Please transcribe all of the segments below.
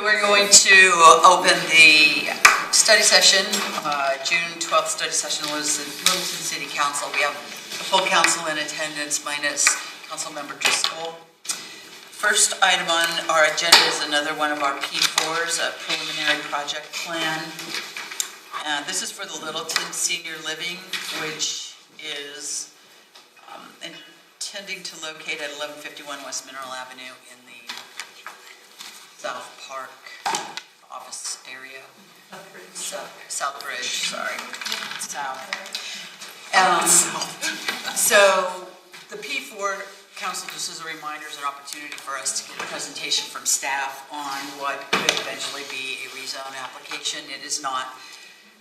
we're going to open the study session. June 12th study session was in Littleton City Council. We have the full council in attendance minus Councilmember Driscoll. First item on our agenda is another one of our P4s, a preliminary project plan. This is for the Littleton Senior Living, which is intending to locate at 1151 West Mineral Avenue in the South Park office area. Southbridge, sorry. South. So the P4 Council, just as a reminder, is an opportunity for us to get a presentation from staff on what could eventually be a rezone application. It is not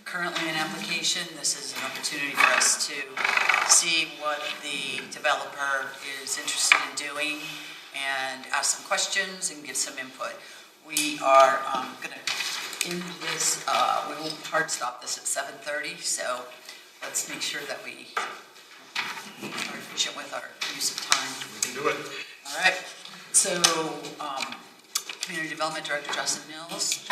currently an application. This is an opportunity for us to see what the developer is interested in doing and ask some questions and give some input. We are going to end this, we will hard stop this at 7:30, so let's make sure that we are efficient with our use of time. We can do it. All right, so Community Development Director Justin Mills.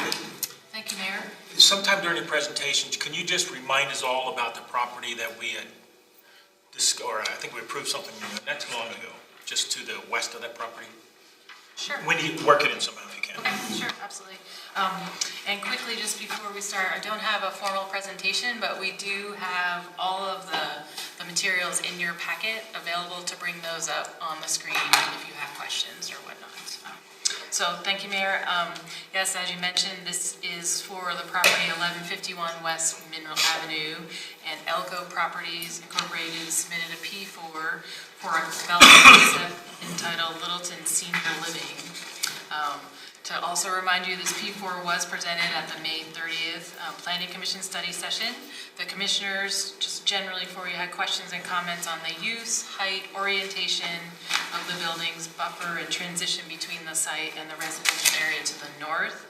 Thank you, Mayor. Sometime during the presentation, can you just remind us all about the property that we had or I think we approved something not too long ago, just to the west of that property? Sure. When you work it in somehow, if you can. Okay, sure, absolutely. And quickly, just before we start, I don't have a formal presentation, but we do have all of the materials in your packet available to bring those up on the screen if you have questions or whatnot. So thank you, Mayor. Yes, as you mentioned, this is for the property 1151 West Mineral Avenue, and Elko Properties Incorporated submitted a P4 for a development concept entitled Littleton Senior Living. To also remind you, this P4 was presented at the May 30th Planning Commission study session. The commissioners, just generally for you, had questions and comments on the use, height, orientation of the building's buffer and transition between the site and the residential area to the north,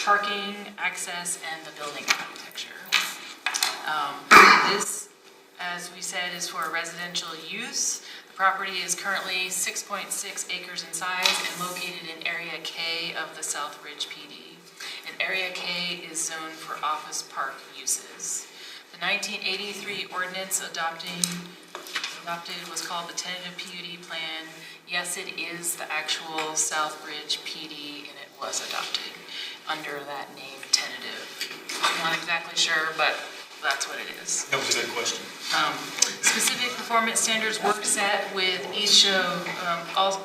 parking, access, and the building architecture. This, as we said, is for residential use. The property is currently 6.6 acres in size and located in Area K of the Southbridge PD. And Area K is zoned for office park uses. The 1983 ordinance adopted was called the Tentative PUD Plan. Yes, it is the actual Southbridge PD, and it was adopted under that name, tentative. I'm not exactly sure, but that's what it is. That was a good question. Specific performance standards were set with each of,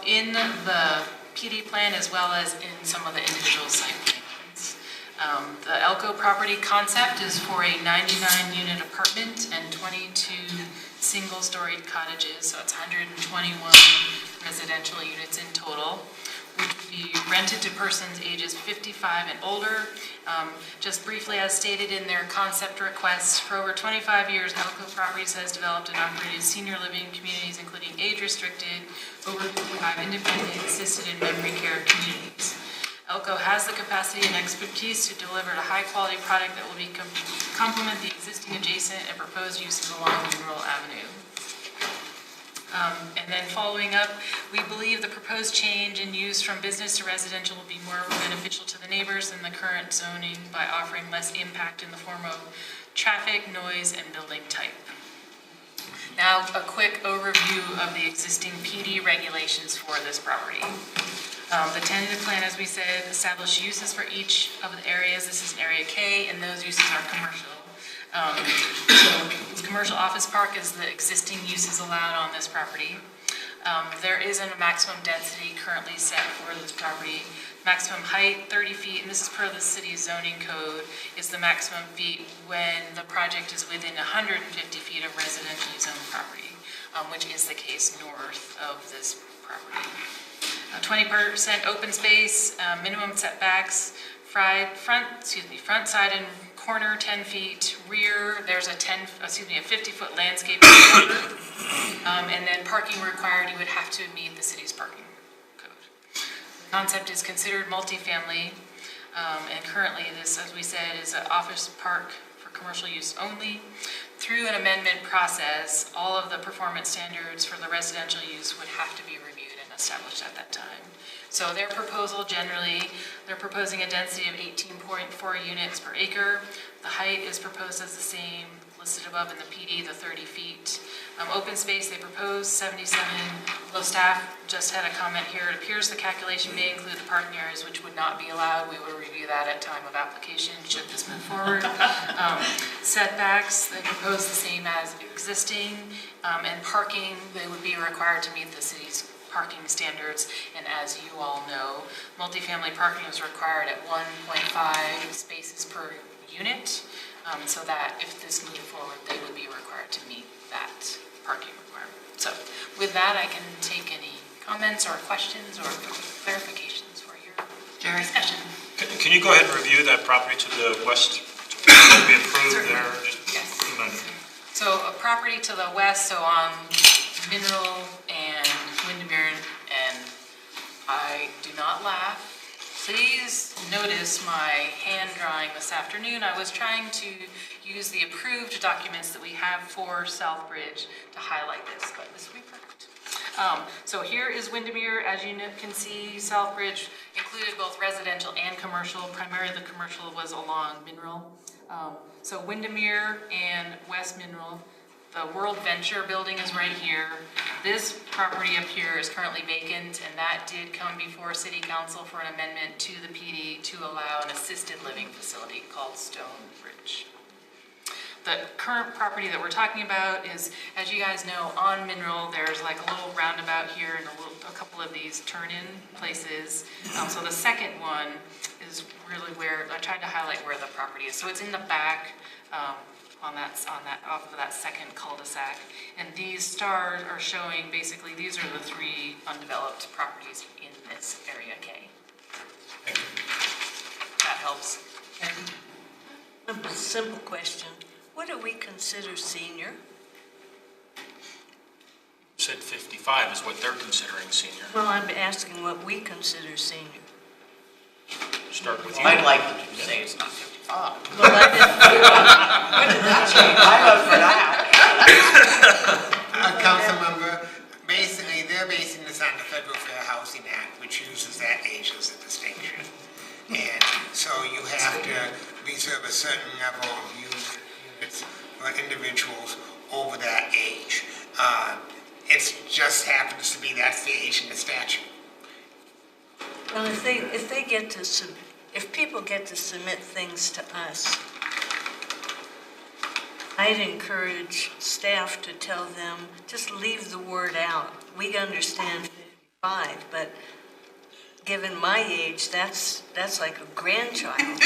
in the PD plan as well as in some of the individual site plans. The Elko property concept is for a 99-unit apartment and 22 single-storied cottages, so it's 121 residential units in total, which would be rented to persons ages 55 and older. Just briefly, as stated in their concept request, for over 25 years, Elko Properties has developed and operated senior living communities, including age-restricted, over 55 independently assisted and memory care communities. Elko has the capacity and expertise to deliver a high-quality product that will complement the existing adjacent and proposed uses along Mineral Avenue. And then following up, we believe the proposed change in use from business to residential will be more beneficial to the neighbors than the current zoning by offering less impact in the form of traffic, noise, and building type. Now, a quick overview of the existing PD regulations for this property. The tentative plan, as we said, established uses for each of the areas. This is Area K, and those uses are commercial. So commercial office park is the existing uses allowed on this property. There isn't a maximum density currently set for this property. Maximum height, 30 feet, and this is per the city's zoning code, is the maximum feet when the project is within 150 feet of residentially zoned property, which is the case north of this property. 20% open space, minimum setbacks, front side and corner 10 feet, rear there's a 50-foot landscape border, and then parking required, you would have to meet the city's parking code. The concept is considered multifamily, and currently this, as we said, is an office park for commercial use only. Through an amendment process, all of the performance standards for the residential use would have to be reviewed and established at that time. So their proposal generally, they're proposing a density of 18.4 units per acre. The height is proposed as the same listed above in the PD, the 30 feet. Open space, they propose 77. Although staff just had a comment here, it appears the calculation may include the parking areas which would not be allowed. We will review that at time of application should this move forward. Setbacks, they propose the same as existing, and parking, they would be required to meet the city's parking standards, and as you all know, multifamily parking is required at 1.5 spaces per unit, so that if this moved forward, they would be required to meet that parking requirement. So with that, I can take any comments or questions or clarifications for your discussion. Can you go ahead and review that property to the west? What we approved there? Yes. Remind me. So a property to the west, so on Mineral and Windermere, and I do not laugh. Please notice my hand drawing this afternoon. I was trying to use the approved documents that we have for Southbridge to highlight this, but this will be perfect. So here is Windermere. As you can see, Southbridge included both residential and commercial. Primarily the commercial was along Mineral. So Windermere and West Mineral. The World Venture building is right here. This property up here is currently vacant, and that did come before City Council for an amendment to the PD to allow an assisted living facility called Stonebridge. The current property that we're talking about is, as you guys know, on Mineral, there's like a little roundabout here and a couple of these turn-in places. So the second one is really where, I tried to highlight where the property is. So it's in the back, off of that second cul-de-sac. And these stars are showing, basically, these are the 3 undeveloped properties in this area K. That helps. A simple question. What do we consider senior? You said 55 is what they're considering senior. Well, I'm asking what we consider senior. Start with you. I'd like to say it's not 55. Well, I didn't- When did that change? I vote for that. Council member, basically, they're basing this on the Federal Fair Housing Act, which uses that age as a distinction. And so you have to reserve a certain level of units for individuals over that age. It just happens to be that's the age in the statute. Well, if people get to submit things to us, I'd encourage staff to tell them, just leave the word out. We understand 55, but given my age, that's like a grandchild.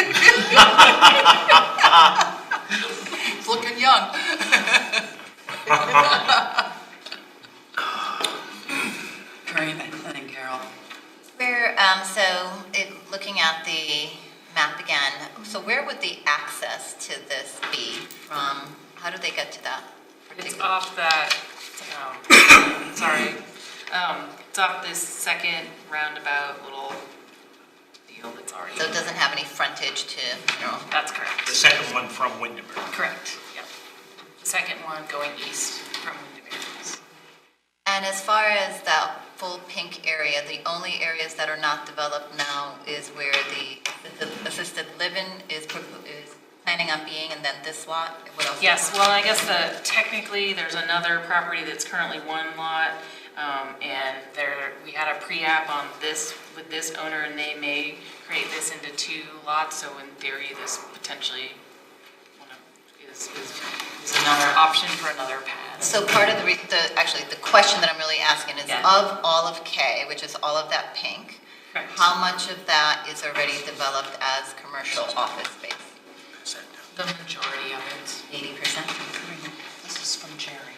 It's looking young. Great, Carol. Looking at the map again, so where would the access to this be from? How do they get to that? It's off that, it's off this second roundabout little deal that's already. So it doesn't have any frontage to Mineral? That's correct. The second one from Windermere. Correct, yep. The second one going east from Windermere. And as far as that full pink area, the only areas that are not developed now is where the assisted living is planning on being, and then this lot? What else? Yes, well, I guess technically there's another property that's currently 1 lot, and we had a pre-app on this with this owner, and they may create this into 2 lots, so in theory this potentially is another option for another pad. So part of the question that I'm really asking is, Yeah. of all of K, which is all of that pink, Correct. how much of that is already developed as commercial office space? The majority of it. 80%? This is from Jerry.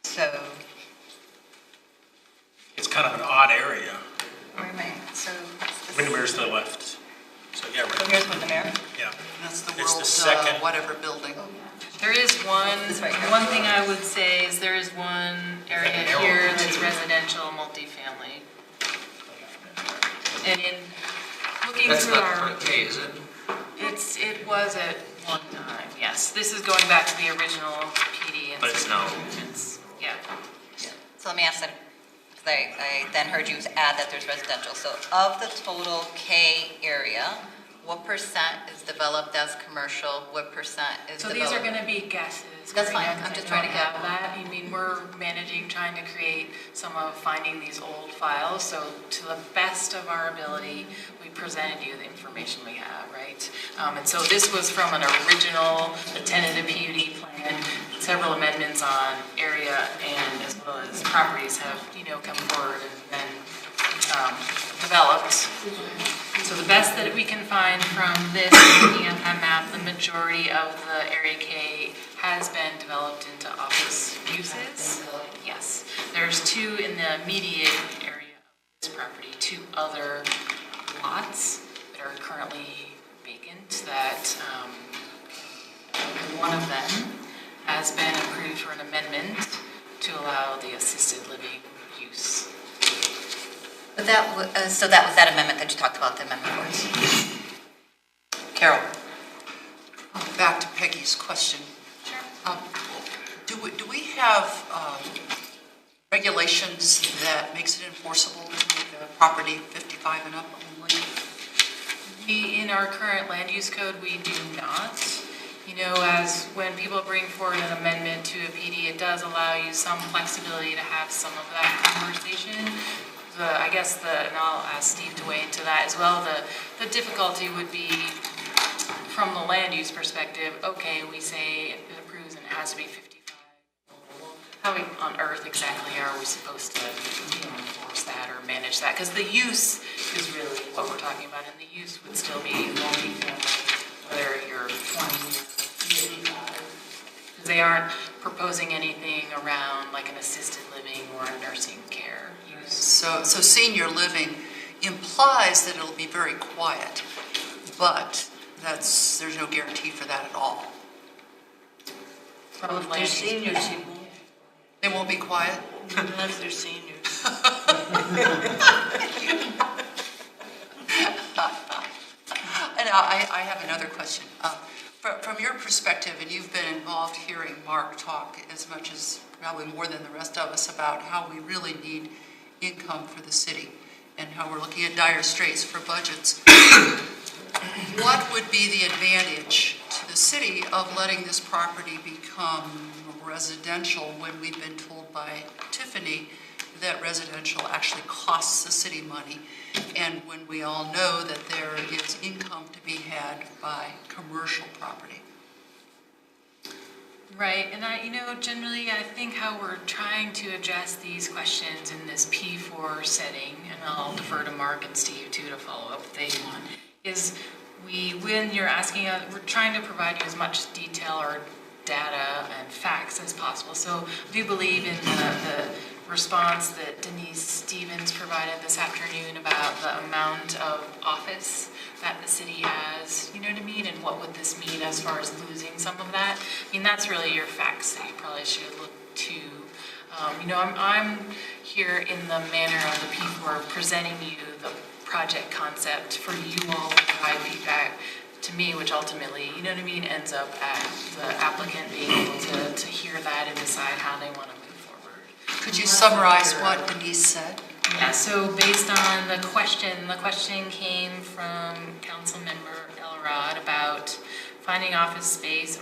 So, It's kind of an odd area. where am I? So, Windermere's to the left. So, yeah, right. here's Windermere. Yeah. That's the It's the world, second- whatever building. There is This right here. one thing I would say is there is one area here that's residential multifamily. And in looking That's through not our, part of K, is it? it was at one time, yes. This is going back to the original PD. And But it's now- it's- Yeah. So let me ask that, because I then heard you add that there's residential. So of the total K area, what percent is developed as commercial? What percent is So developed? these are gonna be guesses. That's fine. Karina, I'm 'cause just I trying to don't get- have that. I mean, we're trying to create some of finding these old files. So to the best of our ability, we presented you the information we have, right? And so this was from an original, the tentative PUD plan. Several amendments on area and as well as properties have, come forward and been developed. So the best that we can find from this, looking at that map, the majority of the Area K has been developed into office uses. Yes, there's two in the immediate area of this property, two other lots that are currently vacant that one of them has been approved for an amendment to allow the assisted living use. But so that was that amendment that you talked about, the amendment was? Carol? Back to Peggy's question. Sure. Do we have regulations that makes it enforceable to make a property 55 and up only? In our current land use code, we do not. As when people bring forward an amendment to a PD, it does allow you some flexibility to have some of that conversation. And I'll ask Steve to weigh into that as well. The difficulty would be from the land use perspective, okay, we say it approves and it has to be 55. How on earth exactly are we supposed to enforce that or manage that? Because the use is really what we're talking about, and the use would still be multi-family, whether you're 20 or 55. Because they aren't proposing anything around like an assisted living or a nursing care use. So senior living implies that it'll be very quiet, but there's no guarantee for that at all. From Well, if land they're use. seniors, you won't, They won't be quiet? unless they're seniors. And I have another question. From your perspective, and you've been involved hearing Mark talk as much as probably more than the rest of us about how we really need income for the city and how we're looking at dire straits for budgets. What would be the advantage to the city of letting this property become residential when we've been told by Tiffany that residential actually costs the city money, and when we all know that there is income to be had by commercial property? Right, and generally I think how we're trying to address these questions in this P4 setting, and I'll defer to Mark and Steve too to follow up if they want, is when you're asking, we're trying to provide you as much detail or data and facts as possible. So I do believe in the response that Denise Stevens provided this afternoon about the amount of office that the city has, you know what I mean? And what would this mean as far as losing some of that? I mean, that's really your facts that you probably should look to. I'm here in the manner of the P4 presenting you the project concept for you all to provide feedback to me, which ultimately, you know what I mean, ends up at the applicant being able to hear that and decide how they want to move forward. Could you summarize what Denise said? Yeah, so based on the question came from Councilmember Elrod about finding office space,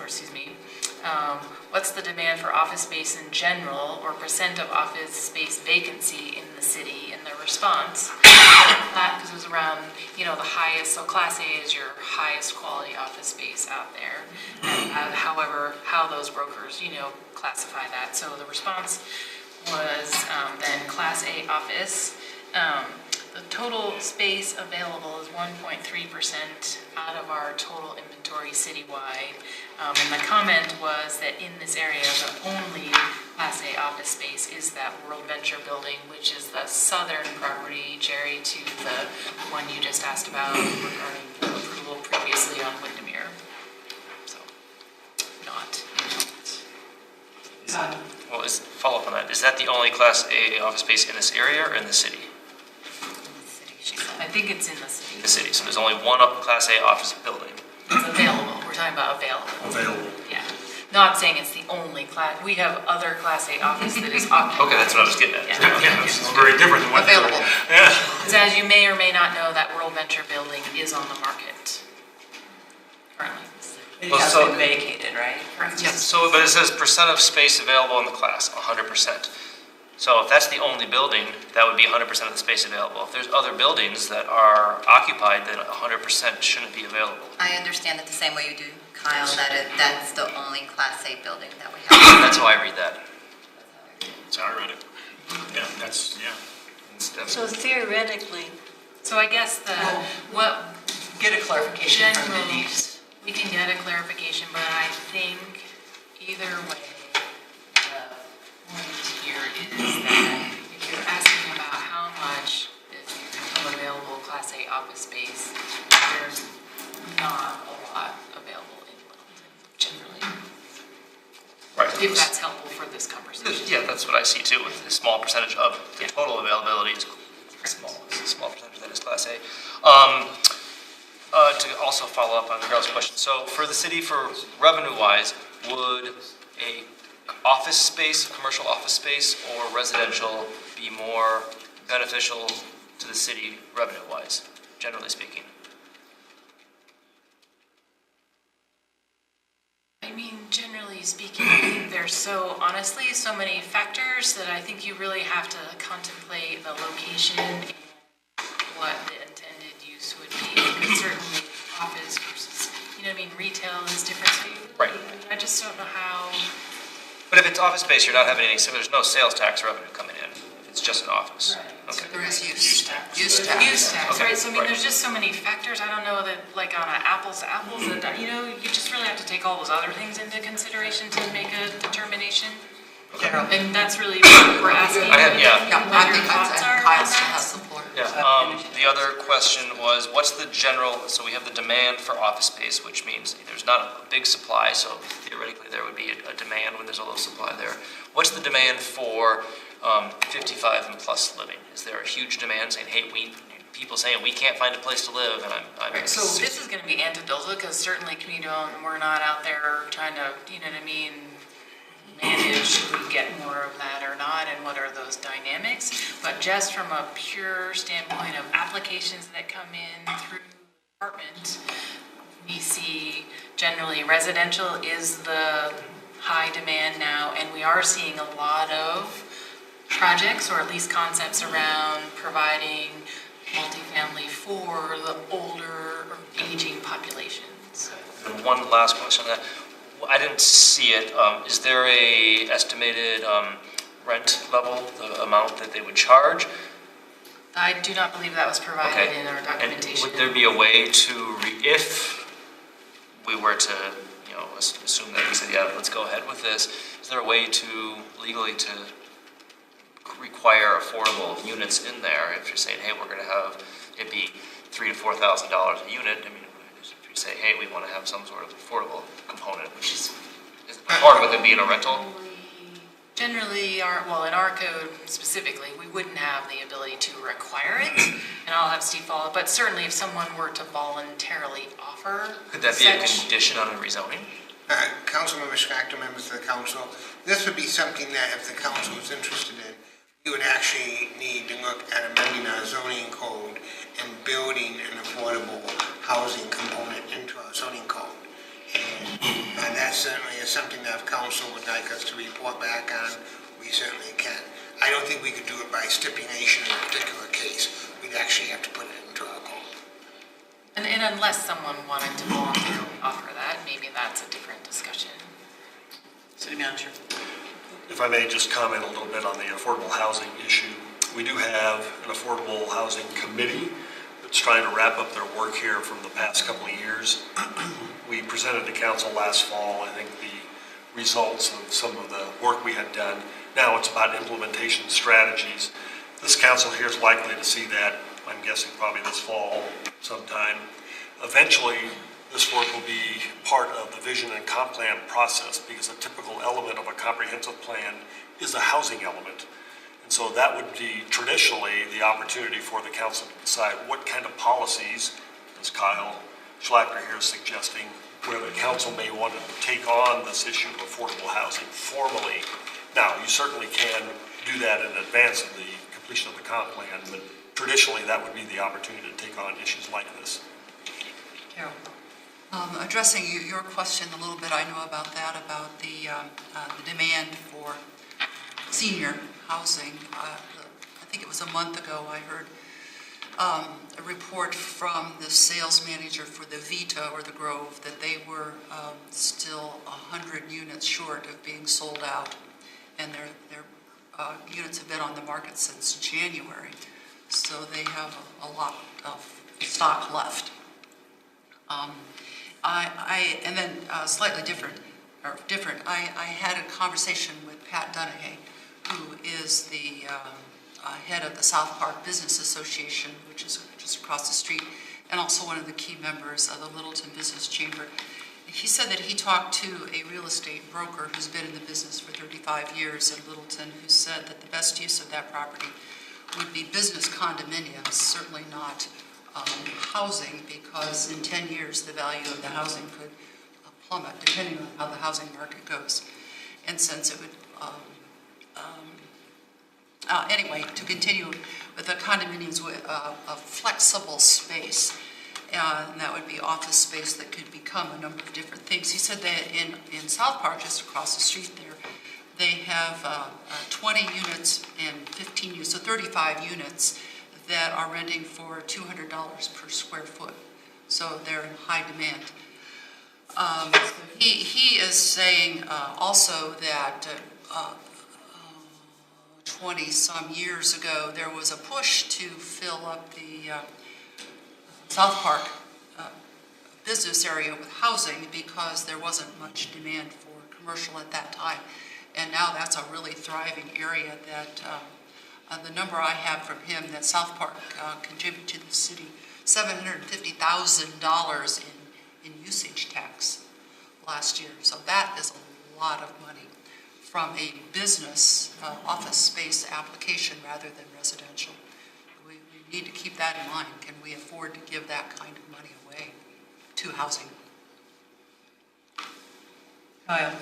what's the demand for office space in general or percent of office space vacancy in the city? And the response, because it was around, the highest, so Class A is your highest quality office space out there. And however, how those brokers, classify that. So the response was then Class A office. The total space available is 1.3% out of our total inventory citywide. And the comment was that in this area, the only Class A office space is that World Venture building, which is the southern property, Jerry, to the one you just asked about regarding approval previously on Windermere. So, not in Well, follow up on that. Is that the only Class A office space in this area or in the city? I think it's in the city. In the city. So there's only one Class A office building. It's available. We're talking about available. Available. Yeah. not saying it's the only class, we have other Class A office that is occupied. Okay, that's what I was getting at. Yeah, it's very different than what. Available. Yeah. Because as you may or may not know, that World Venture building is on the market currently. It Well, has so- been vacated, right? Correct. So, but it says percent of space available in the class, 100%. So if that's the only building, that would be 100% of the space available. If there's other buildings that are occupied, then 100% shouldn't be available. I understand it the same way you do, Kyle, that's the only Class A building that we have. That's how I read that. That's how I read it. Yeah, that's, yeah. Instead. So theoretically, So I guess what Get a clarification from general, Denise. we can get a clarification, but I think either way, the point here is that if you're asking about how much is become available Class A office space, there's not a lot available in Littleton generally, Right. if that's helpful for this conversation. Yeah, that's what I see too, with a small percentage of the total availability is small, it's a small percentage that is Class A. To also follow up on Carol's question, so for the city, for revenue-wise, would a office space, commercial office space, or residential be more beneficial to the city revenue-wise, generally speaking? I mean, generally speaking, I think there's honestly, so many factors that I think you really have to contemplate the location and what the intended use would be. Because certainly office versus, retail is different. So Right. I just don't know how. But if it's office space, you're not having any, so there's no sales tax revenue coming in, if it's just an office. Okay. There is use tax. Use Use tax. tax, Okay, right? So right. there's just so many factors. I don't know that, like on an apples to apples, that you just really have to take all those other things into consideration to make a determination. Carol? And that's really what we're asking. Yeah. Yeah, I What your think thoughts are Kyle on still that? has support. Yeah, the other question was, what's the general, so we have the demand for office space, which means there's not a big supply, so theoretically there would be a demand when there's a low supply there. What's the demand for 55 and plus living? Is there a huge demand saying, hey, people saying we can't find a place to live, and I'm Right, so this is gonna be anecdotal, because certainly community development, we're not out there trying to, manage, should we get more of that or not, and what are those dynamics? But just from a pure standpoint of applications that come in through the department, we see generally residential is the high demand now, and we are seeing a lot of projects, or at least concepts around providing multifamily for the older or aging populations. And one last question on that. I didn't see it. Is there a estimated rent level, the amount that they would charge? I do not believe that was provided Okay. in our And documentation. would there be a way to, if we were to, assume that we said, yeah, let's go ahead with this, is there a way to legally to require affordable units in there? If you're saying, hey, we're going to have it be $3,000 to $4,000 a unit, if you say, hey, we want to have some sort of affordable component, which is part of it being a rental. Generally, in our code specifically, we wouldn't have the ability to require it, and I'll have Steve follow, but certainly if someone were to voluntarily offer Could that be a such- condition on a rezoning? Councilmember Schacter, members of the council, this would be something that if the council is interested in, you would actually need to look at amending our zoning code and building an affordable housing component into our zoning code. And that certainly is something that if council would like us to report back on, we certainly can. I don't think we could do it by stipulation in a particular case. We'd actually have to put it into our code. And unless someone wanted to voluntarily offer that, maybe that's a different discussion. City manager. If I may just comment a little bit on the affordable housing issue. We do have an affordable housing committee that's trying to wrap up their work here from the past couple of years. We presented to council last fall, I think, the results of some of the work we had done. Now it's about implementation strategies. This council here is likely to see that, I'm guessing probably this fall sometime. Eventually, this work will be part of the vision and comp plan process, because a typical element of a comprehensive plan is a housing element. And so that would be traditionally the opportunity for the council to decide what kind of policies, as Kyle Schlachter here is suggesting, where the council may want to take on this issue of affordable housing formally. Now, you certainly can do that in advance of the completion of the comp plan, but traditionally that would be the opportunity to take on issues like this. Carol? Addressing your question a little bit, I know about that, about the demand for senior housing. I think it was a month ago, I heard a report from the sales manager for the Vita or the Grove that they were still 100 units short of being sold out, and their units have been on the market since January, so they have a lot of stock left. And then slightly different. I had a conversation with Pat Dunahey, who is the head of the South Park Business Association, which is just across the street, and also one of the key members of the Littleton Business Chamber. He said that he talked to a real estate broker who's been in the business for 35 years in Littleton, who said that the best use of that property would be business condominiums, certainly not housing, because in 10 years the value of the housing could plummet depending on how the housing market goes. And since it would, anyway, to continue with the condominiums with a flexible space, and that would be office space that could become a number of different things. He said that in South Park, just across the street there, they have 20 units and 15 units, so 35 units that are renting for $200 per square foot. So they're in high demand. He is saying also that 20-some years ago, there was a push to fill up the South Park business area with housing because there wasn't much demand for commercial at that time. And now that's a really thriving area that the number I have from him that South Park contributed to the city $750,000 in usage tax last year. So that is a lot of money from a business office space application rather than residential. We need to keep that in mind. Can we afford to give that kind of money away to housing? Kyle?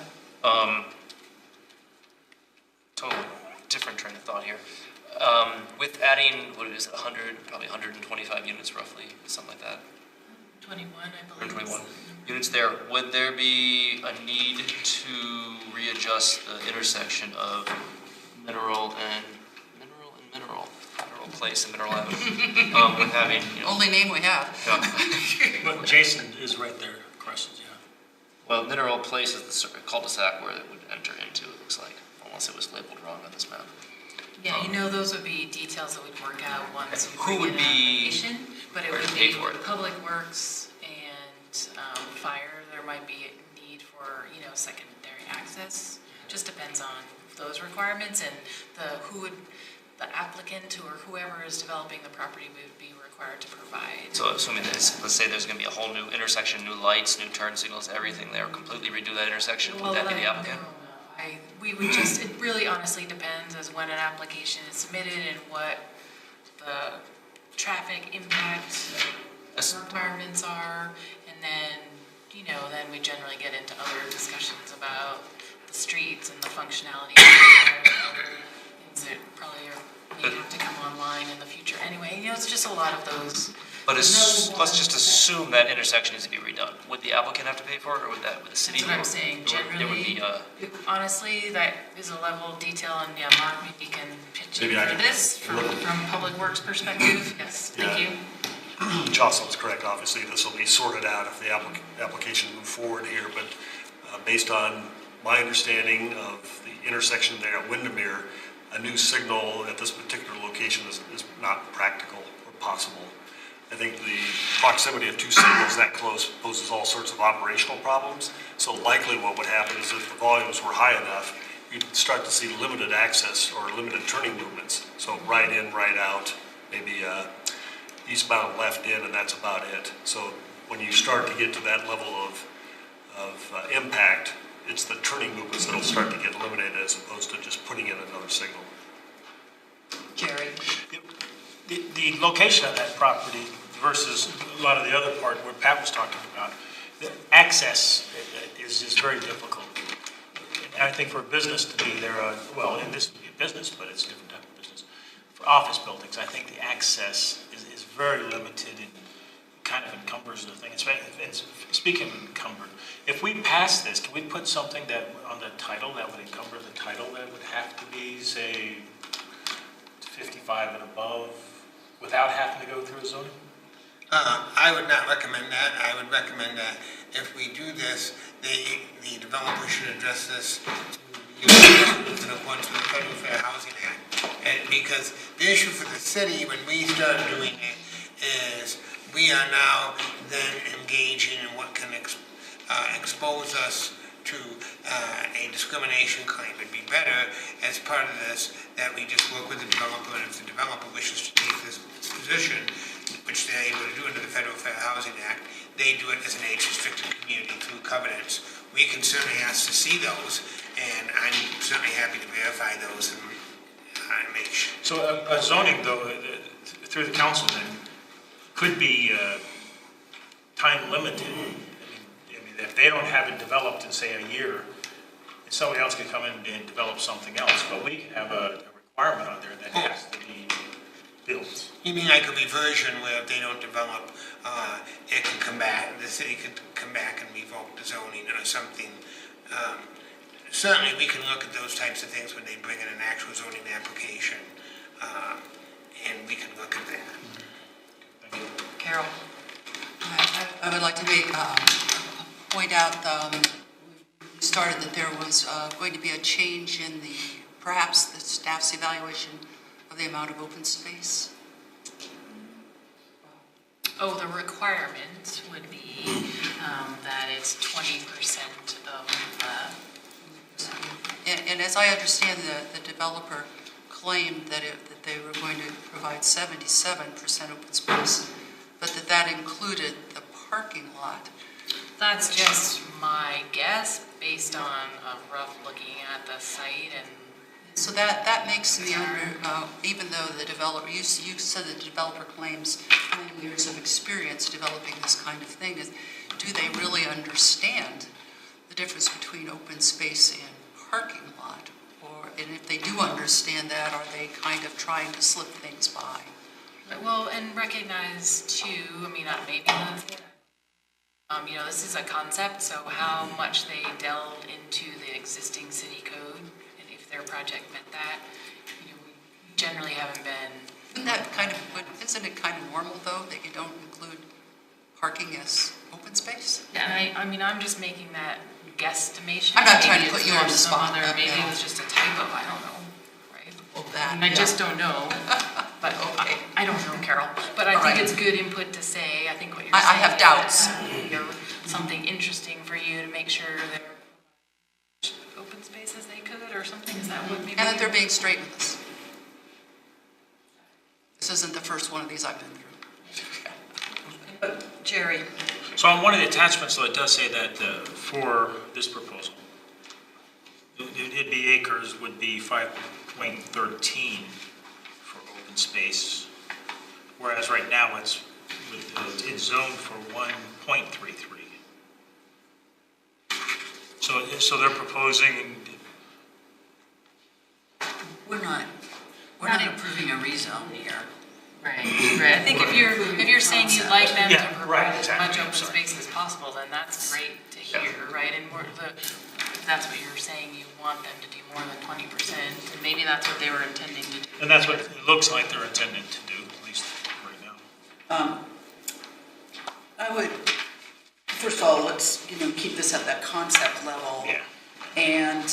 Totally different train of thought here. With adding, what is it, 100, probably 125 units roughly, something like that. 21, I believe. 121 units there. Would there be a need to readjust the intersection of Mineral Place and Mineral Avenue with having, Only name we have. But Jason is right there, questions, yeah. Well, Mineral Place is the cul-de-sac where it would enter into, it looks like, unless it was labeled wrong on this map. Yeah, those would be details that we'd work out once we Who bring would in an be application. But it required would to pay be for it? Public Works and fire. There might be a need for, secondary access. Just depends on those requirements and the applicant or whoever is developing the property would be required to provide. So assuming this, let's say there's going to be a whole new intersection, new lights, new turn signals, everything there, completely redo that intersection, would that be the applicant? No. We would just, it really honestly depends as when an application is submitted and what the traffic impact requirements are. And then, then we generally get into other discussions about the streets and the functionality of things that probably may have to come online in the future anyway. It's just a lot of those. But let's just assume that intersection needs to be redone. Would the applicant have to pay for it, or would the city? That's what I'm saying. Generally, honestly, that is a level of detail, and Mark, maybe you can pitch in for this from Public Works perspective. Yes, thank you. Jocelyn's correct. Obviously, this will be sorted out if the application moves forward here, but based on my understanding of the intersection there at Windermere, a new signal at this particular location is not practical or possible. I think the proximity of two signals that close poses all sorts of operational problems. So likely what would happen is if the volumes were high enough, you'd start to see limited access or limited turning movements. So right in, right out, maybe eastbound, left in, and that's about it. So when you start to get to that level of impact, it's the turning movements that'll start to get eliminated as opposed to just putting in another signal. Jerry? The location of that property versus a lot of the other part where Pat was talking about, the access is just very difficult. And I think for a business to be there, well, and this would be a business, but it's a different type of business. For office buildings, I think the access is very limited and kind of encumbers the thing. It's, speaking of encumbered, if we pass this, can we put something that on the title that would encumber the title that would have to be, say, 55 and above, without having to go through a zoning? I would not recommend that. I would recommend that if we do this, the developer should address this in accordance with the Federal Fair Housing Act. And because the issue for the city, when we started doing it, is we are now then engaging in what can expose us to a discrimination claim. It'd be better, as part of this, that we just work with the developer, and if the developer wishes to take this position, which they're able to do under the Federal Fair Housing Act, they do it as an age-restricted community through covenants. We can certainly ask to see those, and I'm certainly happy to verify those and make sure. So a zoning, though, through the council then, could be time limited. I mean, if they don't have it developed in, say, a year, somebody else could come in and develop something else, but we can have a requirement on there that has to be built. You mean like a reversion where if they don't develop, it can come back, the city could come back and revoke the zoning or something. Certainly we can look at those types of things when they bring in an actual zoning application, and we can look at that. Thank you. Carol? I would like to point out, we started that there was going to be a change in perhaps the staff's evaluation of the amount of open space. Oh, the requirement would be that it's 20% of, And as I understand, the developer claimed that they were going to provide 77% open space, but that included the parking lot. that's just my guess based on a rough looking at the site and. So that makes me even though the developer, you said the developer claims 20 years of experience developing this kind of thing, do they really understand the difference between open space and parking lot? And if they do understand that, are they kind of trying to slip things by? Well, and recognize too, I mean, maybe this is a concept, so how much they delved into the existing city code, and if their project met that, we generally haven't been. Isn't it kind of normal though that you don't include parking as open space? Yeah, and I'm just making that guesstimation. I'm not trying Maybe to put it's you on the some spot. Maybe it was just a typo, I don't know, right? Well, that, I just don't know, but Okay. I don't know, Carol. But I All think right. it's good input to say, I think what you're I saying. have doubts. Something interesting for you to make sure they're open space as they could or something, is that what maybe? And that they're being straight with us. This isn't the first one of these I've been through. Jerry? So on one of the attachments, though, it does say that for this proposal, it'd be acres would be 5.13 for open space, whereas right now it's zoned for 1.33. So they're proposing. We're not approving a rezone here. Right. I think if you're saying you'd like them Yeah, to provide right, as exactly. much open Sorry. space as possible, then that's great to hear, right? And if that's what you're saying, you want them to do more than 20%, and maybe that's what they were intending to do. And that's what it looks like they're intending to do, at least right now. I would, first of all, let's, keep this at that concept level. Yeah. And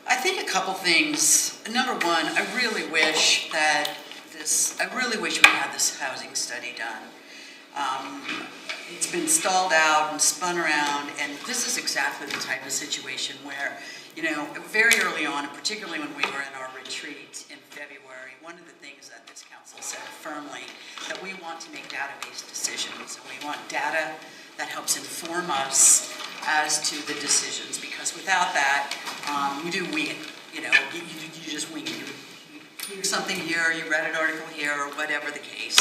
I think a couple things. Number one, I really wish we had this housing study done. It's been stalled out and spun around, and this is exactly the type of situation where, very early on, and particularly when we were in our retreat in February, one of the things that this council said firmly, that we want to make data-based decisions, and we want data that helps inform us as to the decisions, because without that, you do wing it. You just wing it. You hear something here, you read an article here, or whatever the case.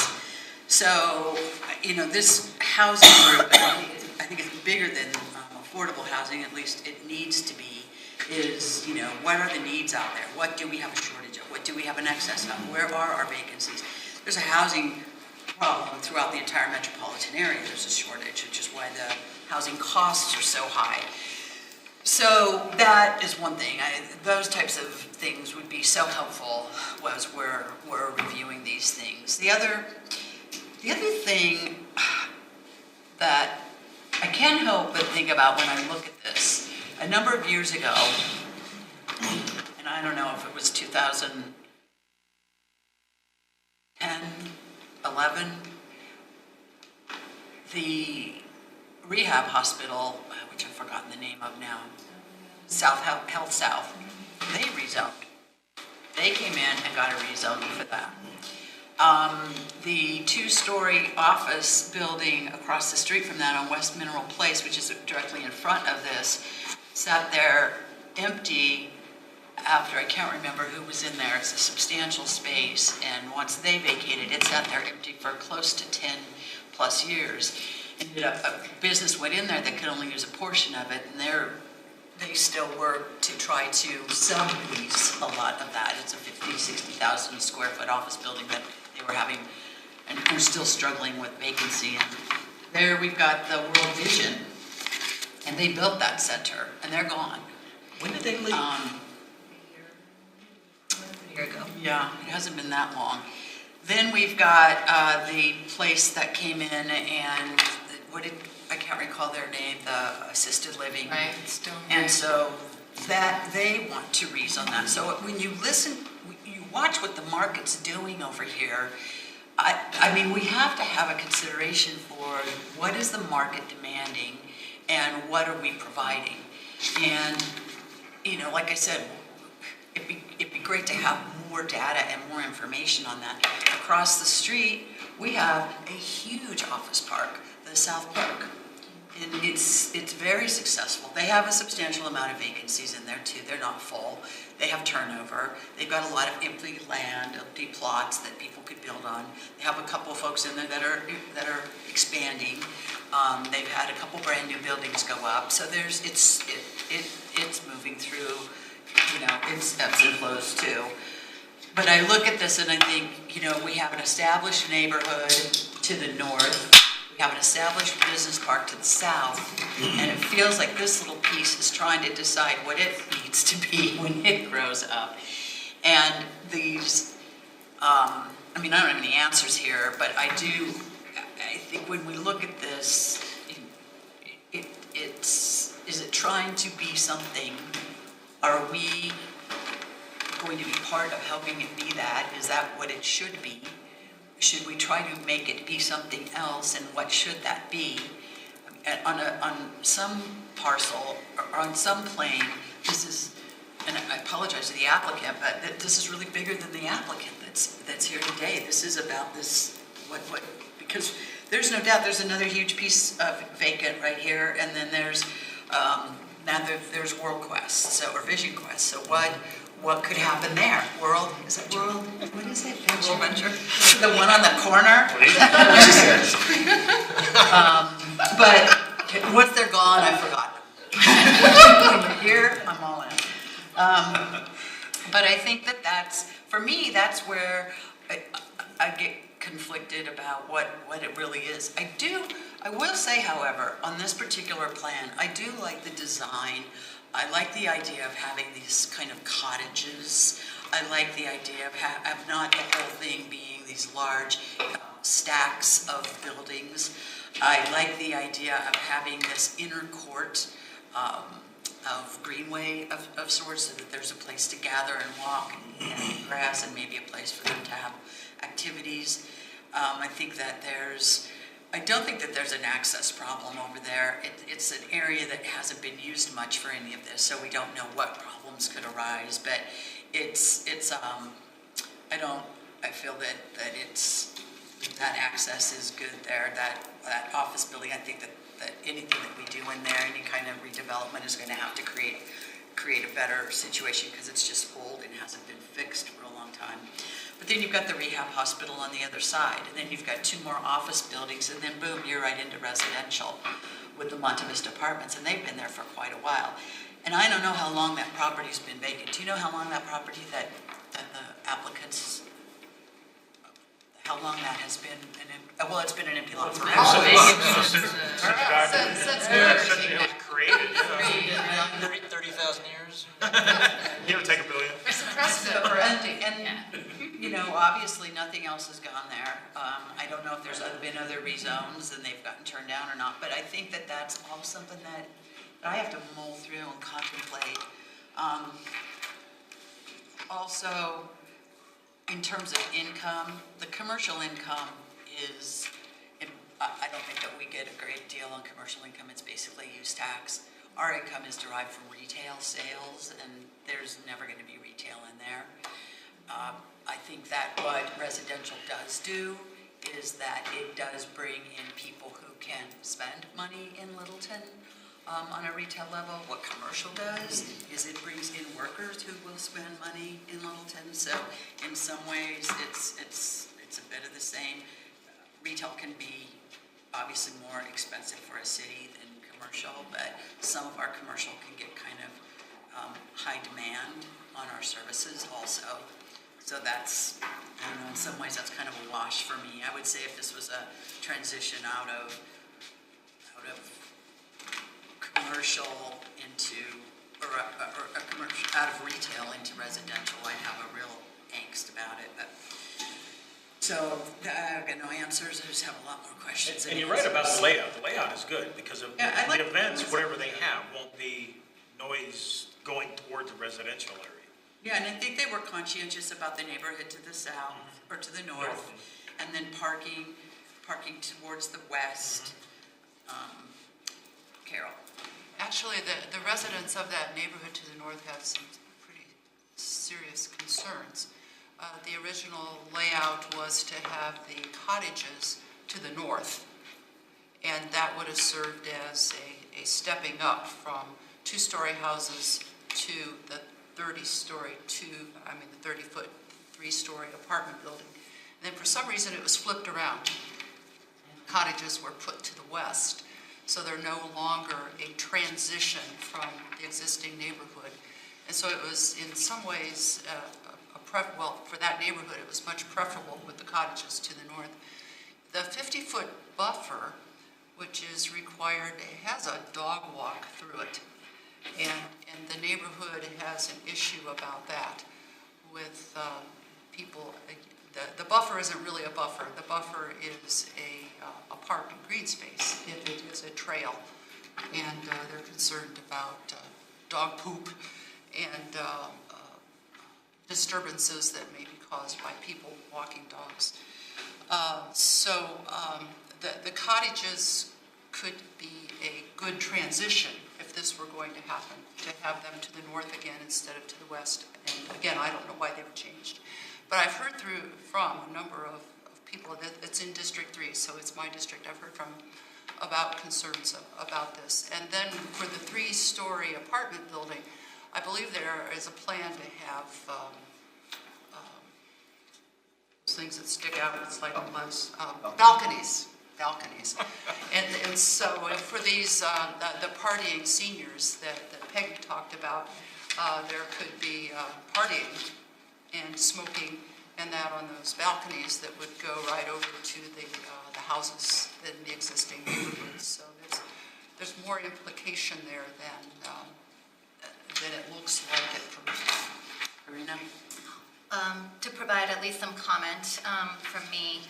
So, this housing group, I think, is I think it's bigger than affordable housing, at least it needs to be, is, what are the needs out there? What do we have a shortage of? What do we have an excess of? Where are our vacancies? There's a housing problem throughout the entire metropolitan area. There's a shortage, which is why the housing costs are so high. So that is one thing. Those types of things would be so helpful as we're reviewing these things. The other thing that I can't help but think about when I look at this, a number of years ago, and I don't know if it was 2010, 11, the rehab hospital, which I've forgotten the name of now, Health South, they rezoned. They came in and got a rezoning for that. The two-story office building across the street from that on West Mineral Place, which is directly in front of this, sat there empty after, I can't remember who was in there. It's a substantial space, and once they vacated, it sat there empty for close to 10 plus years. Ended up, a business went in there that could only use a portion of it, and they still work to try to sublease a lot of that. It's a 50, 60,000 square foot office building that they were having, and they're still struggling with vacancy. And there we've got the World Vision, and they built that center, and they're gone. When did they leave? A year ago. Yeah, it hasn't been that long. Then we've got the place that came in and I can't recall their name, the assisted living. Right, still. And so that they want to rezone that. So when you listen, you watch what the market's doing over here. I mean, we have to have a consideration for what is the market demanding and what are we providing. And, like I said, it'd be great to have more data and more information on that. Across the street, we have a huge office park, the South Park. And it's very successful. They have a substantial amount of vacancies in there too. They're not full. They have turnover. They've got a lot of empty land, empty plots that people could build on. They have a couple of folks in there that are expanding. They've had a couple brand new buildings go up. So it's moving through, its ebbs and flows too. But I look at this and I think, we have an established neighborhood to the north. We have an established business park to the south, and it feels like this little piece is trying to decide what it needs to be when it grows up. And these, I don't have any answers here, but I think when we look at this, is it trying to be something? Are we going to be part of helping it be that? Is that what it should be? Should we try to make it be something else, and what should that be? On some parcel, or on some plane, this is, and I apologize to the applicant, but this is really bigger than the applicant that's here today. This is about this, because there's no doubt there's another huge piece of vacant right here, and then there's, now there's WorldQuest, or Vision Quest. So what could happen there? World, is it World? What is it? World Venture? The one on the corner? But once they're gone, I forgot them. When you're here, I'm all in. But I think that's, for me, that's where I get conflicted about what it really is. I will say, however, on this particular plan, I do like the design. I like the idea of having these kind of cottages. I like the idea of not the whole thing being these large stacks of buildings. I like the idea of having this inner court of greenway of sorts, so that there's a place to gather and walk and grass, and maybe a place for them to have activities. I don't think that there's an access problem over there. It's an area that hasn't been used much for any of this, so we don't know what problems could arise. But I feel that access is good there. That office building, I think that anything that we do in there, any kind of redevelopment, is going to have to create a better situation, because it's just old and hasn't been fixed for a long time. But then you've got the rehab hospital on the other side, and then you've got two more office buildings, and then boom, you're right into residential, with the Monte Vista Apartments, and they've been there for quite a while. And I don't know how long that property's been vacant. Do you know how long that property that the applicants, how long that has been, well, it's been an empty lot forever. Since it was created, 30,000 years? you know, take $1 billion. There's a precedent for ending. And, you know, obviously, nothing else has gone there. I don't know if there's been other rezones and they've gotten turned down or not, but I think that that's all something that I have to mull through and contemplate. Also, in terms of income, the commercial income is, I don't think that we get a great deal on commercial income. It's basically use tax. Our income is derived from retail sales, and there's never going to be retail in there. I think that what residential does do is that it does bring in people who can spend money in Littleton on a retail level. What commercial does is it brings in workers who will spend money in Littleton. So in some ways, it's a bit of the same. Retail can be obviously more expensive for a city than commercial, but some of our commercial can get kind of high demand on our services also. So that's, I don't know, in some ways that's kind of a wash for me. I would say if this was a transition out of commercial into, or a commercial, out of retail into residential, I'd have a real angst about it. But so I've got no answers. I just have a lot more questions. And you're right about the layout. The layout is good because of Yeah, I like the events, whatever they have, won't be noise going towards the residential area. Yeah, and I think they were conscientious about the neighborhood to the south or to the north, and then parking towards the west. Carol. Actually, the residents of that neighborhood to the north have some pretty serious concerns. The original layout was to have the cottages to the north, and that would have served as a stepping up from two-story houses to the 30-foot, three-story apartment building. And then for some reason, it was flipped around. Cottages were put to the west, so they're no longer a transition from the existing neighborhood. And so it was, in some ways, for that neighborhood, it was much preferable with the cottages to the north. The 50-foot buffer, which is required, has a dog walk through it. And the neighborhood has an issue about that with people. The buffer isn't really a buffer. The buffer is a park and green space. It is a trail. And they're concerned about dog poop and disturbances that may be caused by people walking dogs. The cottages could be a good transition if this were going to happen, to have them to the north again instead of to the west. And again, I don't know why they were changed. But I've heard from a number of people that's in District 3, so it's my district. I've heard from about concerns about this. And then for the three-story apartment building, I believe there is a plan to have those things that stick out. It's like balconies. And so for these, the partying seniors that Peggy talked about, there could be partying and smoking and that on those balconies that would go right over to the houses in the existing neighborhoods. So there's more implication there than it looks like at first. Karina? To provide at least some comment from me,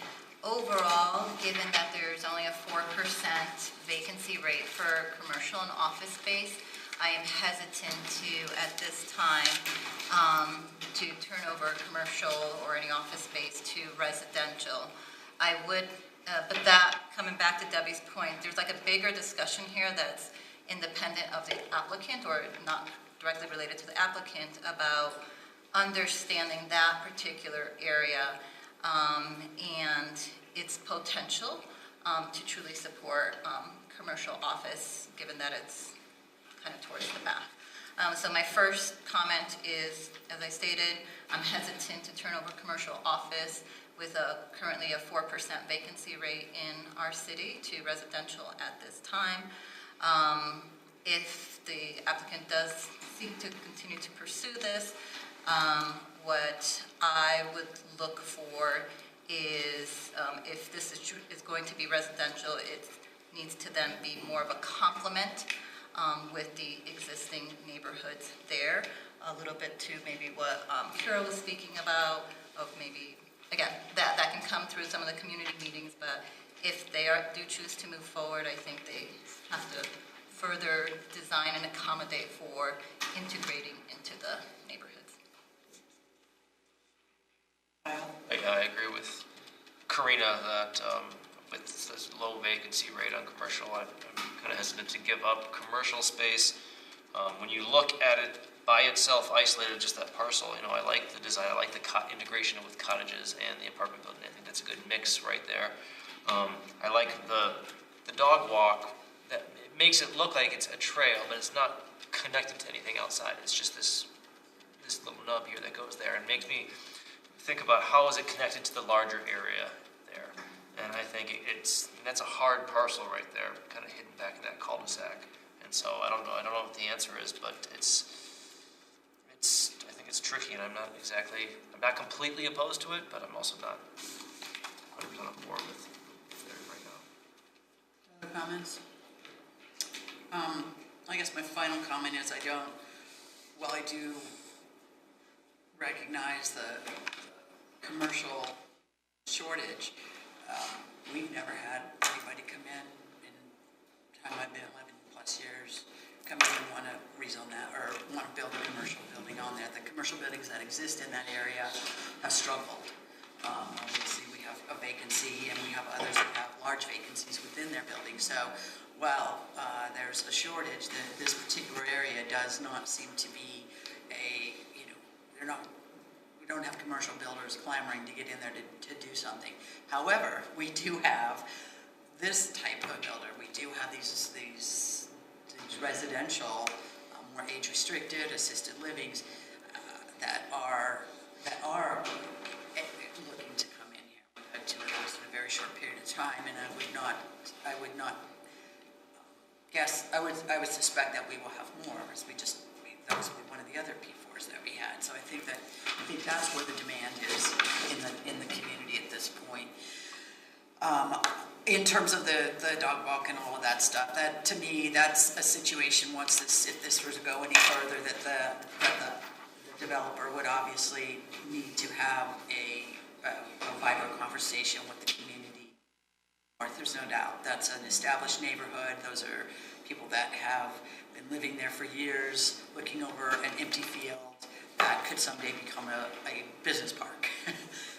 overall, given that there's only a 4% vacancy rate for commercial and office space, I am hesitant to, at this time, to turn over commercial or any office space to residential. I would, but that, coming back to Debbie's point, there's like a bigger discussion here that's independent of the applicant or not directly related to the applicant about understanding that particular area and its potential to truly support commercial office, given that it's kind of towards the back. So my first comment is, as I stated, I'm hesitant to turn over commercial office with currently a 4% vacancy rate in our city to residential at this time. If the applicant does seek to continue to pursue this, what I would look for is, if this is going to be residential, it needs to then be more of a complement with the existing neighborhoods there. A little bit to maybe what Carol was speaking about, of maybe, again, that can come through some of the community meetings, but if they do choose to move forward, I think they have to further design and accommodate for integrating into the neighborhoods. I agree with Karina that with this low vacancy rate on commercial, I'm kind of hesitant to give up commercial space. When you look at it by itself, isolated, just that parcel, I like the design, I like the integration with cottages and the apartment building. I think that's a good mix right there. I like the dog walk. That it makes it look like it's a trail, but it's not connected to anything outside. It's just this little nub here that goes there, and makes me think about how is it connected to the larger area there. And I think that's a hard parcel right there, kind of hidden back in that cul-de-sac. And so I don't know what the answer is, but I think it's tricky, and I'm not completely opposed to it, but I'm also not 100% on board with it right now. Other comments? I guess my final comment is while I do recognize the commercial shortage, we've never had anybody come in the time I've been 11 plus years, come in and want to rezone that or want to build a commercial building on there. The commercial buildings that exist in that area have struggled. Obviously, we have a vacancy, and we have others that have large vacancies within their buildings. So while there's a shortage, this particular area does not seem to be we don't have commercial builders clamoring to get in there to do something. However, we do have this type of builder. We do have these residential, more age-restricted, assisted livings that are looking to come in here. We've had two of those in a very short period of time, and I would not guess. I would suspect that we will have more, as that was one of the other P4s that we had. So I think that's where the demand is in the community at this point. In terms of the dog walk and all of that stuff, that to me, that's a situation if this were to go any further, that the developer would obviously need to have a vibrant conversation with the community. There's no doubt. That's an established neighborhood. Those are people that have been living there for years, looking over an empty field that could someday become a business park.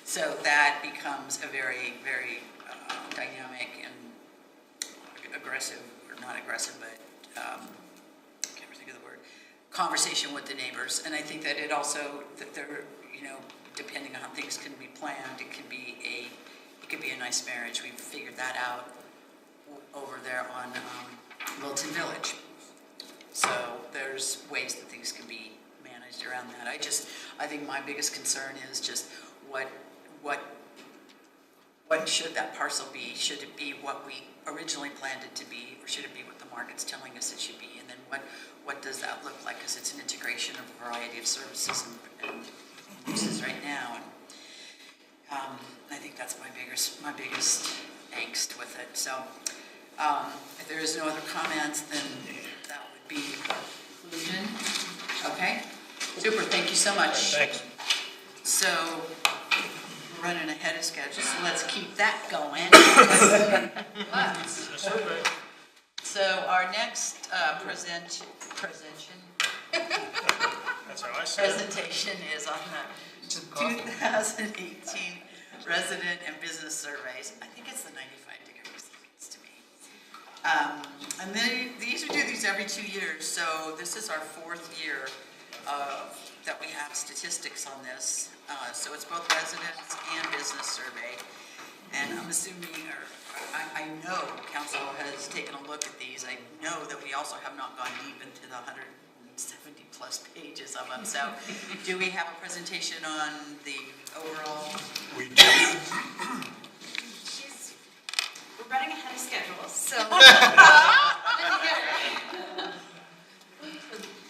So that becomes a very, very dynamic and aggressive, or not aggressive, but I can't think of the word, conversation with the neighbors. And I think that it also, that they're, depending on how things can be planned, it could be a nice marriage. We've figured that out over there on Wilton Village. So there's ways that things can be managed around that. I think my biggest concern is just what should that parcel be? Should it be what we originally planned it to be, or should it be what the market's telling us it should be? And then what does that look like? Because it's an integration of a variety of services and uses right now. And I think that's my biggest angst with it. So if there is no other comments, then that would be conclusion. Okay, super. Thank you so much. Thanks. So we're running ahead of schedule, so let's keep that going. So our next presentation is on the 2018 resident and business surveys. I think it's the 95 degrees to me. And these we do these every 2 years, so this is our 4th year that we have statistics on this. So it's both residents and business survey. And I'm assuming, or I know council has taken a look at these. I know that we also have not gone deep into the 170 plus pages of them. So do we have a presentation on the overall? We do. We're running ahead of schedule, so.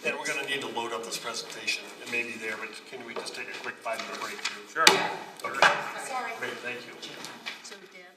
And we're gonna need to load up this presentation. It may be there, but can we just take a quick 5-minute break too? Sure. Okay. Sorry. Great, thank you. So Deb?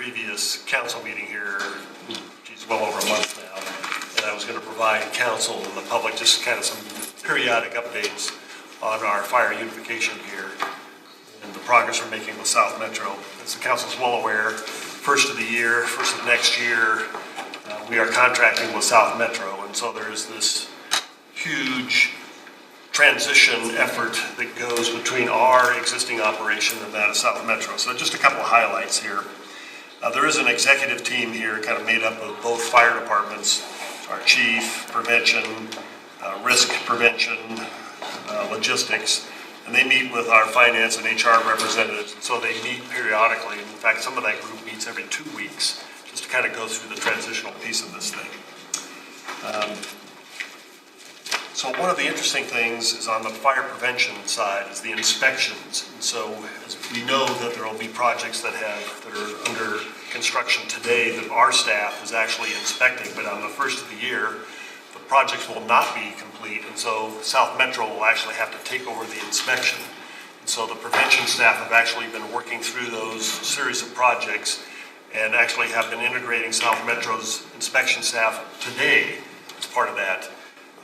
previous council meeting here, geez, well over a month now, and I was going to provide council and the public just kind of some periodic updates on our fire unification here and the progress we're making with South Metro. As the council's well aware, first of next year, we are contracting with South Metro, and so there is this huge transition effort that goes between our existing operation and that of South Metro. So just a couple of highlights here. There is an executive team here kind of made up of both fire departments, our chief, prevention, risk prevention, logistics, and they meet with our finance and HR representatives. So they meet periodically. In fact, some of that group meets every 2 weeks just to kind of go through the transitional piece of this thing. So one of the interesting things is on the fire prevention side is the inspections. And so as we know that there will be projects that are under construction today that our staff is actually inspecting, but on the first of the year, the projects will not be complete. And so South Metro will actually have to take over the inspection. And so the prevention staff have actually been working through those series of projects and actually have been integrating South Metro's inspection staff today as part of that.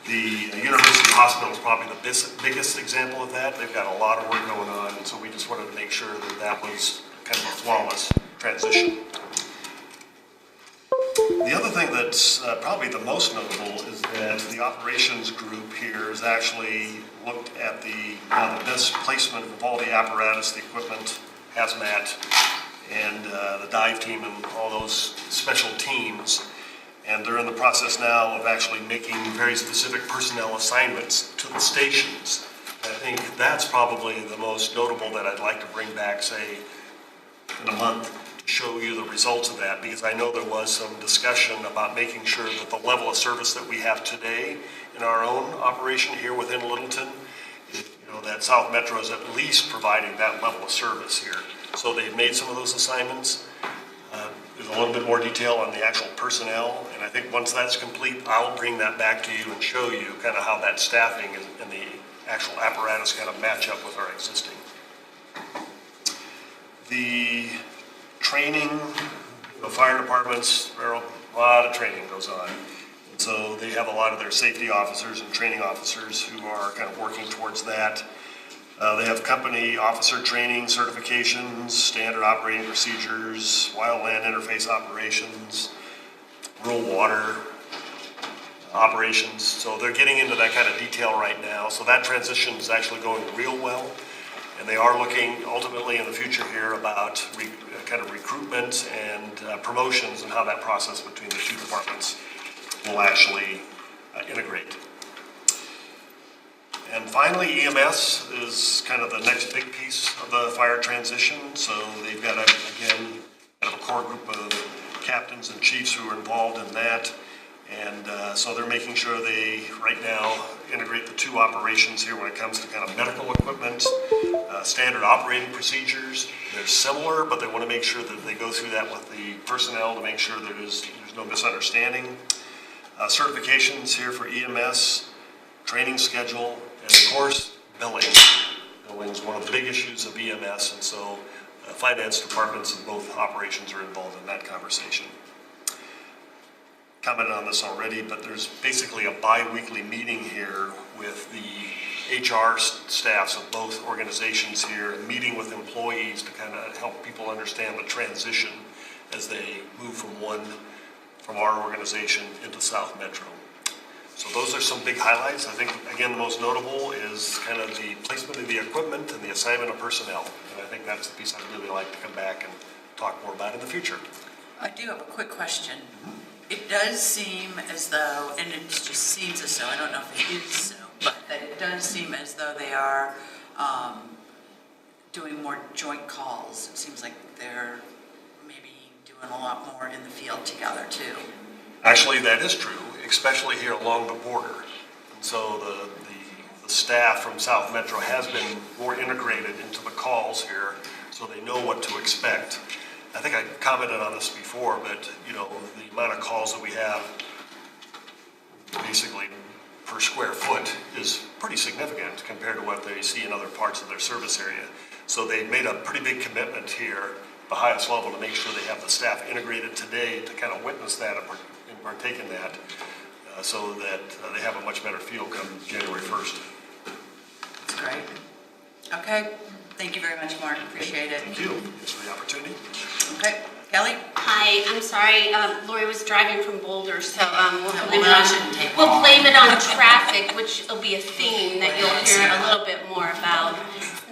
The University Hospital is probably the biggest example of that. They've got a lot of work going on, and so we just wanted to make sure that that was kind of a flawless transition. The other thing that's probably the most notable is that the operations group here has actually looked at the best placement of all the apparatus, the equipment, hazmat, and the dive team and all those special teams. And they're in the process now of actually making very specific personnel assignments to the stations. I think that's probably the most notable that I'd like to bring back, say, in a month to show you the results of that, because I know there was some discussion about making sure that the level of service that we have today in our own operation here within Littleton, that South Metro is at least providing that level of service here. So they've made some of those assignments. There's a little bit more detail on the actual personnel, and I think once that's complete, I'll bring that back to you and show you kind of how that staffing and the actual apparatus kind of match up with our existing. The training, the fire departments, a lot of training goes on. And so they have a lot of their safety officers and training officers who are kind of working towards that. They have company officer training certifications, standard operating procedures, wildland interface operations, rural water operations. So they're getting into that kind of detail right now. So that transition is actually going real well. And they are looking ultimately in the future here about kind of recruitment and promotions and how that process between the two departments will actually integrate. And finally, EMS is kind of the next big piece of the fire transition. So they've got, again, kind of a core group of captains and chiefs who are involved in that. And so they're making sure they, right now, integrate the two operations here when it comes to kind of medical equipment, standard operating procedures. They're similar, but they want to make sure that they go through that with the personnel to make sure there's no misunderstanding. Certifications here for EMS, training schedule, and of course, billing. Billing is one of the big issues of EMS, and so finance departments in both operations are involved in that conversation. Commented on this already, but there's basically a bi-weekly meeting here with the HR staffs of both organizations here, meeting with employees to kind of help people understand the transition as they move from our organization into South Metro. So those are some big highlights. I think, again, the most notable is kind of the placement of the equipment and the assignment of personnel. And I think that's the piece I'd really like to come back and talk more about in the future. I do have a quick question. It does seem as though, and it just seems as though, I don't know if it is so, but that it does seem as though they are doing more joint calls. It seems like they're maybe doing a lot more in the field together too. Actually, that is true, especially here along the border. And so the staff from South Metro has been more integrated into the calls here, so they know what to expect. I think I commented on this before, but the amount of calls that we have basically per square foot is pretty significant compared to what they see in other parts of their service area. So they made a pretty big commitment here the highest level to make sure they have the staff integrated today to kind of witness that and partake in that, so that they have a much better feel come January 1st. That's great. Okay, thank you very much, Mark, appreciate it. Thank you. Thanks for the opportunity. Okay, Kelly? Hi, I'm sorry, Lori was driving from Boulder, so we'll blame Well, it I on, shouldn't take we'll long. blame it on traffic, which will be a theme that you'll hear a little bit more about,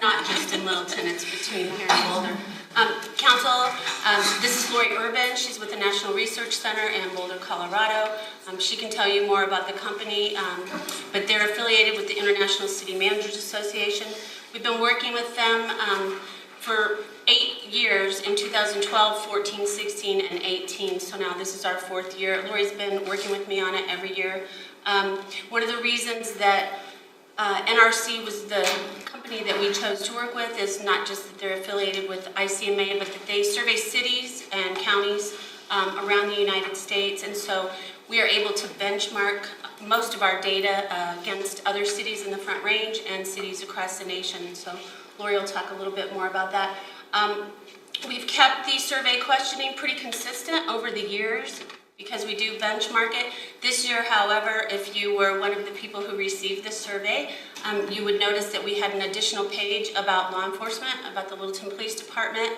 not just in Littleton, it's between here and Boulder. Council, this is Lori Urban. She's with the National Research Center in Boulder, Colorado. She can tell you more about the company, but they're affiliated with the International City Managers Association. We've been working with them for 8 years in 2012, 14, 16, and 18. So now this is our 4th year. Lori's been working with me on it every year. One of the reasons that NRC was the company that we chose to work with is not just that they're affiliated with ICMA, but that they survey cities and counties around the United States. And so we are able to benchmark most of our data against other cities in the Front Range and cities across the nation. So Lori will talk a little bit more about that. We've kept the survey questioning pretty consistent over the years because we do benchmark it. This year, however, if you were one of the people who received the survey, you would notice that we had an additional page about law enforcement, about the Littleton Police Department.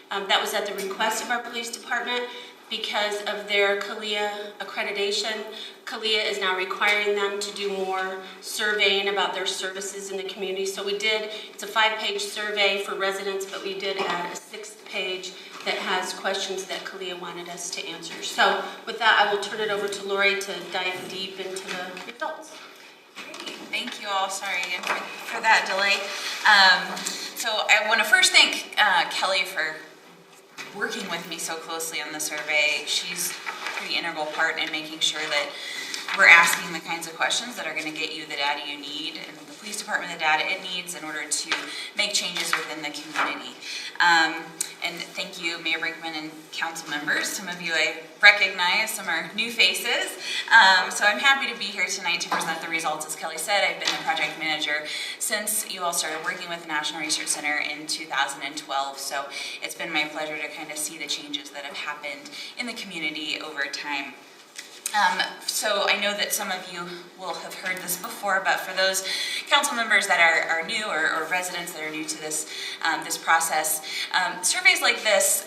That was at the request of our police department because of their CALEA accreditation. CALEA is now requiring them to do more surveying about their services in the community. So we did, it's a 5-page survey for residents, but we did add a 6th page that has questions that CALEA wanted us to answer. So with that, I will turn it over to Lori to dive deep into the results. Great. Thank you all. Sorry again for that delay. So I want to first thank Kelly for working with me so closely on the survey. She's a pretty integral part in making sure that we're asking the kinds of questions that are going to get you the data you need and the police department the data it needs in order to make changes within the community. And thank you, Mayor Brinkman and council members. Some of you I recognize, some are new faces. So I'm happy to be here tonight to present the results. As Kelly said, I've been the project manager since you all started working with the National Research Center in 2012. So it's been my pleasure to kind of see the changes that have happened in the community over time. So I know that some of you will have heard this before, but for those council members that are new or residents that are new to this this process, surveys like this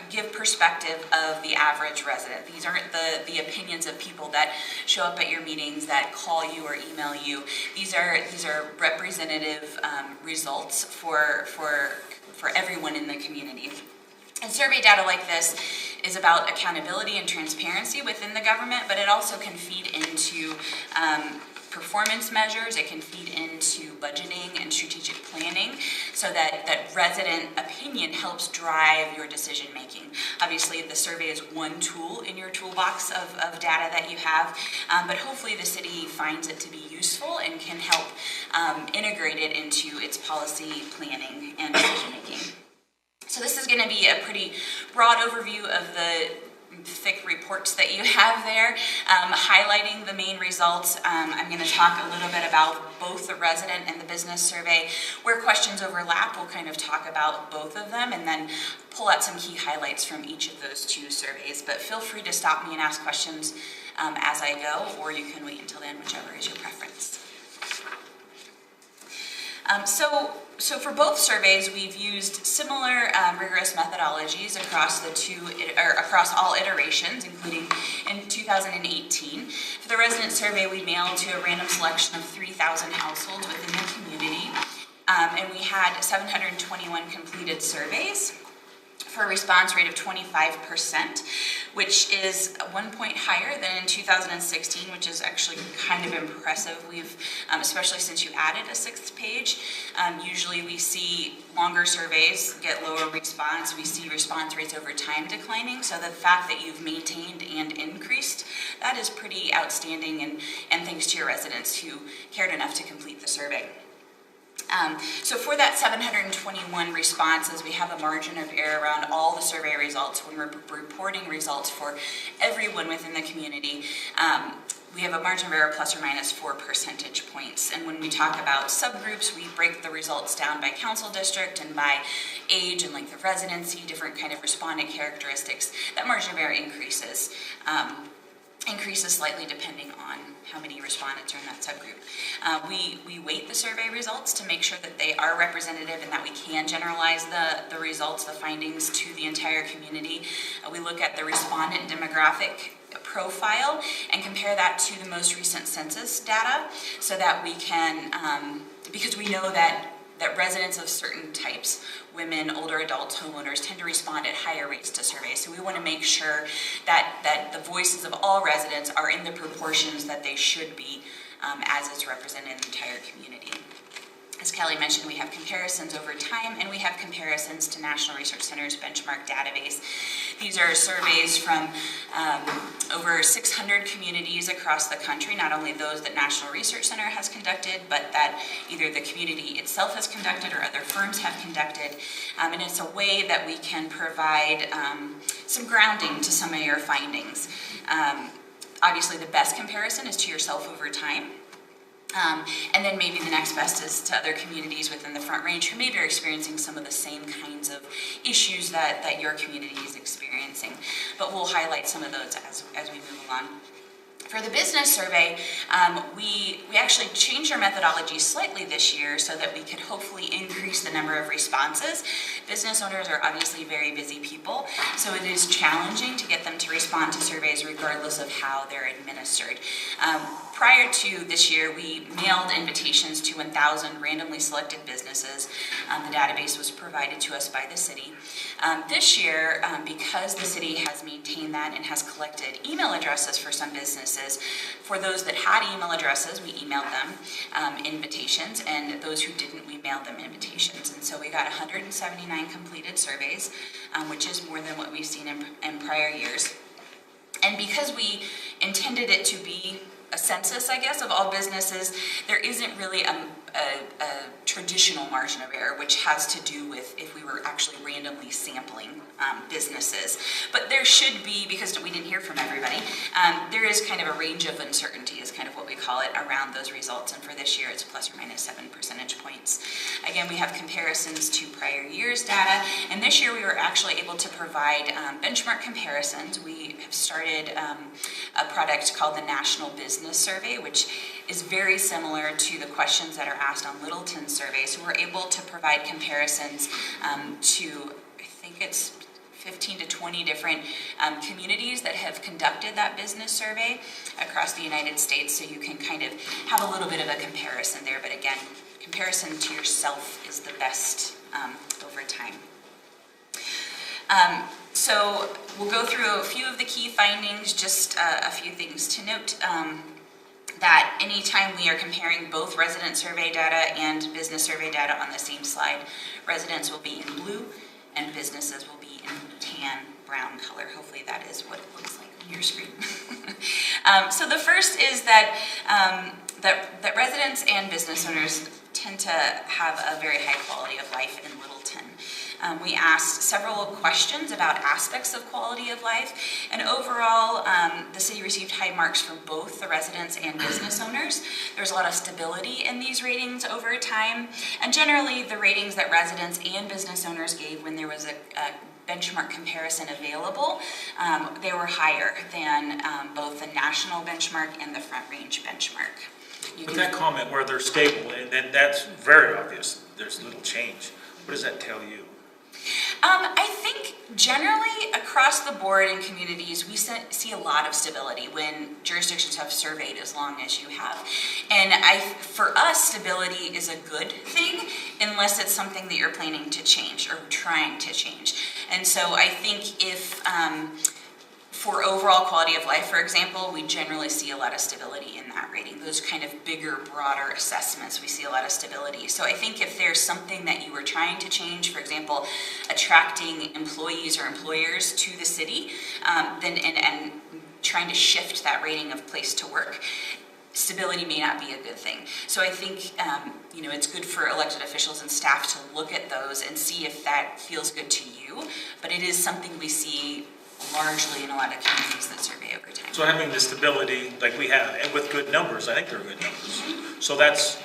give perspective of the average resident. These aren't the opinions of people that show up at your meetings, that call you or email you. These are representative results for everyone in the community. And survey data like this is about accountability and transparency within the government, but it also can feed into performance measures. It can feed into budgeting and strategic planning so that resident opinion helps drive your decision making. Obviously, the survey is one tool in your toolbox of data that you have, but hopefully the city finds it to be useful and can help integrate it into its policy planning and decision making. So this is going to be a pretty broad overview of the thick reports that you have there, highlighting the main results. I'm going to talk a little bit about both the resident and the business survey. Where questions overlap, we'll kind of talk about both of them and then pull out some key highlights from each of those two surveys. But feel free to stop me and ask questions as I go, or you can wait until then, whichever is your preference. So for both surveys, we've used similar rigorous methodologies across all iterations, including in 2018. For the resident survey, we mailed to a random selection of 3,000 households within the community, and we had 721 completed surveys for a response rate of 25%, which is 1 point higher than in 2016, which is actually kind of impressive. We've, especially since you added a 6th page, usually we see longer surveys get lower response. We see response rates over time declining. So the fact that you've maintained and increased, that is pretty outstanding, and thanks to your residents who cared enough to complete the survey. So for that 721 responses, we have a margin of error around all the survey results when we're reporting results for everyone within the community. we have a margin of error plus or minus 4 percentage points. And when we talk about subgroups, we break the results down by council district and by age and length of residency, different kind of respondent characteristics. That margin of error increases. Increases slightly depending on how many respondents are in that subgroup. We weight the survey results to make sure that they are representative and that we can generalize the results, the findings to the entire community. We look at the respondent demographic profile and compare that to the most recent census data so that we can, because we know that residents of certain types, women, older adults, homeowners, tend to respond at higher rates to surveys. So we want to make sure that the voices of all residents are in the proportions that they should be as it's represented in the entire community. As Kelly mentioned, we have comparisons over time, and we have comparisons to National Research Center's benchmark database. These are surveys from over 600 communities across the country, not only those that National Research Center has conducted, but that either the community itself has conducted or other firms have conducted. And it's a way that we can provide some grounding to some of your findings. Obviously, the best comparison is to yourself over time. And then maybe the next best is to other communities within the Front Range who maybe are experiencing some of the same kinds of issues that your community is experiencing. But we'll highlight some of those as we move along. For the business survey, we actually changed our methodology slightly this year so that we could hopefully increase the number of responses. Business owners are obviously very busy people, so it is challenging to get them to respond to surveys regardless of how they're administered. Prior to this year, we mailed invitations to 1,000 randomly selected businesses. The database was provided to us by the city. This year, because the city has maintained that and has collected email addresses for some businesses, for those that had email addresses, we emailed them invitations, and those who didn't, we mailed them invitations. And so we got 179 completed surveys, which is more than what we've seen in prior years. And because we intended it to be a census, I guess, of all businesses, there isn't really a traditional margin of error, which has to do with if we were actually randomly sampling businesses. But there should be, because we didn't hear from everybody, there is kind of a range of uncertainty is kind of what we call it around those results. And for this year, it's plus or minus 7 percentage points. Again, we have comparisons to prior year's data. And this year, we were actually able to provide benchmark comparisons. We have started a product called the National Business Survey, which is very similar to the questions that are asked on Littleton's survey. So we're able to provide comparisons to, I think it's 15 to 20 different communities that have conducted that business survey across the United States. So you can kind of have a little bit of a comparison there. But again, comparison to yourself is the best over time. So we'll go through a few of the key findings, just a few things to note. That anytime we are comparing both resident survey data and business survey data on the same slide, residents will be in blue and businesses will be in tan brown color. Hopefully that is what it looks like on your screen. So the first is that, that residents and business owners tend to have a very high quality of life in Littleton. We asked several questions about aspects of quality of life, and overall, the city received high marks from both the residents and business owners. There's a lot of stability in these ratings over time, and generally, the ratings that residents and business owners gave when there was a benchmark comparison available, they were higher than both the national benchmark and the Front Range benchmark. But that comment where they're stable, and then that's very obvious. There's little change. What does that tell you? I think generally across the board in communities, we see a lot of stability when jurisdictions have surveyed as long as you have. And for us, stability is a good thing unless it's something that you're planning to change or trying to change. And so I think if for overall quality of life, for example, we generally see a lot of stability in that rating. Those kind of bigger, broader assessments, we see a lot of stability. So I think if there's something that you were trying to change, for example, attracting employees or employers to the city, and trying to shift that rating of place to work, stability may not be a good thing. So I think it's good for elected officials and staff to look at those and see if that feels good to you. But it is something we see largely in a lot of communities that survey over time. So having the stability like we have, and with good numbers, I think they're good numbers. So that's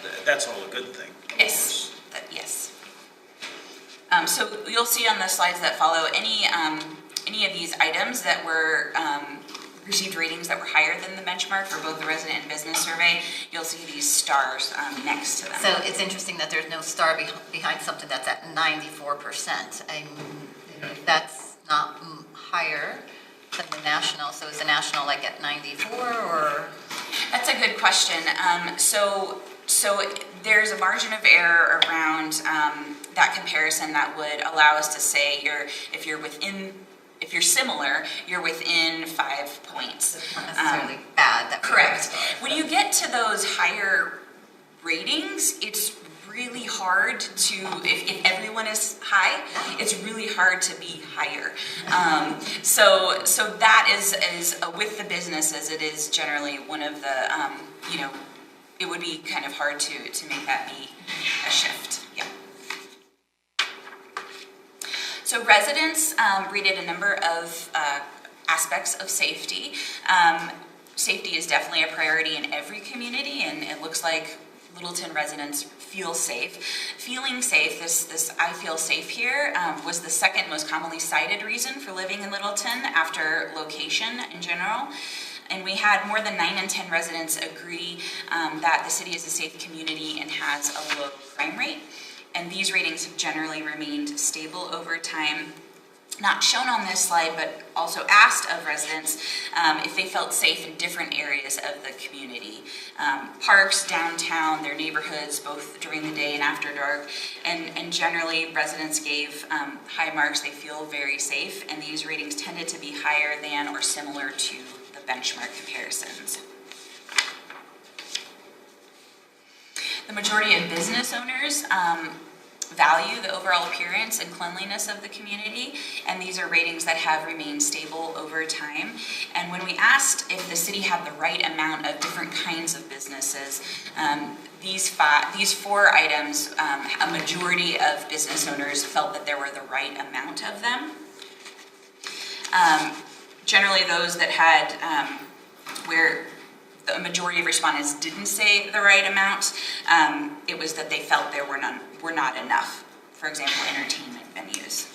all a good thing. Yes, yes. So you'll see on the slides that follow, any of these items that were received ratings that were higher than the benchmark for both the resident and business survey, you'll see these stars next to them. So it's interesting that there's no star behind something that's at 94%. If that's not higher than the national, so is the national like at 94 or? That's a good question. So there's a margin of error around that comparison that would allow us to say if you're similar, you're within 5 points. It's not necessarily bad. That correct. When you get to those higher ratings, it's really hard to, if everyone is high, it's really hard to be higher. So that is with the businesses, it is generally one of the, it would be kind of hard to make that be a shift. Yeah. So residents rated a number of aspects of safety. Safety is definitely a priority in every community, and it looks like Littleton residents feel safe. Feeling safe, this I feel safe here, was the second most commonly cited reason for living in Littleton after location in general. And we had more than 9 in 10 residents agree that the city is a safe community and has a low crime rate. And these ratings have generally remained stable over time. Not shown on this slide, but also asked of residents if they felt safe in different areas of the community. Parks, downtown, their neighborhoods, both during the day and after dark. And generally, residents gave high marks. They feel very safe, and these ratings tended to be higher than or similar to the benchmark comparisons. The majority of business owners value the overall appearance and cleanliness of the community, and these are ratings that have remained stable over time. And when we asked if the city had the right amount of different kinds of businesses, these 4 items, a majority of business owners felt that there were the right amount of them. Generally, those that had where the majority of respondents didn't say the right amount, it was that they felt there were not enough. For example, entertainment venues.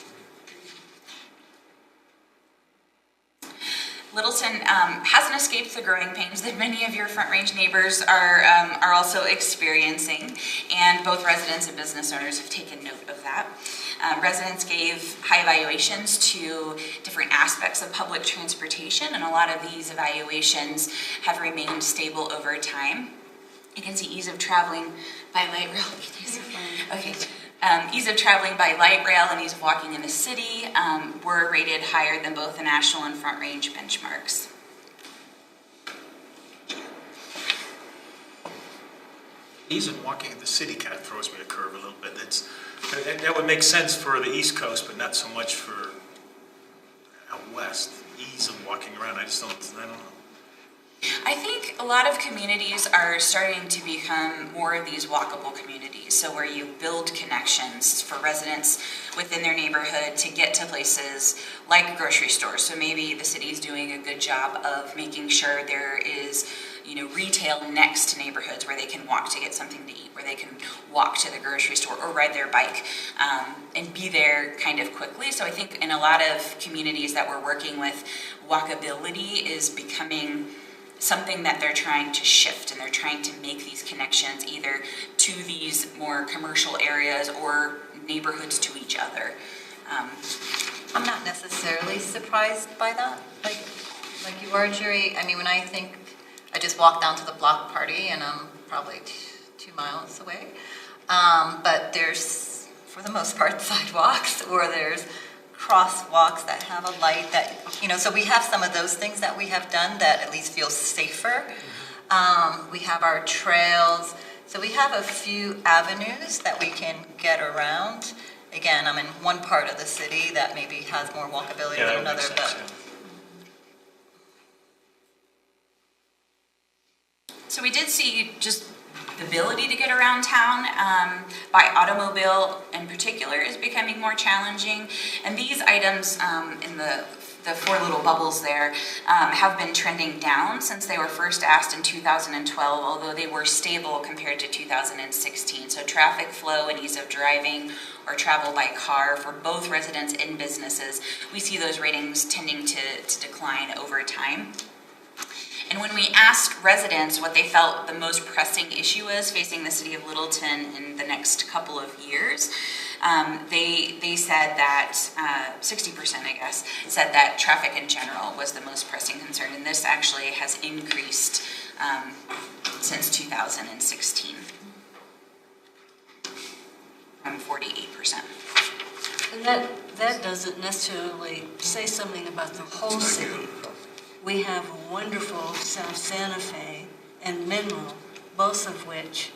Littleton hasn't escaped the growing pains that many of your Front Range neighbors are also experiencing, and both residents and business owners have taken note of that. Residents gave high evaluations to different aspects of public transportation, and a lot of these evaluations have remained stable over time. You can see ease of traveling by light rail. Okay. Ease of traveling by light rail and ease of walking in the city were rated higher than both the national and Front Range benchmarks. Ease of walking in the city kind of throws me a curve a little bit. That would make sense for the East Coast, but not so much for out west. Ease of walking around, I don't know. I think a lot of communities are starting to become more of these walkable communities. So where you build connections for residents within their neighborhood to get to places like grocery stores. So maybe the city's doing a good job of making sure there is, retail next to neighborhoods where they can walk to get something to eat, where they can walk to the grocery store or ride their bike and be there kind of quickly. So I think in a lot of communities that we're working with, walkability is becoming something that they're trying to shift, and they're trying to make these connections either to these more commercial areas or neighborhoods to each other. I'm not necessarily surprised by that, like you are, Jerry. I mean, when I just walked down to the block party, and I'm probably 2 miles away, but there's, for the most part, sidewalks, or there's crosswalks that have a light that, so we have some of those things that we have done that at least feel safer. We have our trails. So we have a few avenues that we can get around. Again, I'm in one part of the city that maybe has more walkability than another, but. So we did see just the ability to get around town by automobile in particular is becoming more challenging. And these items in the the four little bubbles there, have been trending down since they were first asked in 2012, although they were stable compared to 2016. So traffic flow and ease of driving or travel by car for both residents and businesses, we see those ratings tending to decline over time. And when we asked residents what they felt the most pressing issue is facing the city of Littleton in the next couple of years, they said that 60%, I guess, said that traffic in general was the most pressing concern, and this actually has increased since 2016 from 48%. And that doesn't necessarily say something about the whole city. We have wonderful South Santa Fe and Mineral, both of which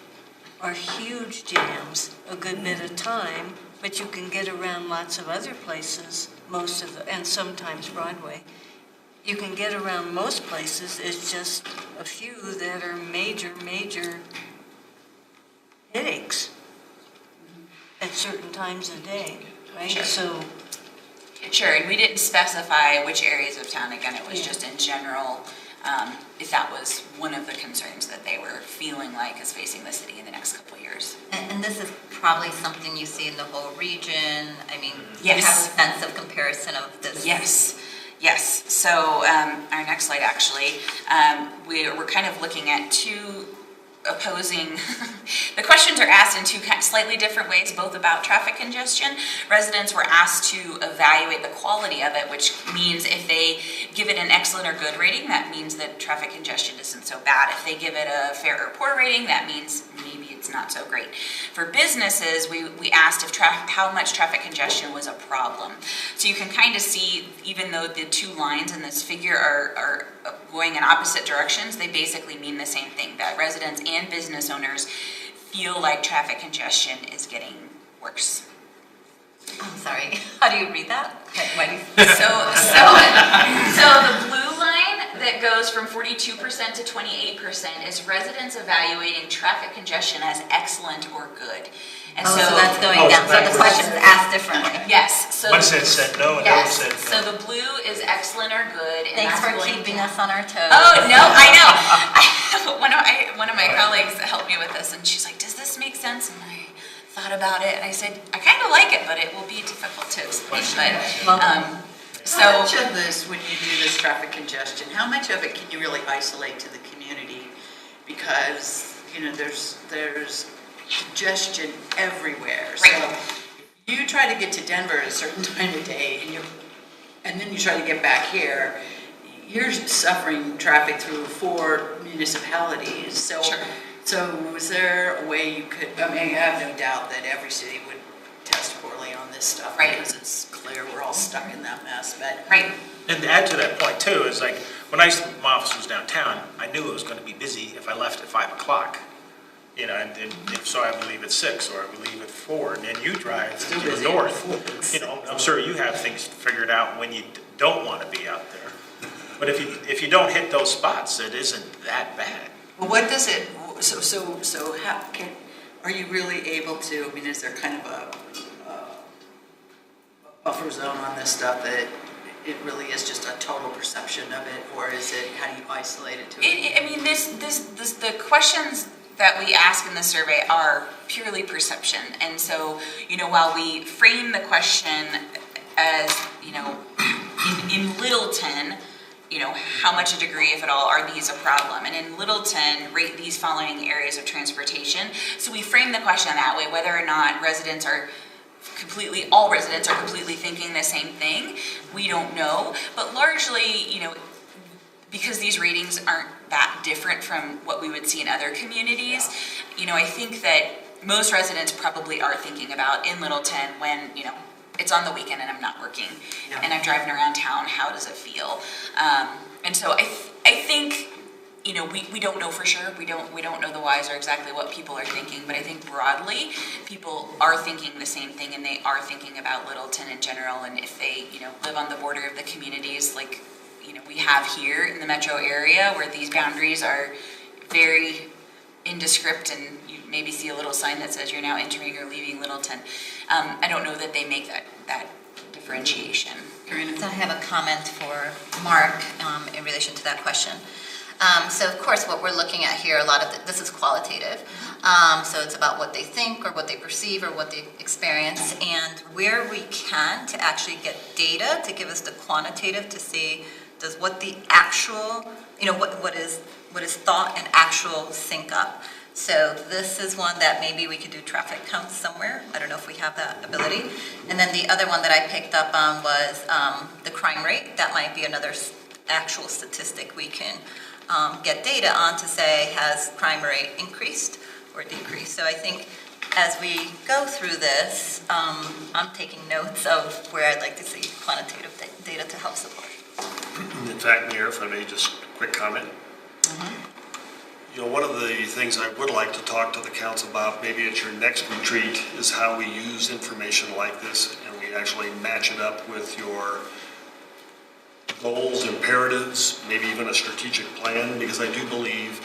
are huge jams a good bit of time, but you can get around lots of other places, and sometimes Broadway. You can get around most places, it's just a few that are major headaches at certain times of day, right? Sure. Sure, and we didn't specify which areas of town. Again, it was just in general, if that was one of the concerns that they were feeling like is facing the city in the next couple of years. And this is probably something you see in the whole region. I mean, Yes. you have a sense of comparison of this. Yes. So our next slide, actually, we're kind of looking at two opposing. The questions are asked in two slightly different ways, both about traffic congestion. Residents were asked to evaluate the quality of it, which means if they give it an excellent or good rating, that means that traffic congestion isn't so bad. If they give it a fair or poor rating, that means maybe it's not so great. For businesses, we asked if how much traffic congestion was a problem. So you can kind of see, even though the two lines in this figure are going in opposite directions, they basically mean the same thing, that residents and business owners feel like traffic congestion is getting worse. I'm sorry, how do you read that? Why do you... So the blue line that goes from 42% to 28% is residents evaluating traffic congestion as excellent or good. And so that's going down, so the question is asked differently. Yes. So one said no, and the other said no. So the blue is excellent or good. And Thanks that's for going keeping down. us on our toes. Oh, no, I know. One of my colleagues helped me with this, and she's like, does this make sense? And I thought about it, and I said, I kind of like it, but it will be difficult to explain. But, How much of this, when you do this traffic congestion, how much of it can you really isolate to the community? Because, there's congestion everywhere. Right. So if you try to get to Denver at a certain time of day and then you try to get back here, you're suffering traffic through 4 municipalities. So, Sure. So was there a way you could, I have no doubt that every city would test poorly on this stuff. Right. Because it's clear we're all stuck in that mess, but. Right. And to add to that point too, is like, when my office was downtown, I knew it was going to be busy if I left at 5 o'clock. And if so, I would leave at 6, or I would leave at 4, and then you drive to the north. I'm sure you have things figured out when you don't want to be out there. But if you don't hit those spots, it isn't that bad. Well, what does it, so how are you really able to, is there kind of a buffer zone on this stuff that it really is just a total perception of it, or is it, how do you isolate it to it? The questions that we ask in the survey are purely perception. And so, while we frame the question as, in Littleton, how much a degree, if at all, are these a problem? And in Littleton, rate these following areas of transportation. So we frame the question that way, whether or not all residents are completely thinking the same thing, we don't know. But largely, because these ratings aren't that different from what we would see in other communities, I think that most residents probably are thinking about in Littleton when, it's on the weekend and I'm not working and I'm driving around town, how does it feel? And so I think, we don't know for sure. We don't know the whys or exactly what people are thinking, but I think broadly people are thinking the same thing, and they are thinking about Littleton in general. And if they, live on the border of the communities like, we have here in the metro area, where these boundaries are very indescript, and you maybe see a little sign that says you're now entering or leaving Littleton. I don't know that they make that differentiation. So I have a comment for Mark in relation to that question. So of course, what we're looking at here, a lot of this is qualitative. So it's about what they think or what they perceive or what they experience. And where we can to actually get data to give us the quantitative to see does what the actual, what is thought and actual sync up. So this is one that maybe we could do traffic counts somewhere. I don't know if we have that ability. And then the other one that I picked up on was the crime rate. That might be another actual statistic we can get data on to say, has crime rate increased or decreased? So I think as we go through this, I'm taking notes of where I'd like to see quantitative data to help support. In fact, Mayor, if I may just quick comment. One of the things I would like to talk to the council about, maybe at your next retreat, is how we use information like this and we actually match it up with your goals, imperatives, maybe even a strategic plan, because I do believe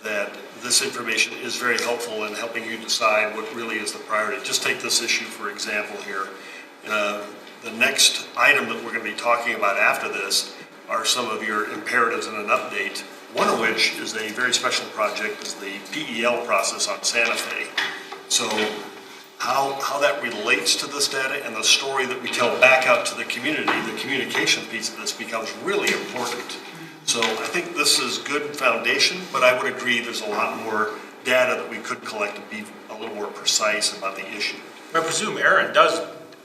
that this information is very helpful in helping you decide what really is the priority. Just take this issue, for example, here. The next item that we're going to be talking about after this are some of your imperatives and an update, one of which is a very special project, is the PEL process on Santa Fe. So how that relates to this data and the story that we tell back out to the communication piece of this becomes really important. So I think this is good foundation, but I would agree there's a lot more data that we could collect to be a little more precise about the issue. I presume Aaron does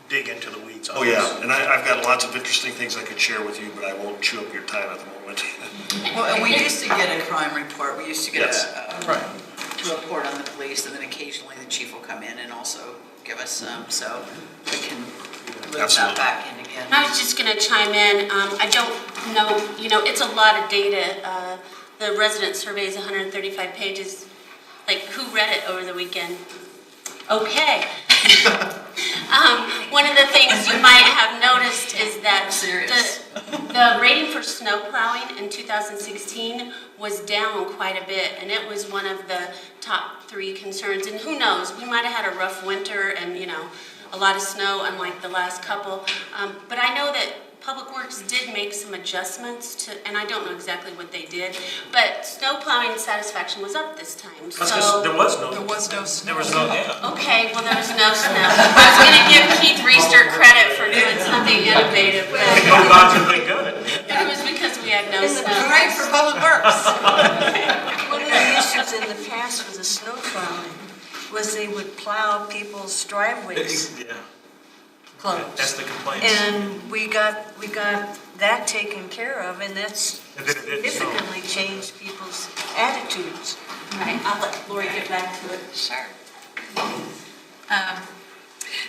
dig into the weeds on this. Yeah, and I've got lots of interesting things I could share with you, but I won't chew up your time at the moment. Well, and we used to get a crime report. We used to get Yes. a report on the police, and then occasionally the chief will come in and also give us some, so we can loop that back in again. I was just going to chime in. I don't know, it's a lot of data. The resident survey is 135 pages. Like, who read it over the weekend? Okay. One of the things you might have noticed is that the rating for snow plowing in 2016 was down quite a bit, and it was one of the top 3 concerns. And who knows, we might have had a rough winter and, a lot of snow unlike the last couple. But I know that Public Works did make some adjustments to, and I don't know exactly what they did, but snow plowing satisfaction was up this time. That's 'cause there was no snow. There was no, yeah. Okay, well, there was no snow. I was going to give Keith Reister credit for doing something innovative, but No gods are really good. it was because we had no snow. Great for Public Works. One of the issues in the past with the snow plowing was they would plow people's driveways Yeah, closed. that's the complaint. And we got that taken care of, and that's And then it didn't snow. significantly changed people's attitudes. Right, I'll let Lori get back to it. Sure.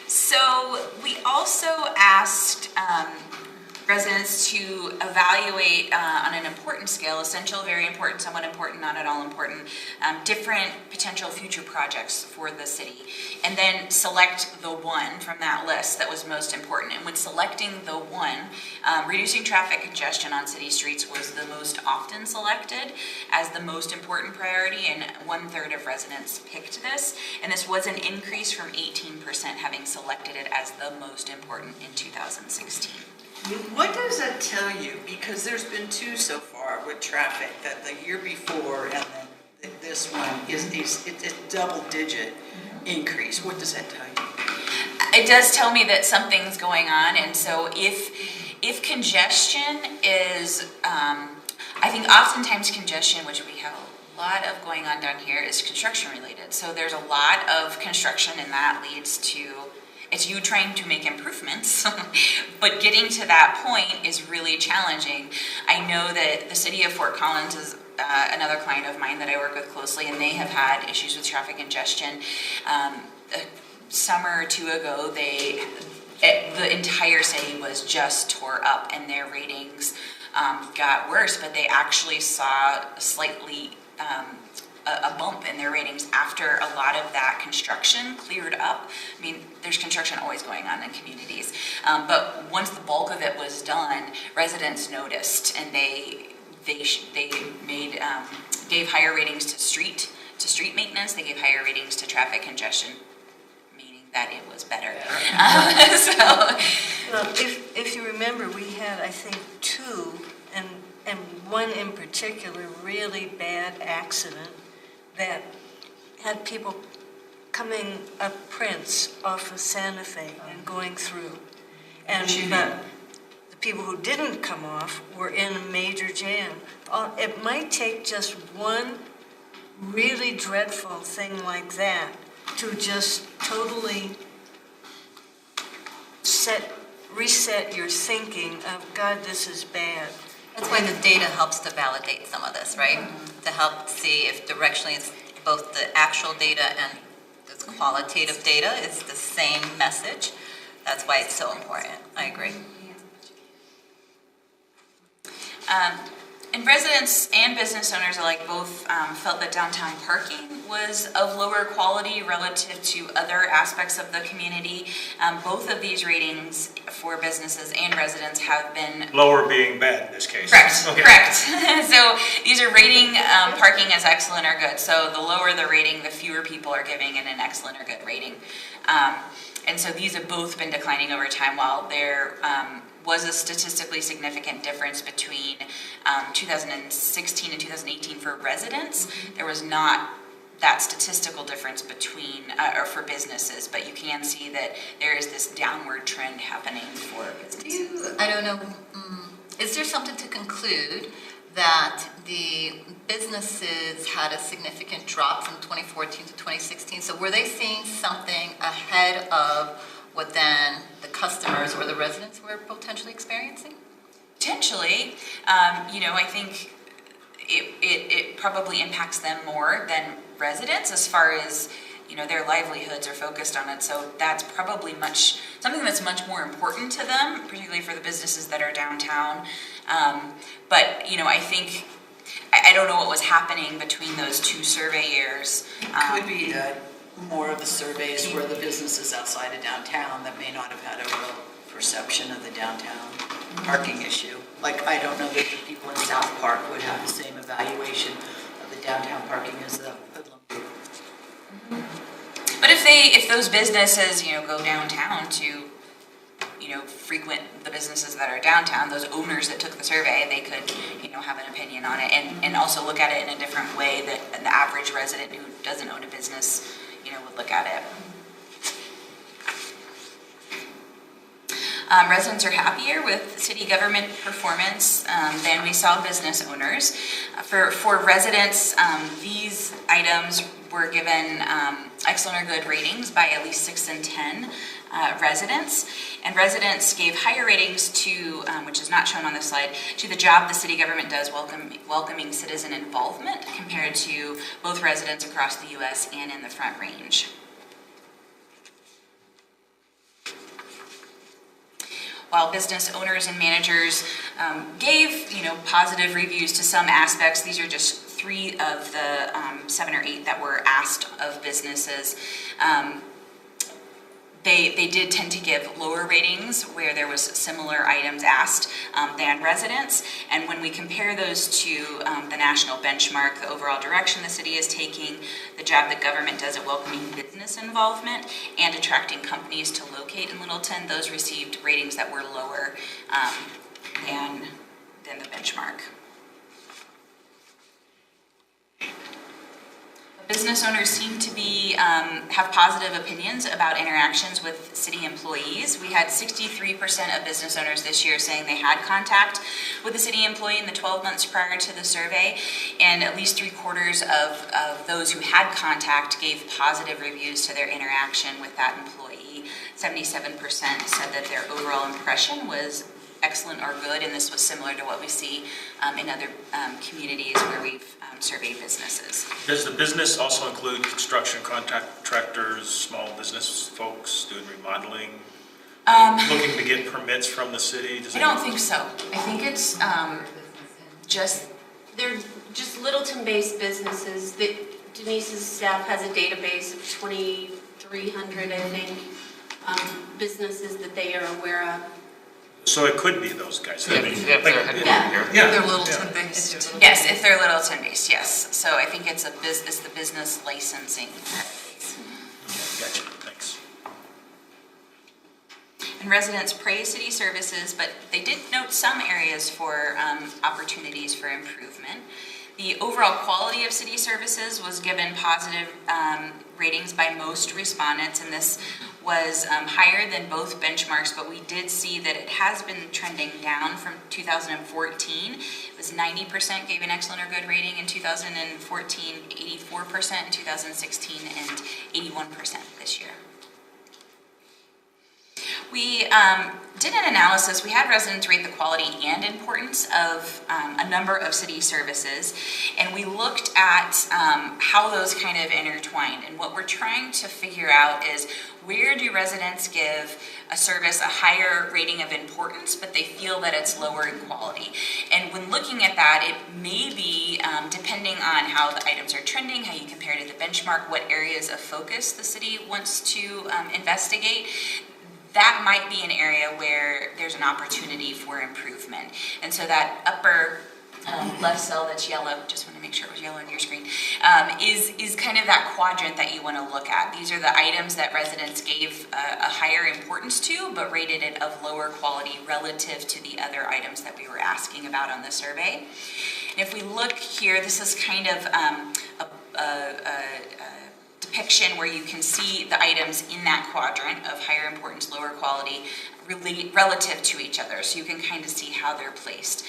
So we also asked residents to evaluate on an important scale, essential, very important, somewhat important, not at all important, different potential future projects for the city, and then select the one from that list that was most important. And when selecting the one, reducing traffic congestion on city streets was the most often selected as the most important priority, and 1/3 of residents picked this. And this was an increase from 18% having selected it as the most important in 2016. What does that tell you? Because there's been 2 so far with traffic, that the year before and then this one is a double-digit increase. What does that tell you? It does tell me that something's going on, and so if congestion is, I think oftentimes congestion, which we have a lot of going on down here, is construction related. So there's a lot of construction, and that leads to, it's you trying to make improvements, but getting to that point is really challenging. I know that the city of Fort Collins is another client of mine that I work with closely, and they have had issues with traffic congestion. A summer or 2 ago, the entire city was just tore up, and their ratings got worse, but they actually saw slightly a bump in their ratings after a lot of that construction cleared up. I mean, there's construction always going on in communities, but once the bulk of it was done, residents noticed, and they made gave higher ratings to street maintenance. They gave higher ratings to traffic congestion, meaning that it was better. Well, if you remember, we had, I think, two, and one in particular, really bad accident that had people coming up Prince off of Santa Fe and going through. And but the people who didn't come off were in a major jam. It might take just one really dreadful thing like that to just totally reset your thinking of, God, this is bad. That's why the data helps to validate some of this, right? To help see if directionally it's both the actual data and the qualitative data is the same message. That's why it's so important. I agree. And residents and business owners alike both felt that downtown parking was of lower quality relative to other aspects of the community. Both of these ratings for businesses and residents have been... Lower being bad in this case. Correct, Okay. correct. So these are rating parking as excellent or good. So the lower the rating, the fewer people are giving it an excellent or good rating. And so these have both been declining over time, while there was a statistically significant difference between 2016 and 2018 for residents. There was not that statistical difference between, or for businesses, but you can see that there is this downward trend happening for businesses. I don't know, is there something to conclude that the businesses had a significant drop from 2014 to 2016? So were they seeing something ahead of what then the customers or the residents were potentially experiencing? Potentially, I think it probably impacts them more than residents as far as, their livelihoods are focused on it. So that's probably something that's much more important to them, particularly for the businesses that are downtown. But I think, I don't know what was happening between those two survey years. Could be that more of the surveys were the businesses outside of downtown that may not have had a real perception of the downtown parking issue. Like, I don't know that the people in South Park would have the same evaluation of the downtown parking as the Hoodlum group. But if those businesses, go downtown to, frequent the businesses that are downtown, those owners that took the survey, they could, have an opinion on it and also look at it in a different way that the average resident who doesn't own a business, would look at it. Residents are happier with city government performance than we saw business owners. For residents, these items were given excellent or good ratings by at least 6 and 10 residents. And residents gave higher ratings to, which is not shown on this slide, to the job the city government does welcoming citizen involvement compared to both residents across the U.S. and in the Front Range. While business owners and managers gave, positive reviews to some aspects, these are just 3 of the 7 or 8 that were asked of businesses. They did tend to give lower ratings where there was similar items asked than residents. And when we compare those to the national benchmark, the overall direction the city is taking, the job that government does at welcoming business involvement and attracting companies to locate in Littleton, those received ratings that were lower than the benchmark. Business owners seem to be have positive opinions about interactions with city employees. We had 63% of business owners this year saying they had contact with a city employee in the 12 months prior to the survey, and at least 3/4 of those who had contact gave positive reviews to their interaction with that employee. 77% said that their overall impression was excellent or good, and this was similar to what we see in other communities where we've surveyed businesses. Does the business also include construction contractors, small business folks doing remodeling, looking to get permits from the city? I don't think so. I think it's They're just Littleton-based businesses. That Denise's staff has a database of 2,300, I think, businesses that they are aware of. So it could be those guys. I mean, They're Littleton based. Yes, if they're Littleton based, yes. So I think it's the business licensing. Gotcha, thanks. And residents praised city services, but they did note some areas for opportunities for improvement. The overall quality of city services was given positive ratings by most respondents, and this was higher than both benchmarks, but we did see that it has been trending down from 2014. It was 90% gave an excellent or good rating in 2014, 84% in 2016, and 81% this year. We did an analysis. We had residents rate the quality and importance of a number of city services, and we looked at how those kind of intertwined. And what we're trying to figure out is, where do residents give a service a higher rating of importance, but they feel that it's lower in quality? And when looking at that, it may be, depending on how the items are trending, how you compare to the benchmark, what areas of focus the city wants to investigate, that might be an area where there's an opportunity for improvement. And so that upper left cell that's yellow, just want to make sure it was yellow on your screen, is kind of that quadrant that you want to look at. These are the items that residents gave a higher importance to, but rated it of lower quality relative to the other items that we were asking about on the survey. And if we look here, this is kind of a depiction where you can see the items in that quadrant of higher importance, lower quality, relative to each other. So you can kind of see how they're placed.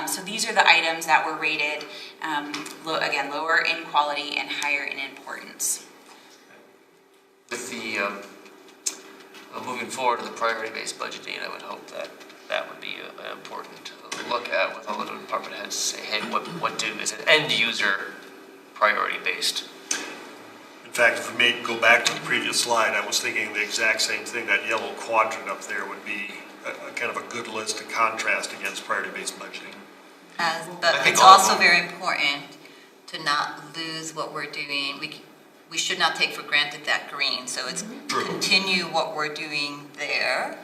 So these are the items that were rated, again, lower in quality and higher in importance. With the moving forward to the priority-based budgeting, I would hope that that would be important to look at with all the department heads to say, hey, what do, is it end user priority-based? In fact, if we may go back to the previous slide, I was thinking the exact same thing. That yellow quadrant up there would be a kind of a good list to contrast against priority-based budgeting. But it's also very important to not lose what we're doing. We should not take for granted that green. So it's continue what we're doing there.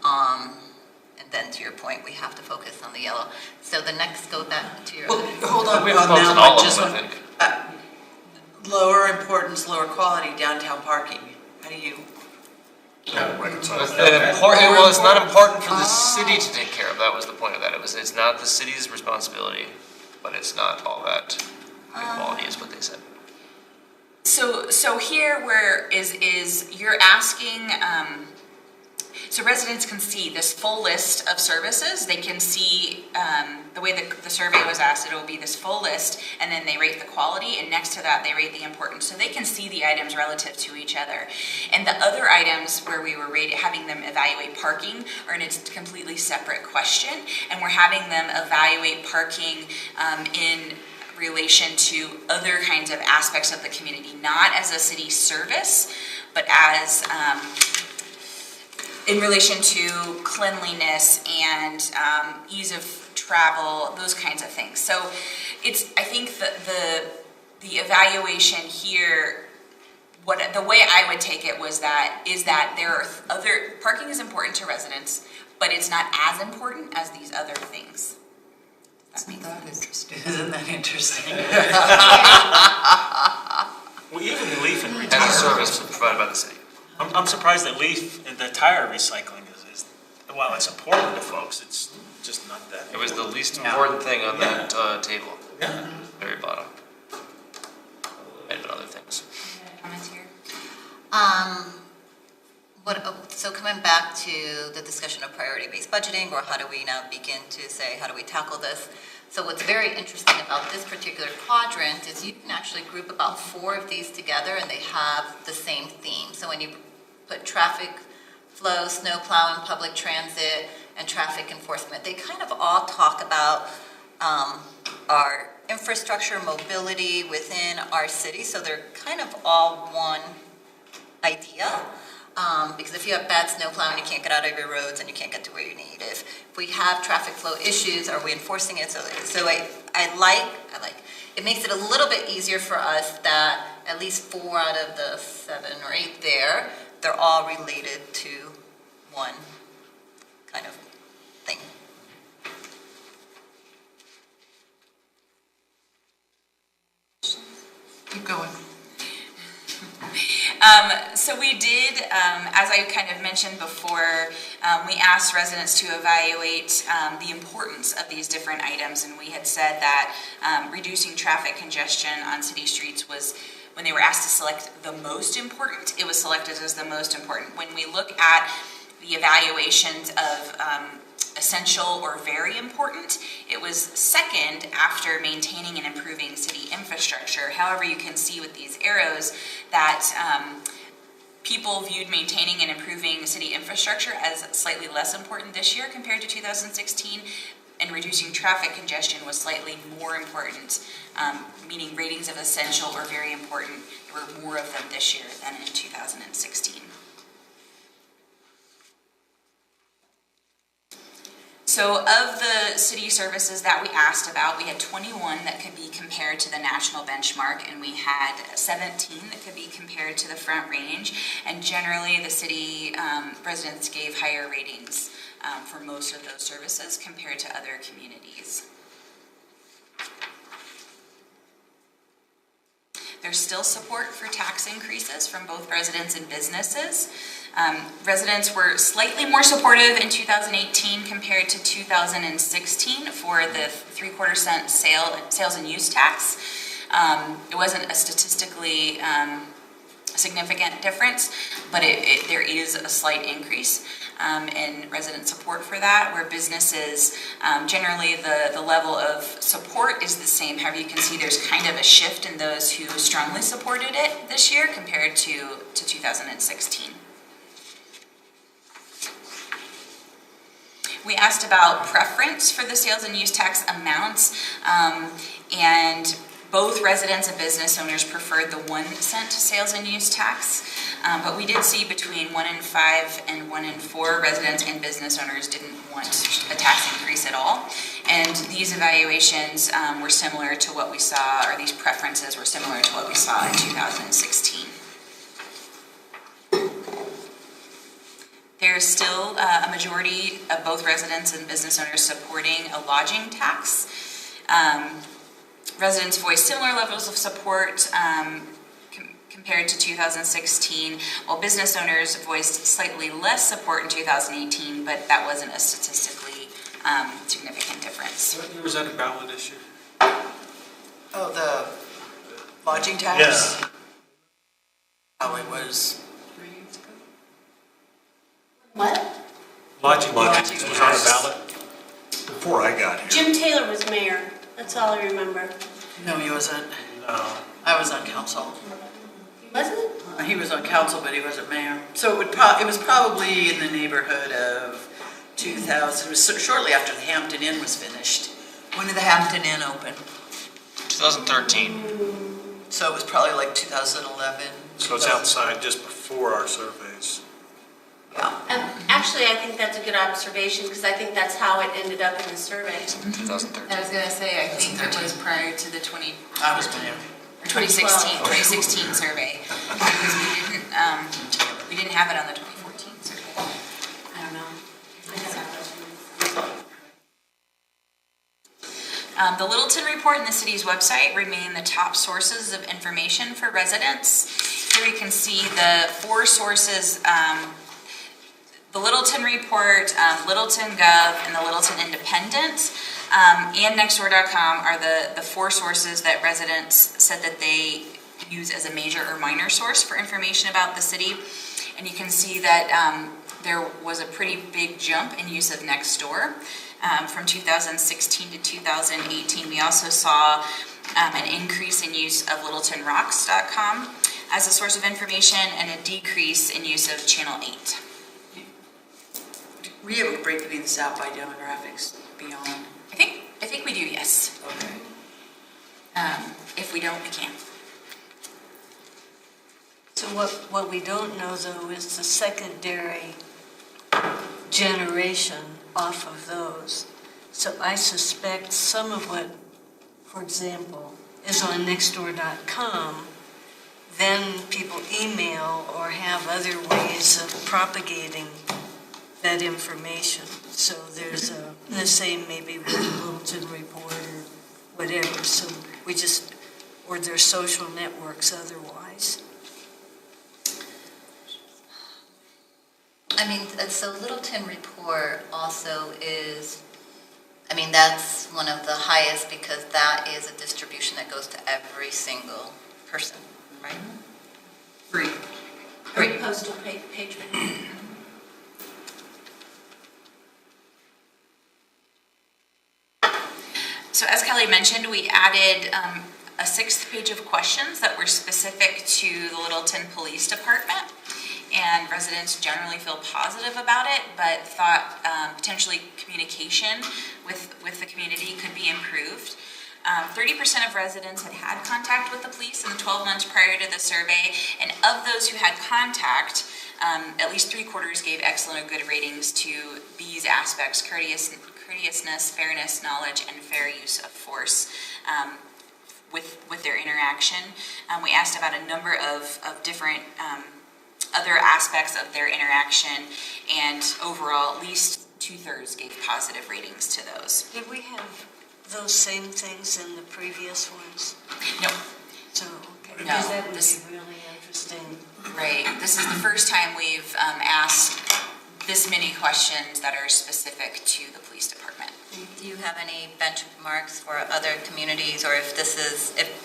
And then to your point, we have to focus on the yellow. So the next, go back to your... Well, hold on, We well, posted now, all of just them, I one, think. lower importance, lower quality downtown parking. How do you? Reconcile It's that. important, well, it's not important for the city to take care of. That was the point of that. It's not the city's responsibility, but it's not all that high quality is what they said. So here where is you're asking, so residents can see this full list of services. They can see the way that the survey was asked, it will be this full list, and then they rate the quality, and next to that they rate the importance. So they can see the items relative to each other. And the other items where we were having them evaluate parking are in a completely separate question, and we're having them evaluate parking in relation to other kinds of aspects of the community, not as a city service, but as in relation to cleanliness and ease of travel, those kinds of things. So I think the evaluation here, the way I would take it is that there are parking is important to residents, but it's not as important as these other things. Isn't that interesting? Isn't that interesting? Well, even Leaf and As a Retire. service provided by the city. I'm surprised that Leaf, the tire recycling is, while it's important to folks, it's just not that. It was the least important thing on that table. Yeah. Very bottom. And other things. Comments here? So coming back to the discussion of priority-based budgeting, or how do we now begin to say, how do we tackle this? So what's very interesting about this particular quadrant is you can actually group about 4 of these together and they have the same theme. So when you put traffic flow, snow plowing, public transit, and traffic enforcement, they kind of all talk about our infrastructure, mobility within our city. So they're kind of all one idea. Because if you have bad snow plowing, you can't get out of your roads and you can't get to where you need. If we have traffic flow issues, are we enforcing it? So I like, it makes it a little bit easier for us that at least 4 out of the 7 or 8 there, they're all related to one kind of thing. Keep going. So we did, as I kind of mentioned before, we asked residents to evaluate the importance of these different items, and we had said that reducing traffic congestion on city streets was, when they were asked to select the most important, it was selected as the most important. When we look at the evaluations of essential or very important, it was second after maintaining and improving city infrastructure. However, you can see with these arrows that people viewed maintaining and improving city infrastructure as slightly less important this year compared to 2016, and reducing traffic congestion was slightly more important, meaning ratings of essential or very important, there were more of them this year than in 2016. So of the city services that we asked about, we had 21 that could be compared to the national benchmark, and we had 17 that could be compared to the Front Range. And generally, the city residents gave higher ratings for most of those services compared to other communities. There's still support for tax increases from both residents and businesses. Residents were slightly more supportive in 2018 compared to 2016 for the 3/4 cent sales and use tax. It wasn't a statistically significant difference, but there is a slight increase in resident support for that, where businesses, generally the level of support is the same. However, you can see there's kind of a shift in those who strongly supported it this year compared to 2016. We asked about preference for the sales and use tax amounts, and both residents and business owners preferred the 1 cent sales and use tax, but we did see between 1 in 5 and 1 in 4 residents and business owners didn't want a tax increase at all. And these evaluations were similar to what we saw, or these preferences were similar to what we saw in 2016. There's still a majority of both residents and business owners supporting a lodging tax. Residents voiced similar levels of support compared to 2016, while business owners voiced slightly less support in 2018, but that wasn't a statistically significant difference. What year was that a ballot issue? Oh, the lodging tax? Yeah. Oh, it was 3 years ago? What? Lodging Lodging was on a ballot? Before I got here. Jim Taylor was mayor. That's all I remember. No, he wasn't. No. I was on council. Wasn't? He was on council, but he wasn't mayor. So it was probably in the neighborhood of 2000. It was shortly after the Hampton Inn was finished. When did the Hampton Inn open? 2013. So it was probably like 2011. So it's outside just before our surveys. Yeah. Actually, I think that's a good observation, because I think that's how it ended up in the survey. 2013. I was gonna say, I think it was prior to the I was mayor. 2016 survey, because we didn't have it on the 2014 survey. I don't know. The Littleton report and the city's website remain the top sources of information for residents. Here you can see the 4 sources, the Littleton report, Littleton Gov, and the Littleton Independent, and Nextdoor.com are the 4 sources that residents said that they use as a major or minor source for information about the city. And you can see that there was a pretty big jump in use of Nextdoor from 2016 to 2018. We also saw an increase in use of LittletonRocks.com as a source of information, and a decrease in use of Channel 8. Were you able to break these out by demographics beyond? I think we do, yes. Okay. If we don't, we can. So what we don't know, though, is the secondary generation off of those. So I suspect some of what, for example, is on Nextdoor.com, then people email or have other ways of propagating that information. So there's the same maybe with the Littleton report or whatever. So we just, or there's social networks otherwise. I mean, so Littleton report also is, I mean, that's one of the highest because that is a distribution that goes to every single person, right? Free. Every postal patron. So as Kelly mentioned, we added a 6th page of questions that were specific to the Littleton Police Department. And residents generally feel positive about it, but thought potentially communication with the community could be improved. 30% of residents had contact with the police in the 12 months prior to the survey, and of those who had contact, at least 3/4 gave excellent or good ratings to these aspects: courteousness, fairness, knowledge, and fair use of force with their interaction. We asked about a number of different other aspects of their interaction, and overall, at least 2/3 gave positive ratings to those. Did we have those same things in the previous ones? No. So, okay. No, Because that would this- be really interesting. Right. This is the first time we've asked this many questions that are specific to the police department. Do you have any benchmarks for other communities, or if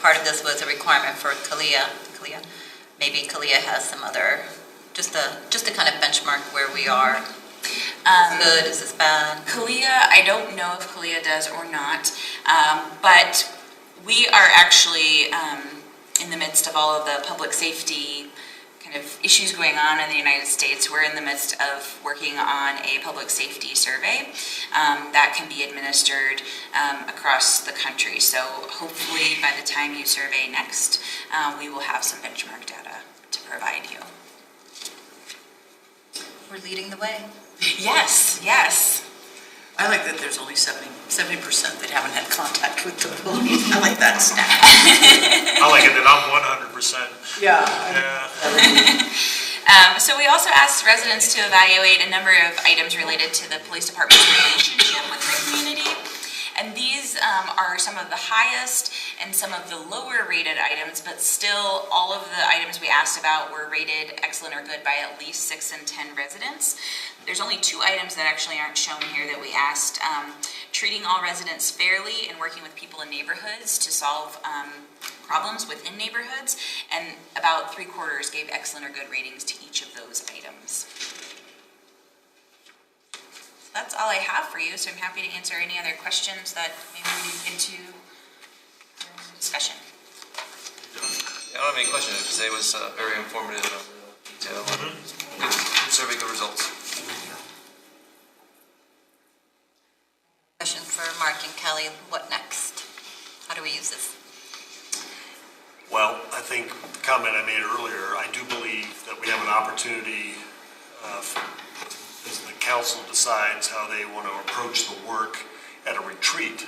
part of this was a requirement for Kalia, maybe Kalia has some other, just to kind of benchmark where we are? Is this good, is this bad? Kalia, I don't know if Kalia does or not, but we are actually in the midst of all of the public safety kind of issues going on in the United States. We're in the midst of working on a public safety survey that can be administered across the country. So hopefully by the time you survey next, we will have some benchmark data to provide you. We're leading the way. Yes, yes. I like that there's only 70% that haven't had contact with the police. I like that stat. I like it that I'm 100%. Yeah. So we also asked residents to evaluate a number of items related to the police department's relationship with the community. And these are some of the highest and some of the lower rated items, but still all of the items we asked about were rated excellent or good by at least 6 and 10 residents. There's only 2 items that actually aren't shown here that we asked. Treating all residents fairly and working with people in neighborhoods to solve problems within neighborhoods, and about 3/4 gave excellent or good ratings to each of those items. That's all I have for you, so I'm happy to answer any other questions that maybe we need into discussion. I don't have any questions, because it was very informative, detailed, good survey, good results. Question for Mark and Kelly, what next? How do we use this? Well, I think the comment I made earlier, I do believe that we have an opportunity as the council decides how they want to approach the work at a retreat.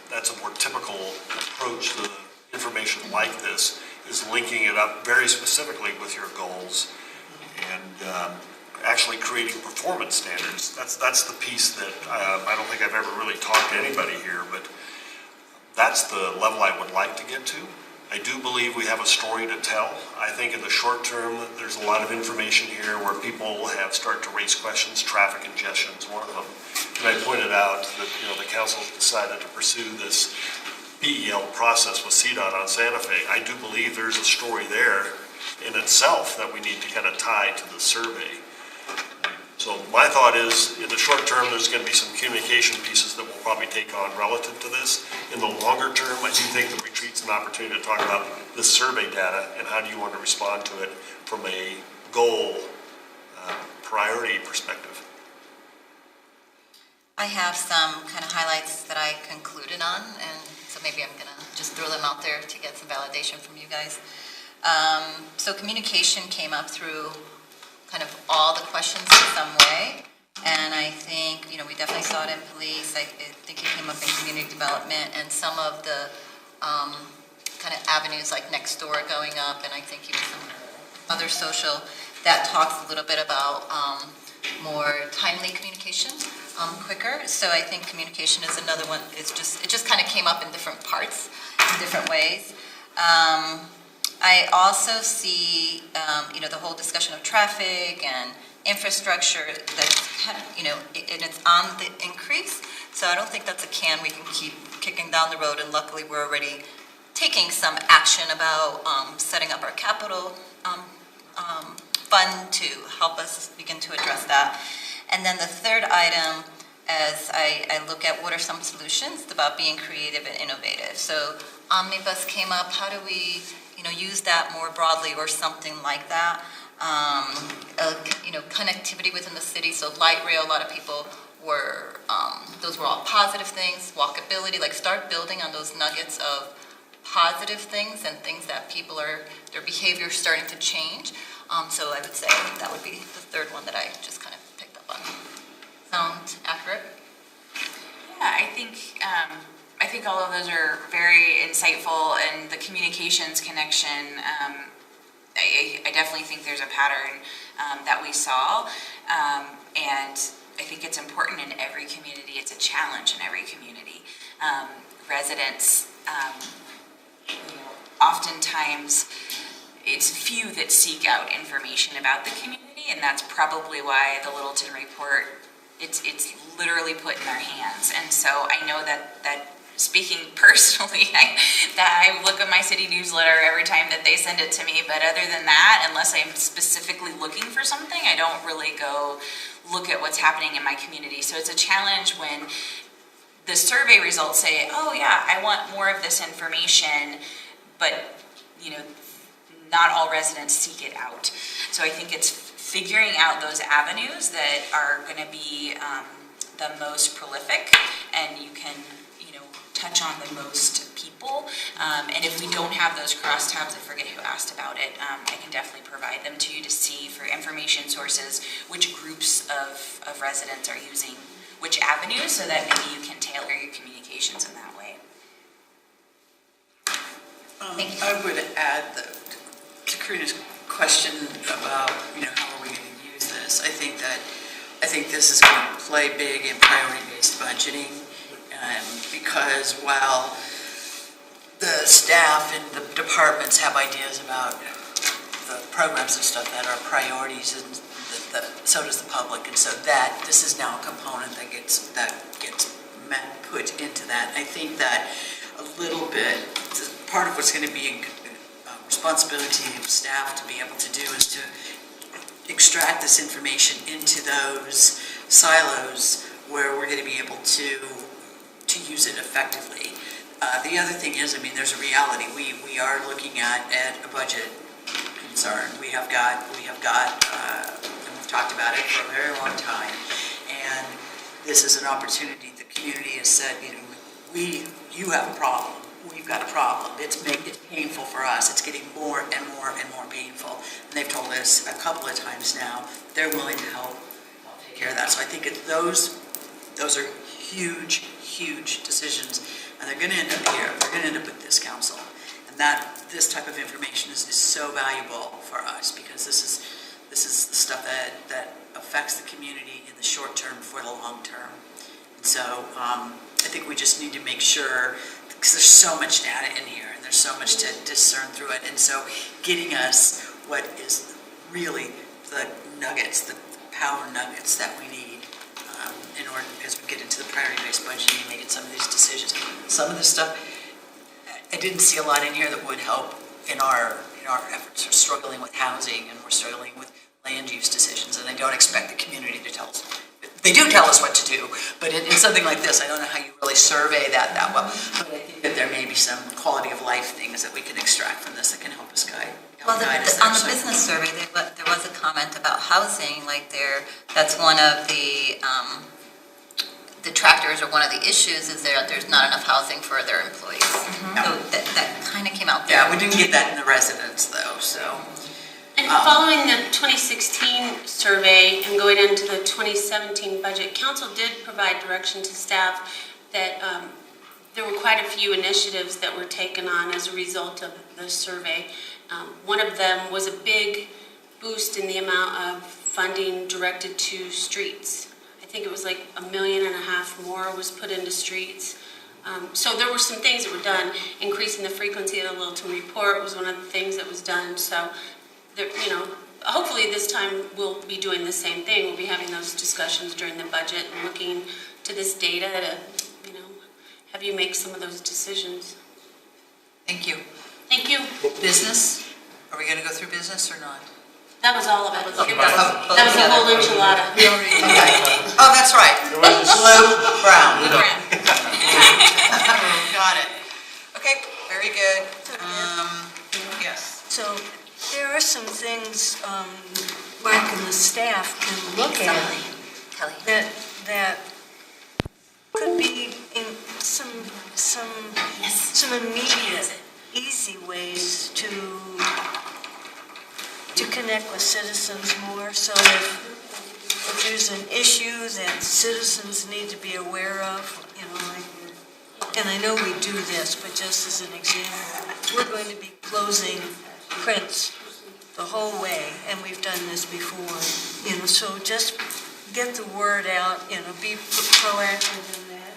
That's a more typical approach to information like this, is linking it up very specifically with your goals and actually creating performance standards. That's the piece that I don't think I've ever really talked to anybody here, but that's the level I would like to get to. I do believe we have a story to tell. I think in the short term, there's a lot of information here where people have started to raise questions. Traffic congestion is one of them. And I pointed out that the council decided to pursue this PEL process with CDOT on Santa Fe. I do believe there's a story there in itself that we need to kind of tie to the survey. So my thought is, in the short term, there's going to be some communication pieces that we'll probably take on relative to this. In the longer term, I do think the retreat's an opportunity to talk about this survey data and how do you want to respond to it from a goal priority perspective. I have some kind of highlights that I concluded on, and so maybe I'm gonna just throw them out there to get some validation from you guys. So communication came up through kind of all the questions in some way, and I think, we definitely saw it in police. I think it came up in community development, and some of the kind of avenues like Nextdoor going up, and I think even some other social, that talks a little bit about more timely communication, quicker. So I think communication is another one. It just kind of came up in different parts, in different ways. I also see, the whole discussion of traffic and infrastructure that's, and it's on the increase. So I don't think that's a can we can keep kicking down the road, and luckily we're already taking some action about setting up our capital fund to help us begin to address that. And then the third item, as I look at what are some solutions, it's about being creative and innovative. So Omnibus came up, how do we use that more broadly or something like that? Connectivity within the city, so light rail, a lot of people were, those were all positive things. Walkability, like start building on those nuggets of positive things and things that people are, their behavior is starting to change. So I would say that would be the third one that I just kind of picked up on. Sound accurate? Yeah, I think all of those are very insightful, and the communications connection, I definitely think there's a pattern that we saw, and I think it's important in every community. It's a challenge in every community. Residents, oftentimes, it's few that seek out information about the community, and that's probably why the Littleton report, it's literally put in their hands. And so I know that speaking personally, that I look at my city newsletter every time that they send it to me, but other than that, unless I'm specifically looking for something, I don't really go look at what's happening in my community. So it's a challenge when the survey results say, oh yeah, I want more of this information, but not all residents seek it out. So I think it's figuring out those avenues that are going to be the most prolific, and you can touch on the most people. And if we don't have those crosstabs, I forget who asked about it, I can definitely provide them to you to see for information sources which groups of residents are using which avenues, so that maybe you can tailor your communications in that way. I would add to Karina's question about how are we going to use this. I think this is going to play big in priority-based budgeting. Because while the staff and the departments have ideas about the programs and stuff that are priorities, and so does the public, and so that this is now a component that gets put into that. I think that a little bit, part of what's going to be a responsibility of staff to be able to do is to extract this information into those silos where we're going to be able to use it effectively. The other thing is, there's a reality. We are looking at a budget concern. We have got, and we've talked about it for a very long time, and this is an opportunity. The community has said, you have a problem. We've got a problem. It's painful for us. It's getting more and more and more painful. And they've told us a couple of times now they're willing to help take care of that. So I think those are huge decisions, and they're going to end up here. They're going to end up with this council, and this type of information is so valuable for us, because this is the stuff that affects the community in the short term for the long term. And so I think we just need to make sure, because there's so much data in here and there's so much to discern through it, and so getting us what is really the nuggets, the power nuggets that we need in order, as we get into the priority-based budgeting and making some of these decisions. Some of this stuff, I didn't see a lot in here that would help in our efforts. We're struggling with housing, and we're struggling with land use decisions, and I don't expect the community to tell us. They do tell us what to do, but in something like this, I don't know how you really survey that well. But I think that there may be some quality of life things that we can extract from this that can help us guide. Well, on the business survey, there was a comment about housing, that's one of the detractors, or one of the issues is there's not enough housing for their employees. So that kind of came out there. Yeah, we didn't get that in the residents though, so. And following the 2016 survey and going into the 2017 budget, council did provide direction to staff that there were quite a few initiatives that were taken on as a result of the survey. One of them was a big boost in the amount of funding directed to streets. I think it was like $1.5 million more was put into streets. So there were some things that were done. Increasing the frequency of the Littleton report was one of the things that was done. So there, hopefully this time we'll be doing the same thing. We'll be having those discussions during the budget and looking to this data to, have you make some of those decisions. Thank you. Thank you. Business? Are we gonna go through business or not? That was all of it. That was a whole enchilada. Okay. Oh, that's right. Blue, brown. Got it. Okay, very good. Yes. So there are some things Mark and the staff can look at Kelly. that could be in some immediate, easy ways to connect with citizens more. So if there's an issue that citizens need to be aware of, and I know we do this, but just as an example, we're going to be closing prints the whole way, and we've done this before, so just get the word out, be proactive in that.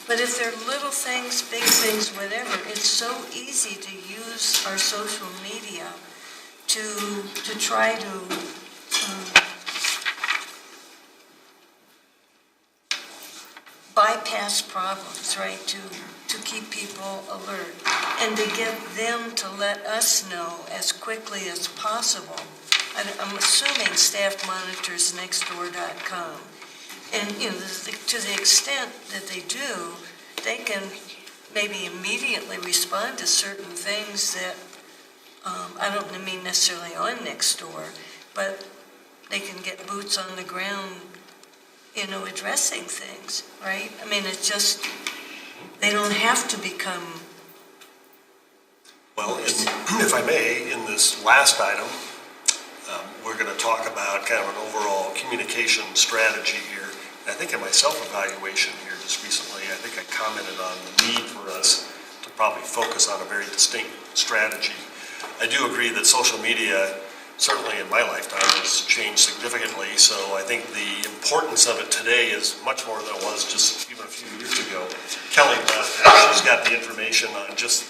But if they're little things, big things, whatever, it's so easy to use our social media to try to bypass problems, right? To keep people alert and to get them to let us know as quickly as possible. I'm assuming staff monitors nextdoor.com. And, to the extent that they do, they can maybe immediately respond to certain things that, I don't mean necessarily on Nextdoor, but they can get boots on the ground, addressing things, right? I mean, it's just, they don't have to become. Well, if I may, in this last item, we're going to talk about kind of an overall communication strategy here. I think in my self-evaluation here just recently, I think I commented on the need for us to probably focus on a very distinct strategy. I do agree that social media, certainly in my lifetime, has changed significantly, so I think the importance of it today is much more than it was just even a few years ago. Kelly left, she's got the information on just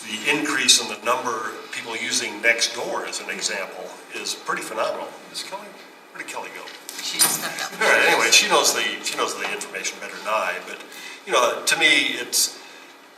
the increase in the number of people using Nextdoor, as an example, is pretty phenomenal. Where did Kelly go? She just stepped up. All right, anyway, she knows the information better than I, but, to me,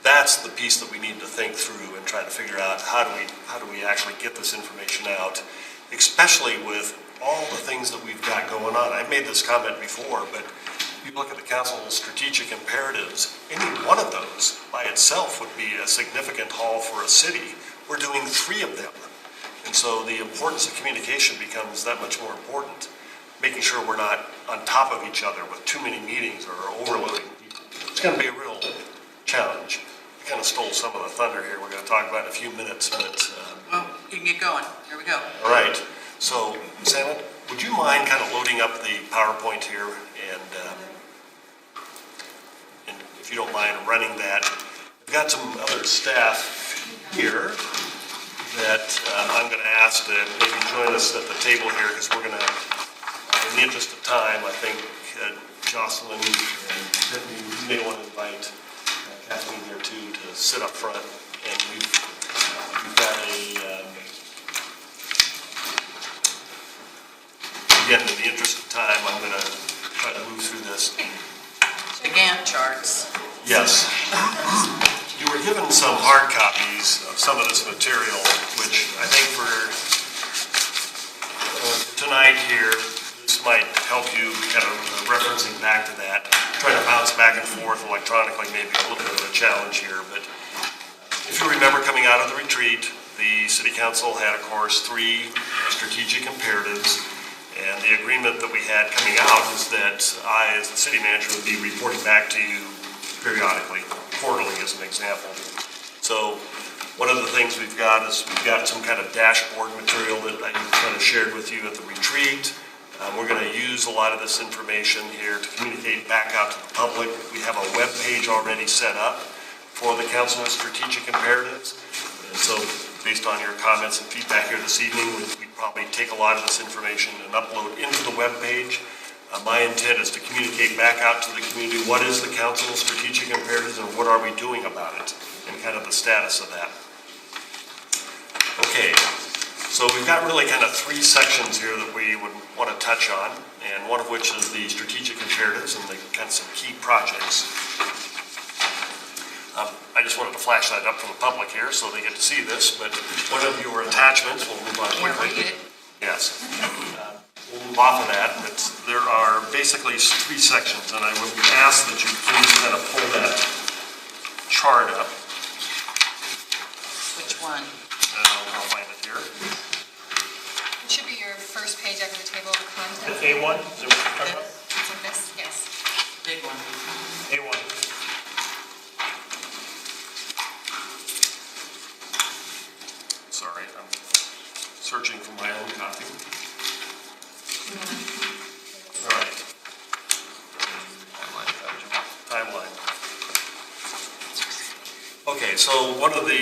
that's the piece that we need to think through and try to figure out how do we actually get this information out, especially with all the things that we've got going on. I've made this comment before, but if you look at the council's strategic imperatives, any one of those by itself would be a significant haul for a city. We're doing 3 of them. And so the importance of communication becomes that much more important, making sure we're not on top of each other with too many meetings or overloading people. It's going to be a real challenge. I kind of stole some of the thunder here. We're going to talk about in a few minutes, but... Well, you can get going. Here we go. All right. So, Santa, would you mind kind of loading up the PowerPoint here and if you don't mind running that. We've got some other staff here that I'm going to ask to maybe join us at the table here because we're going to, in the interest of time, I think Jocelyn and Tiffany, you may want to invite Kathleen there too to sit up front. And we've got again, in the interest of time, I'm going to try to move through this. The Gantt charts. Yes. You were given some hard copies of some of this material, which I think for tonight here, this might help you kind of referencing back to that. Try to bounce back and forth electronically may be a little bit of a challenge here, but if you remember coming out of the retreat, the City Council had, of course, 3 strategic imperatives. And the agreement that we had coming out was that I, as the city manager, would be reporting back to you periodically, quarterly as an example. So one of the things we've got is we've got some kind of dashboard material that I kind of shared with you at the retreat. We're going to use a lot of this information here to communicate back out to the public. We have a web page already set up for the council's strategic imperatives. And so based on your comments and feedback here this evening, we'd probably take a lot of this information and upload into the web page. My intent is to communicate back out to the community what is the council's strategic imperatives and what are we doing about it and kind of the status of that. Okay, So we've got really kind of three sections here that we would want to touch on, and one of which is the strategic imperatives and the kind of some key projects. I just wanted to flash that up for the public here so they get to see this, but one of your attachments, we'll move on quickly. Yes. We'll move off of that, but there are basically three sections, and I would ask that you please kind of pull that chart up. Which one? I'll find it here. It should be your first page after the table of contents. A1, is that what you're talking about? It's in this, yes. Big one. A1. Sorry, I'm searching for my own copy. All right. Timeline. Okay, so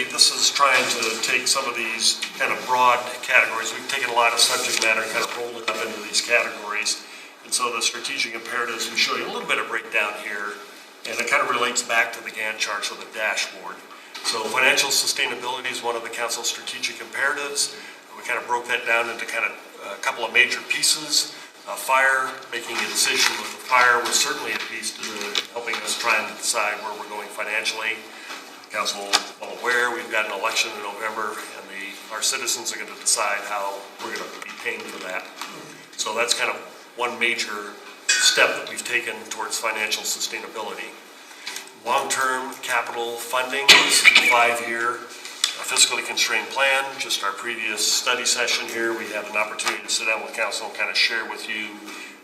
this is trying to take some of these kind of broad categories. We've taken a lot of subject matter and kind of rolled it up into these categories. And so the strategic imperatives, we show you a little bit of breakdown here, and it kind of relates back to the Gantt charts or the dashboard. So financial sustainability is one of the council's strategic imperatives. We kind of broke that down into kind of a couple of major pieces. Fire, making a decision with the fire was certainly a piece to helping us try and decide where we're going financially. Council well aware, we've got an election in November, and our citizens are going to decide how we're going to be paying for that. So that's kind of one major step that we've taken towards financial sustainability. Long-term capital funding is a 5-year fiscally constrained plan. Just our previous study session here, we had an opportunity to sit down with council and kind of share with you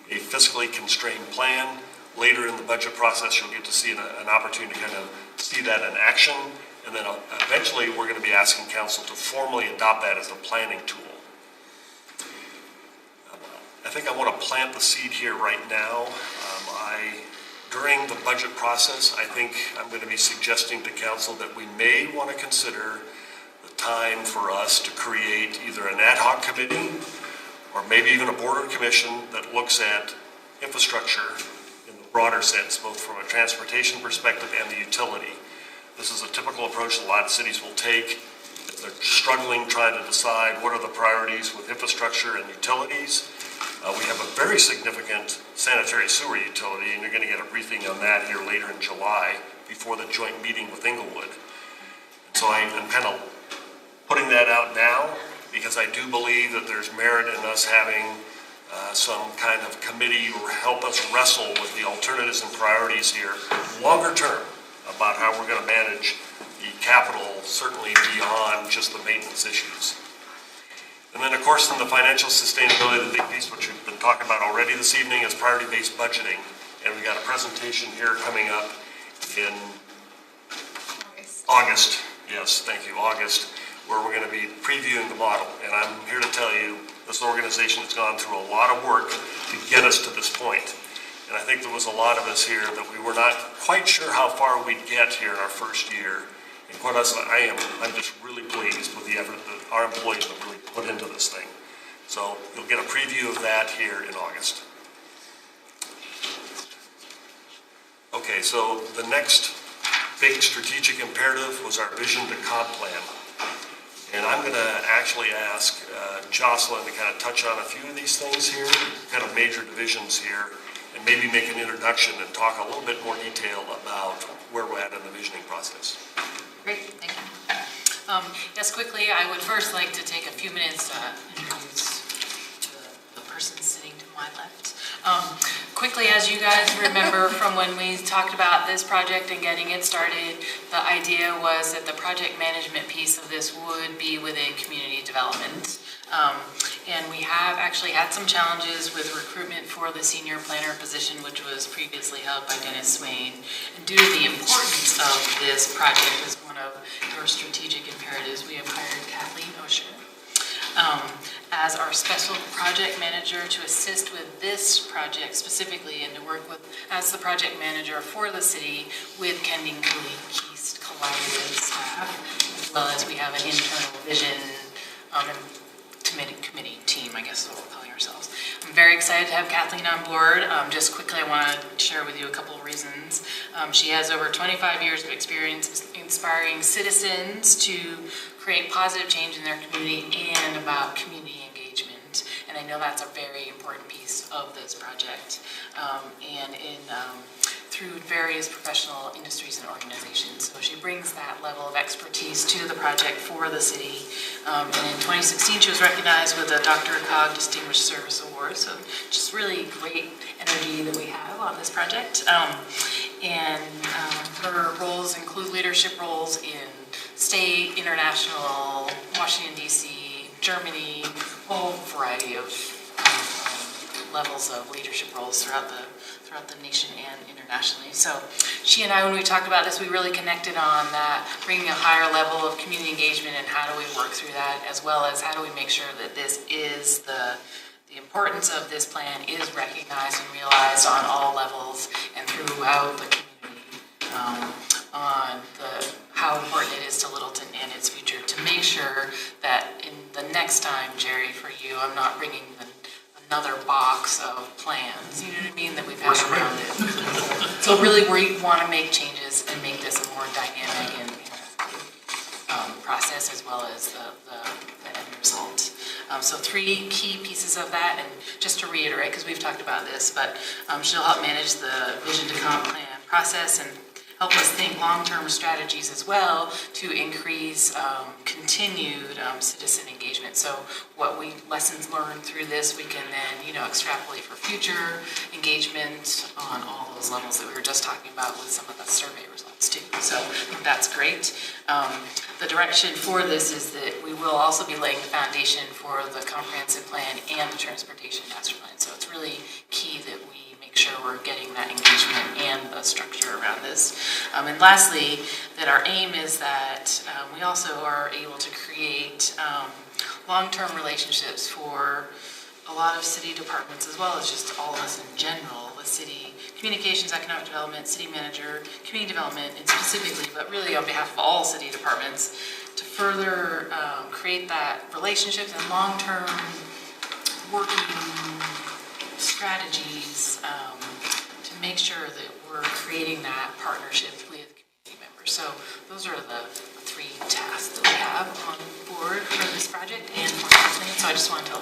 a fiscally constrained plan. Later in the budget process, you'll get to see an opportunity to kind of see that in action. And then eventually, we're going to be asking council to formally adopt that as a planning tool. I think I want to plant the seed here right now. During the budget process, I think I'm going to be suggesting to council that we may want to consider the time for us to create either an ad hoc committee or maybe even a board or commission that looks at infrastructure in the broader sense, both from a transportation perspective and the utility. This is a typical approach a lot of cities will take. If they're struggling trying to decide what are the priorities with infrastructure and utilities. We have a very significant sanitary sewer utility, and you're going to get a briefing on that here later in July before the joint meeting with Inglewood. So I'm kind of putting that out now because I do believe that there's merit in us having some kind of committee or help us wrestle with the alternatives and priorities here longer term about how we're going to manage the capital, certainly beyond just the maintenance issues. And then, of course, in the financial sustainability, the big piece, which we've been talking about already this evening, is priority-based budgeting. And we've got a presentation here coming up in August. Yes, thank you, August, where we're going to be previewing the model. And I'm here to tell you, this organization has gone through a lot of work to get us to this point. And I think there was a lot of us here that we were not quite sure how far we'd get here in our first year. And quite honestly, I'm just really pleased with the effort that our employees have really put into this thing. So you'll get a preview of that here in August. Okay, so the next big strategic imperative was our vision to comp plan. And I'm going to actually ask Jocelyn to kind of touch on a few of these things here, kind of major divisions here, and maybe make an introduction and talk a little bit more detail about where we're at in the visioning process. Great, thank you. Yes, quickly, I would first like to take a few minutes to introduce the person sitting to my left. Quickly, as you guys remember from when we talked about this project and getting it started, the idea was that the project management piece of this would be within community development. And we have actually had some challenges with recruitment for the senior planner position, which was previously held by Dennis Swain. And due to the importance of this project as one of your strategic imperatives, we have hired Kathleen Osher as our special project manager to assist with this project specifically and to work with as the project manager for the city with Kending Keast collaborative staff, as well as we have an internal vision committee team, I guess is what we're calling ourselves. I'm very excited to have Kathleen on board. Just quickly, I want to share with you a couple of reasons. She has over 25 years of experience in inspiring citizens to create positive change in their community and about community engagement. And I know that's a very important piece of this project. Through various professional industries and organizations. So she brings that level of expertise to the project for the city. And in 2016, she was recognized with a Dr. Cog Distinguished Service Award. So just really great energy that we have on this project. Her roles include leadership roles in state, international, Washington, D.C., Germany, a whole variety of levels of leadership roles throughout the nation and internationally. So she and I, when we talked about this, we really connected on that, bringing a higher level of community engagement and how do we work through that, as well as how do we make sure that this is the importance of this plan is recognized and realized on all levels and throughout the community, on how important it is to Littleton and its future, to make sure that in the next time, Jerry, for you, I'm not bringing another box of plans, you know what I mean, that we've had around it. So really we want to make changes and make this a more dynamic and process as well as the end result. So 3 key pieces of that, and just to reiterate, because we've talked about this, but she'll help manage the vision to comp plan process and help us think long-term strategies as well to increase continued citizen engagement. So lessons learned through this, we can then, extrapolate for future engagement on all those levels that we were just talking about with some of the survey results too. So I think that's great. The direction for this is that we will also be laying the foundation for the comprehensive plan and the transportation master plan. So it's really key that we make sure we're getting that engagement and the structure around this. And lastly, that our aim is that we also are able to create long-term relationships for a lot of city departments, as well as just all of us in general, the city communications, economic development, city manager, community development, and specifically, but really on behalf of all city departments, to further create that relationships and long-term working strategies to make sure that we're creating that partnership with community members. So those are the 3 tasks that we have on board for this project and for the So I just wanted to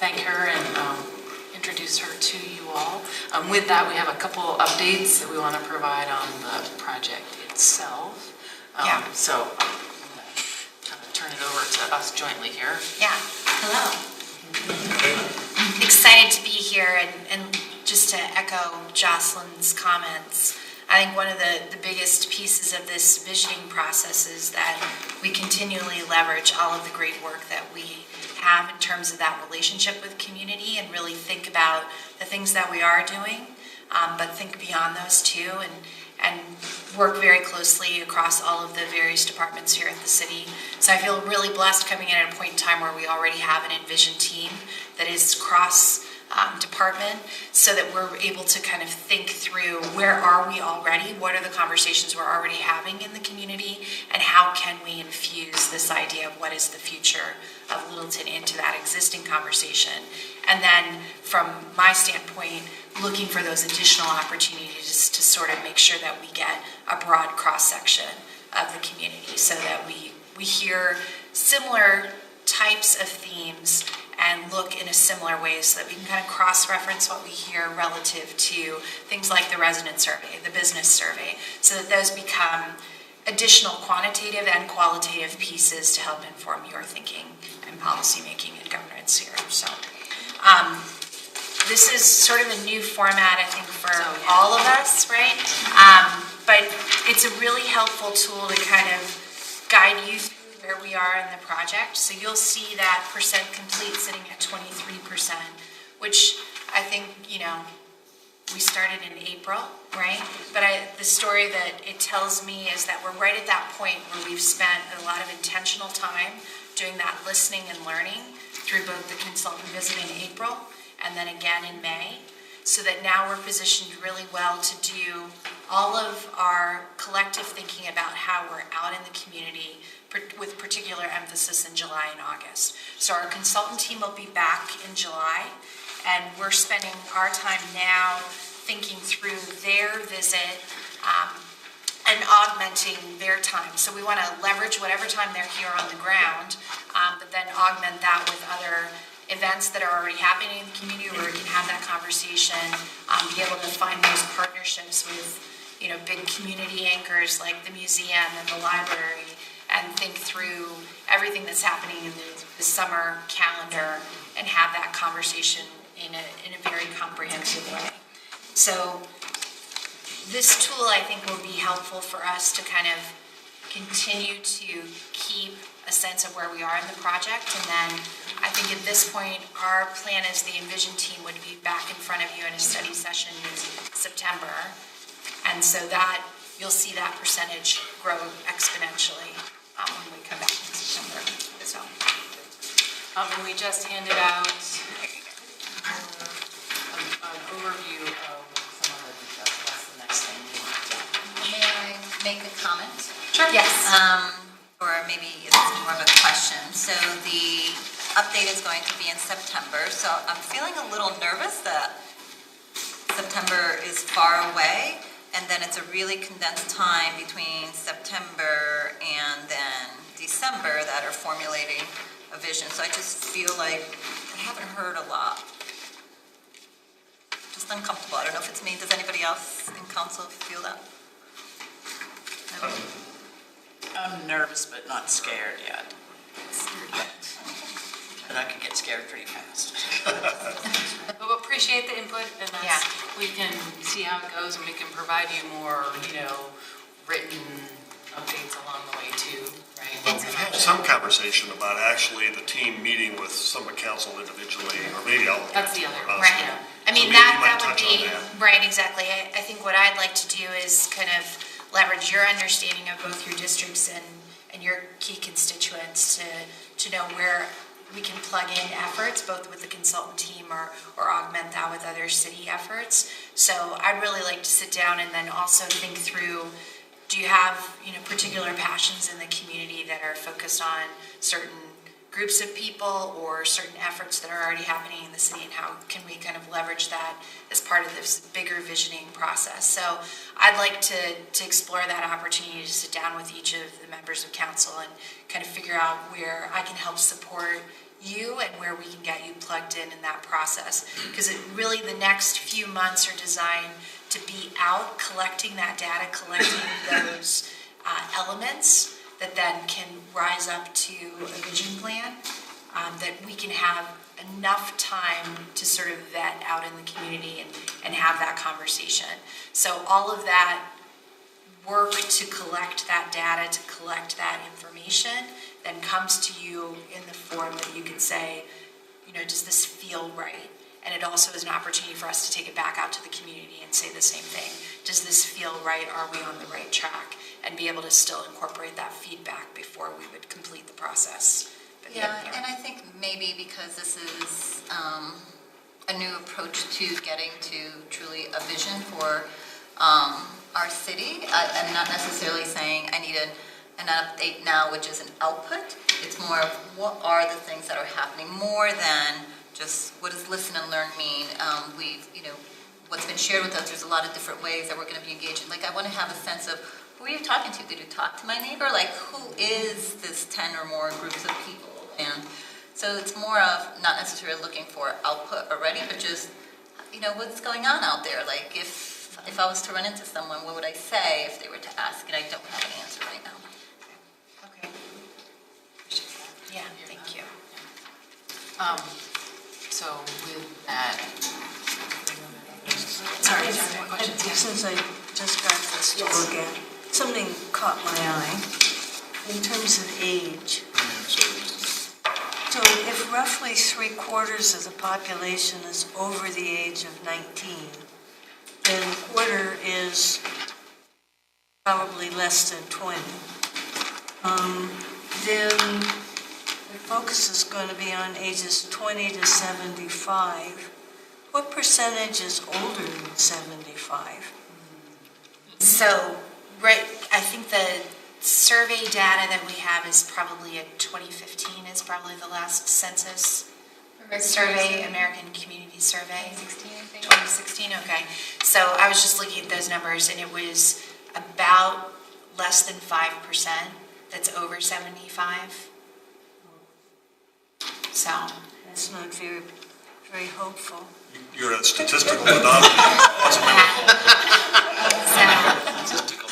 thank her and introduce her to you all. With that, we have a couple updates that we want to provide on the project itself. So I'm going to kind of turn it over to us jointly here. Yeah, hello. Excited to be here and just to echo Jocelyn's comments. I think one of the biggest pieces of this visioning process is that we continually leverage all of the great work that we have in terms of that relationship with community and really think about the things that we are doing, but think beyond those too and work very closely across all of the various departments here at the city. So I feel really blessed coming in at a point in time where we already have an Envision team that is cross department, so that we're able to kind of think through where are we already, what are the conversations we're already having in the community, and how can we infuse this idea of what is the future of Littleton into that existing conversation. And then from my standpoint, looking for those additional opportunities to sort of make sure that we get a broad cross-section of the community so that we hear similar types of themes and look in a similar way so that we can kind of cross-reference what we hear relative to things like the resident survey, the business survey, so that those become additional quantitative and qualitative pieces to help inform your thinking and policy making and governance here. So this is sort of a new format, I think, for all of us, right? But it's a really helpful tool to kind of guide you through where we are in the project. So you'll see that percent complete sitting at 23%, which I think, we started in April, right? But the story that it tells me is that we're right at that point where we've spent a lot of intentional time doing that listening and learning through both the consultant visit in April and then again in May, so that now we're positioned really well to do all of our collective thinking about how we're out in the community with particular emphasis in July and August. So our consultant team will be back in July, and we're spending our time now thinking through their visit and augmenting their time. So we want to leverage whatever time they're here on the ground, but then augment that with other events that are already happening in the community where we can have that conversation, be able to find those partnerships with, big community anchors like the museum and the library, and think through everything that's happening in the summer calendar and have that conversation in a very comprehensive way. So this tool, I think, will be helpful for us to kind of continue to keep a sense of where we are in the project. And then I think at this point, our plan is the Envision team would be back in front of you in a study session in September. And so that, you'll see that percentage grow exponentially when we come back in September. So. And we just handed out an overview of some of the details. That's the next thing. May I make a comment? Sure. Yes. Or maybe it's more of a question. So the update is going to be in September. So I'm feeling a little nervous that September is far away, and then it's a really condensed time between September and then December that are formulating a vision. So I just feel like I haven't heard a lot. Just uncomfortable. I don't know if it's me. Does anybody else in council feel that? No? I'm nervous but not scared yet. But I could get scared pretty fast. But we appreciate the input, and that's, we can see how it goes, and we can provide you more, written updates along the way too, right? Well, we've had some conversation about actually the team meeting with some of council individually, or maybe all of them. That's the other one. Right. Yeah. I mean, So maybe you that might would touch be, on that. right, exactly. I think what I'd like to do is kind of leverage your understanding of both your districts and your key constituents to know where we can plug in efforts, both with the consultant team or augment that with other city efforts. So I'd really like to sit down and then also think through, do you have, particular passions in the community that are focused on certain groups of people or certain efforts that are already happening in the city, and how can we kind of leverage that as part of this bigger visioning process. So I'd like to explore that opportunity to sit down with each of the members of council and kind of figure out where I can help support you and where we can get you plugged in that process. Because it really, the next few months are designed to be out collecting that data, collecting those elements that then can rise up to a vision plan, that we can have enough time to sort of vet out in the community and have that conversation. So all of that work to collect that data, to collect that information, then comes to you in the form that you can say, does this feel right? And it also is an opportunity for us to take it back out to the community and say the same thing. Does this feel right? Are we on the right track? And be able to still incorporate that feedback before we would complete the process. Yeah, and I think maybe because this is a new approach to getting to truly a vision for our city, I'm not necessarily saying I need an update now, which is an output. It's more of what are the things that are happening, more than just what does listen and learn mean. What's been shared with us, there's a lot of different ways that we're going to be engaging. Like, I want to have a sense of who are you talking to? Did you talk to my neighbor? Like, who is this 10 or more groups of people? And so it's more of not necessarily looking for output already, but just, what's going on out there? Like, if I was to run into someone, what would I say if they were to ask? And I don't have an answer right now. Okay. Yeah, thank you. So with that, Sorry, since I just got this to look at, something caught my eye in terms of age. So if roughly 3/4 of the population is over the age of 19, then a quarter is probably less than 20. Then the focus is going to be on ages 20 to 75. What percentage is older than 75? So, right, I think the survey data that we have is probably 2015 is probably the last census survey, American Community Survey. 2016, I think. 2016, okay. So I was just looking at those numbers, and it was about less than 5% that's over 75. So. That's not very, very hopeful. You're a statistical anomaly. Statistical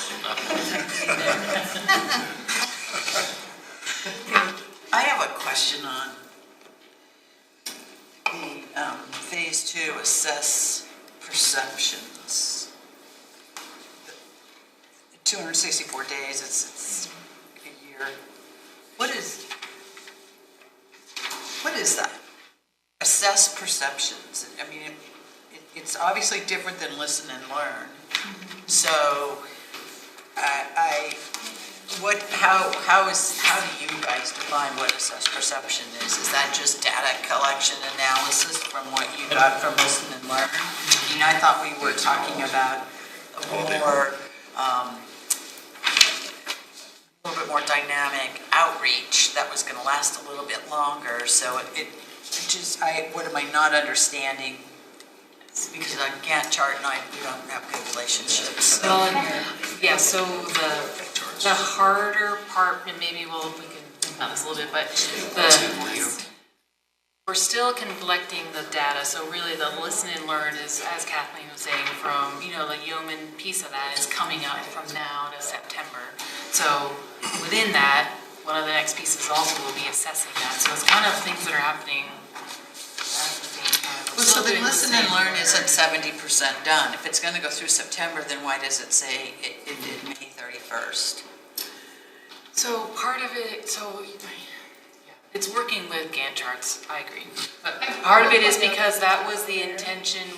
I have a question on the Phase 2 assess perceptions. 264 days, it's a year. What is that? Assess perceptions. I mean, it's obviously different than listen and learn. So, how do you guys define what assess perception is? Is that just data collection analysis from what you got from listen and learn? I mean, I thought we were talking about a little bit more dynamic outreach that was going to last a little bit longer. So what am I not understanding? It's because on Gantt chart and we don't have good relationships. Well, yeah, so the harder part, and maybe we can think about this a little bit, but we're still collecting the data. So really the listen and learn is, as Kathleen was saying, from, the Yeoman piece of that is coming up from now to September. So within that, one of the next pieces also will be assessing that. So it's kind of things that are happening at the same time. Well, so the listen and learn isn't 70% done. If it's going to go through September, then why does it say it ended May 31st? So part of it, it's working with Gantt charts, I agree. But part of it is because that was the intention,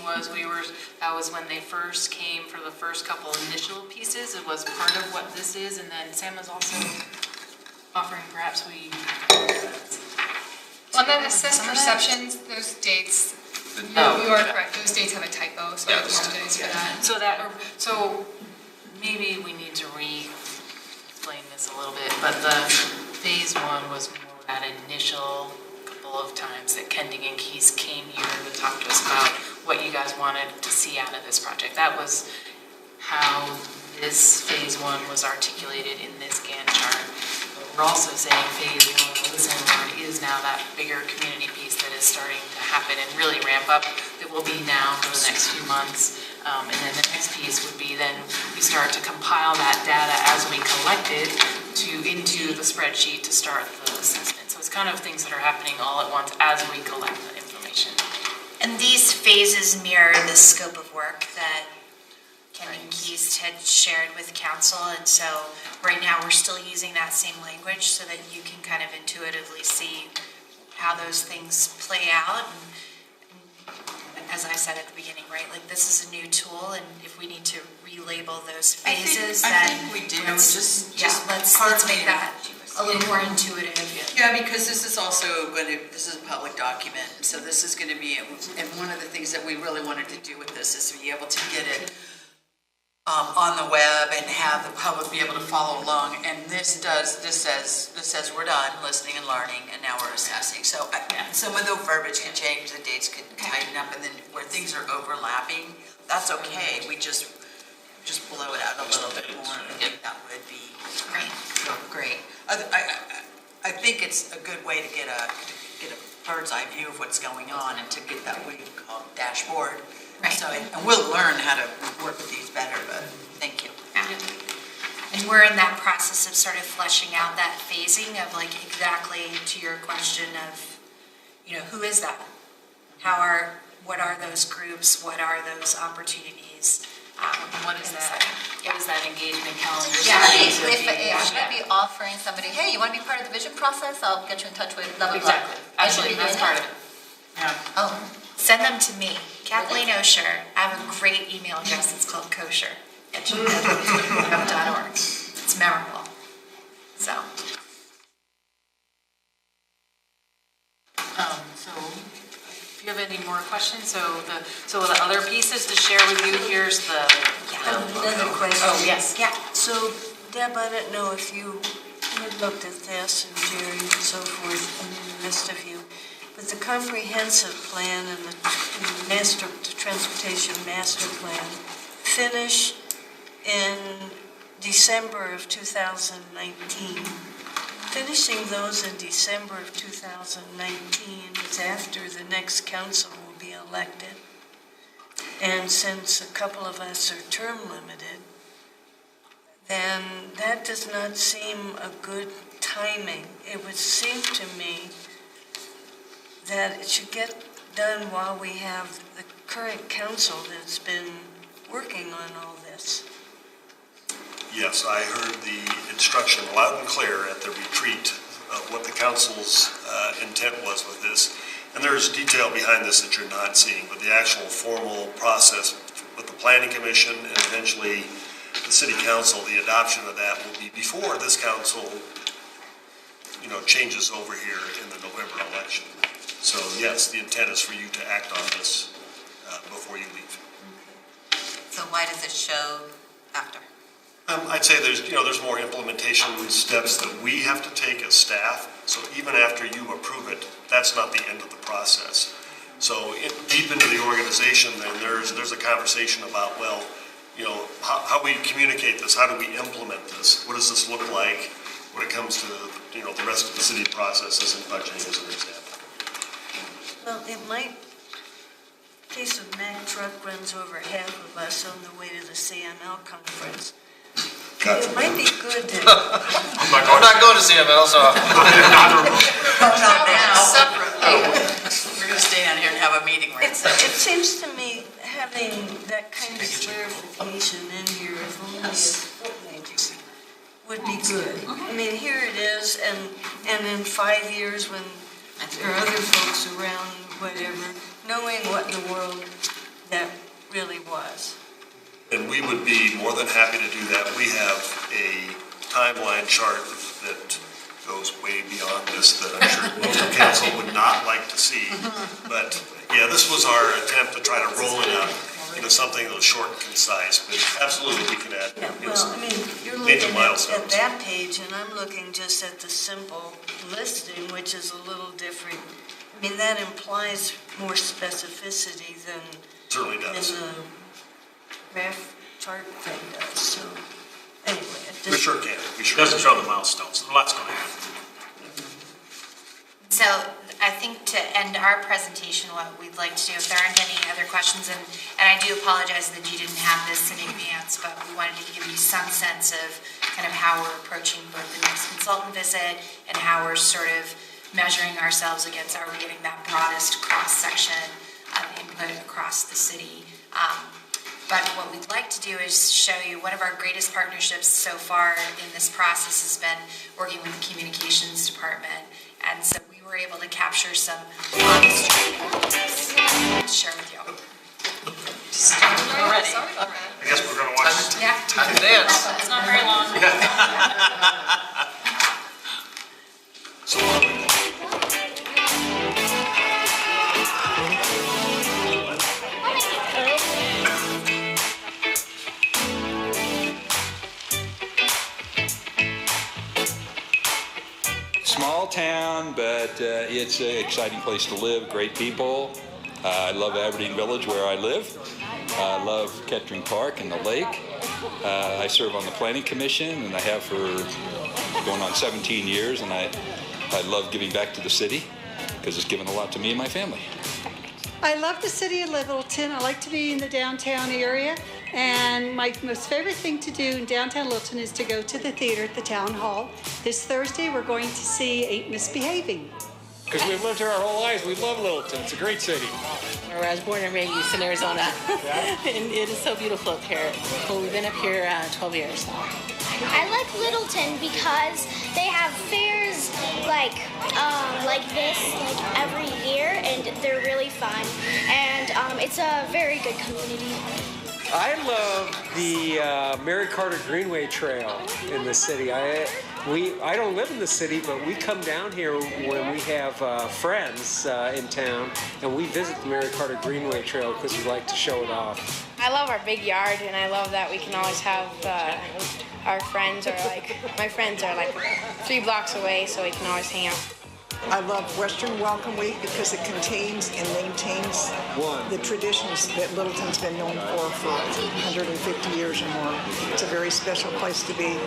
that was when they first came for the first couple initial pieces. It was part of what this is, and then Sam was also offering perhaps we... On that assess perceptions, those dates, you are correct, those dates have a typo, so I apologize for that. So maybe we need to re-explain this a little bit, but the phase 1 was more that initial couple of times that Kending and Keys came here to talk to us about what you guys wanted to see out of this project. That was how this phase 1 was articulated in this Gantt chart. We're also saying phase 1, listen and learn, is now that bigger community piece that is starting to happen and really ramp up. That will be now for the next few months. And then the next piece would be then we start to compile that data as we collect it into the spreadsheet to start the assessment. So it's kind of things that are happening all at once as we collect the information. And these phases mirror the scope of work that Kending Keys had shared with council, and so right now we're still using that same language so that you can kind of intuitively see how those things play out. And as I said at the beginning, right, like this is a new tool, and if we need to relabel those phases, I think we do. Let's make that a little more intuitive. Yeah, because this is also this is a public document, so this is going to be, and one of the things that we really wanted to do with this is to be able to get it on the web and have the public be able to follow along. And this says we're done listening and learning, and now we're assessing. So some of the verbiage can change, the dates can tighten up, and then where things are overlapping, that's okay. We just blow it out a little bit more. I think that would be great. I think it's a good way to get a bird's eye view of what's going on and to get that what you call dashboard. Right. So, and we'll learn how to work with these better, but thank you. And we're in that process of sort of fleshing out that phasing of like exactly to your question of, who is that? What are those groups? What are those opportunities? What is that? What is that engagement calendar? Yeah, if I be offering somebody, hey, you want to be part of the vision process? I'll get you in touch with blah, blah, blah. Exactly. Absolutely, that's part of it. Yeah. Oh, send them to me, Kathleen Osher. I have a great email address. It's called kosher@gov.org. It's memorable. So. So if you have any more questions, so the other pieces to share with you, here's the. Another question. Oh, yes. Yeah. So, Deb, I don't know if you had looked at this, and Jerry and so forth, and the rest of you, but the comprehensive plan and the transportation master plan finish in December of 2019. Finishing those in December of 2019 is after the next council will be elected. And since a couple of us are term limited, then that does not seem a good timing. It would seem to me that it should get done while we have the current council that's been working on all this. Yes, I heard the instruction loud and clear at the retreat of what the council's intent was with this. And there's detail behind this that you're not seeing, but the actual formal process with the Planning Commission and eventually the City Council, the adoption of that will be before this council, changes over here in the November election. So yes, the intent is for you to act on this before you leave. So why does it show after? I'd say there's more implementation steps that we have to take as staff. So even after you approve it, that's not the end of the process. So deep into the organization, then there's a conversation about, how we communicate this, how do we implement this? What does this look like when it comes to, the rest of the city processes and budgeting as an example? Well, it might, in case of Mack truck runs over half of us on the way to the CML conference. It might be good to... I'm not going to CML, so. Not now. We're going to stay on here and have a meeting where It seems to me having that kind of clarification in here, if only as would be good. I mean, here it is, and in 5 years when there are other folks around, whatever, knowing what in the world that really was. And we would be more than happy to do that. We have a timeline chart that goes way beyond this that I'm sure most of council would not like to see. But yeah, this was our attempt to try to roll it up into something that was short and concise. But absolutely, we can add You're major looking milestones. at that page, and I'm looking just at the simple listing, which is a little different. I mean, that implies more specificity than Certainly does. the graph chart thing does. So anyway, We sure can. It doesn't show the milestones. A lot's going to happen. So I think to end our presentation, what we'd like to do, if there aren't any other questions, and I do apologize that you didn't have this in advance, but we wanted to give you some sense of kind of how we're approaching both the next consultant visit and how we're sort of measuring ourselves against, are we getting that broadest cross-section of input across the city. But what we'd like to do is show you one of our greatest partnerships so far in this process has been working with the communications department. And so we were able to capture some honest to share with you. Already. I guess we're going to watch. Yeah. Time to dance. It's not very long. Small town, but it's an exciting place to live, great people. I love Aberdeen Village where I live. I love Kettering Park and the lake. I serve on the Planning Commission, and I have for going on 17 years, and I love giving back to the city because it's given a lot to me and my family. I love the city of Littleton. I like to be in the downtown area. And my most favorite thing to do in downtown Littleton is to go to the theater at the town hall. This Thursday, we're going to see Ain't Misbehaving. Because we've lived here our whole lives. We love Littleton. It's a great city. I was born and raised in Arizona. And it is so beautiful up here. Well, we've been up here 12 years now. I like Littleton because they have fairs like this every year, and they're really fun. And it's a very good community. I love the Mary Carter Greenway Trail in the city. I don't live in the city, but we come down here when we have friends in town, and we visit the Mary Carter Greenway Trail because we like to show it off. I love our big yard, and I love that we can always have our friends, or my friends are 3 blocks away, so we can always hang out. I love Western Welcome Week because it contains and maintains the traditions that Littleton's been known for 150 years or more. It's a very special place to be.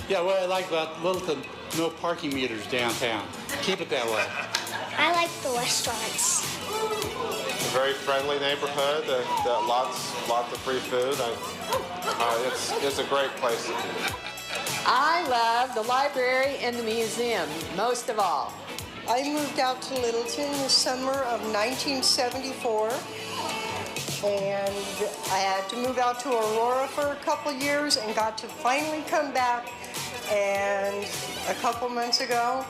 Yeah, what I like about Littleton, no parking meters downtown. Keep it that way. I like the restaurants. It's a very friendly neighborhood. Lots of free food. It's a great place to be. I love the library and the museum, most of all. I moved out to Littleton in the summer of 1974, and I had to move out to Aurora for a couple years and got to finally come back and a couple months ago,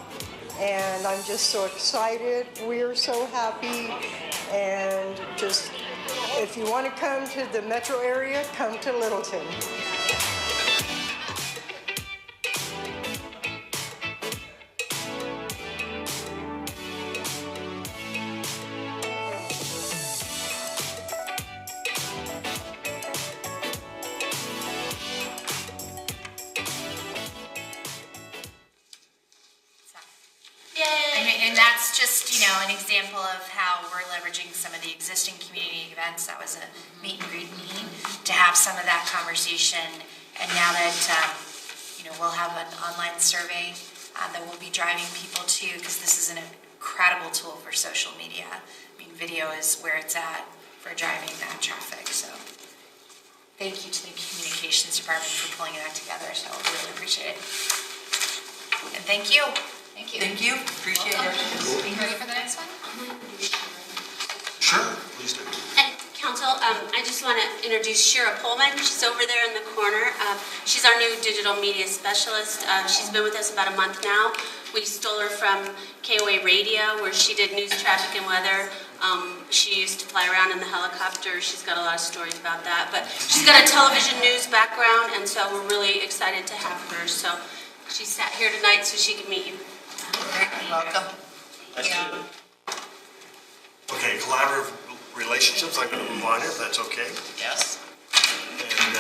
and I'm just so excited. We're so happy, and just, if you want to come to the metro area, come to Littleton. And that's just, an example of how we're leveraging some of the existing community events. That was a meet and greet meeting to have some of that conversation. And now that, we'll have an online survey that we'll be driving people to, because this is an incredible tool for social media. I mean, video is where it's at for driving that traffic. So thank you to the communications department for pulling that together. So I really appreciate it. And thank you. Thank you. Thank you. Appreciate it. Are you ready for the next one? Sure, please do. And Council, I just want to introduce Shira Pullman. She's over there in the corner. She's our new digital media specialist. She's been with us about a month now. We stole her from KOA Radio, where she did news, traffic, and weather. She used to fly around in the helicopter. She's got a lot of stories about that. But she's got a television news background, and so we're really excited to have her. So she sat here tonight so she could meet you. Welcome. Okay, collaborative relationships, I'm going to move on if that's okay. Yes. And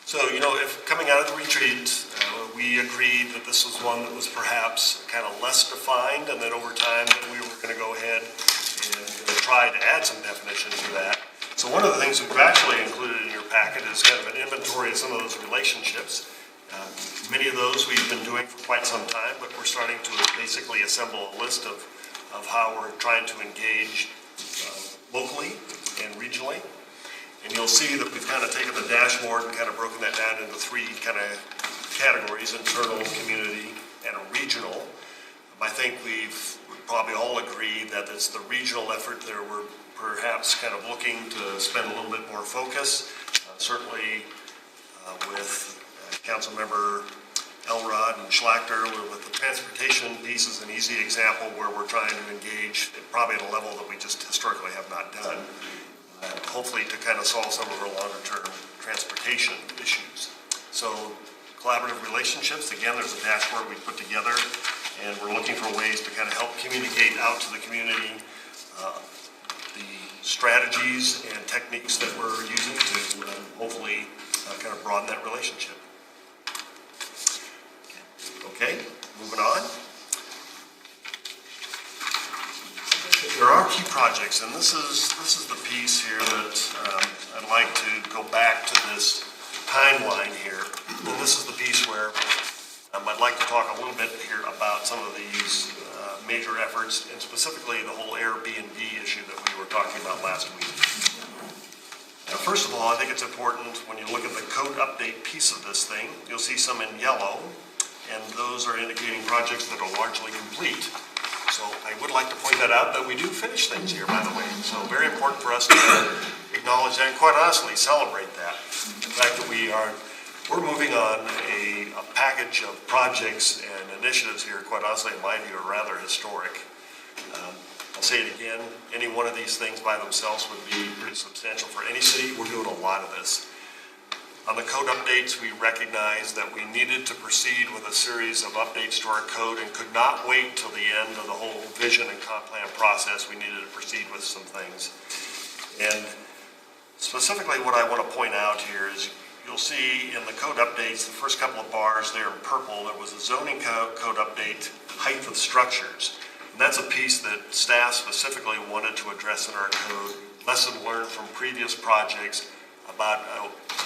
so, if coming out of the retreat, we agreed that this was one that was perhaps kind of less defined, and that over time that we were going to go ahead and try to add some definition to that. So one of the things we've actually included in your packet is kind of an inventory of some of those relationships. Many of those we've been doing for quite some time, but we're starting to basically assemble a list of how we're trying to engage locally and regionally. And you'll see that we've kind of taken the dashboard and kind of broken that down into three kind of categories: internal, community, and regional. I think we've probably all agreed that it's the regional effort there we're perhaps kind of looking to spend a little bit more focus. Certainly with Councilmember Elrod and Schlachter, with the transportation piece is an easy example where we're trying to engage probably at a level that we just historically have not done, hopefully to kind of solve some of our longer term transportation issues. So collaborative relationships, again, there's a dashboard we put together, and we're looking for ways to kind of help communicate out to the community the strategies and techniques that we're using to hopefully kind of broaden that relationship. Okay, moving on. There are key projects, and this is the piece here that I'd like to go back to this timeline here. And this is the piece where I'd like to talk a little bit here about some of these major efforts, and specifically the whole Airbnb issue that we were talking about last week. Now, first of all, I think it's important when you look at the code update piece of this thing, you'll see some in yellow, and those are indicating projects that are largely complete. So I would like to point that out, that we do finish things here, by the way. So very important for us to acknowledge that and quite honestly celebrate that. The fact that we're moving on a package of projects and initiatives here, quite honestly, in my view, are rather historic. I'll say it again, any one of these things by themselves would be pretty substantial for any city. We're doing a lot of this. On the code updates, we recognized that we needed to proceed with a series of updates to our code and could not wait till the end of the whole vision and comp plan process. We needed to proceed with some things. And specifically what I want to point out here is you'll see in the code updates, the first couple of bars there in purple, there was a zoning code update, height of structures. And that's a piece that staff specifically wanted to address in our code, lesson learned from previous projects about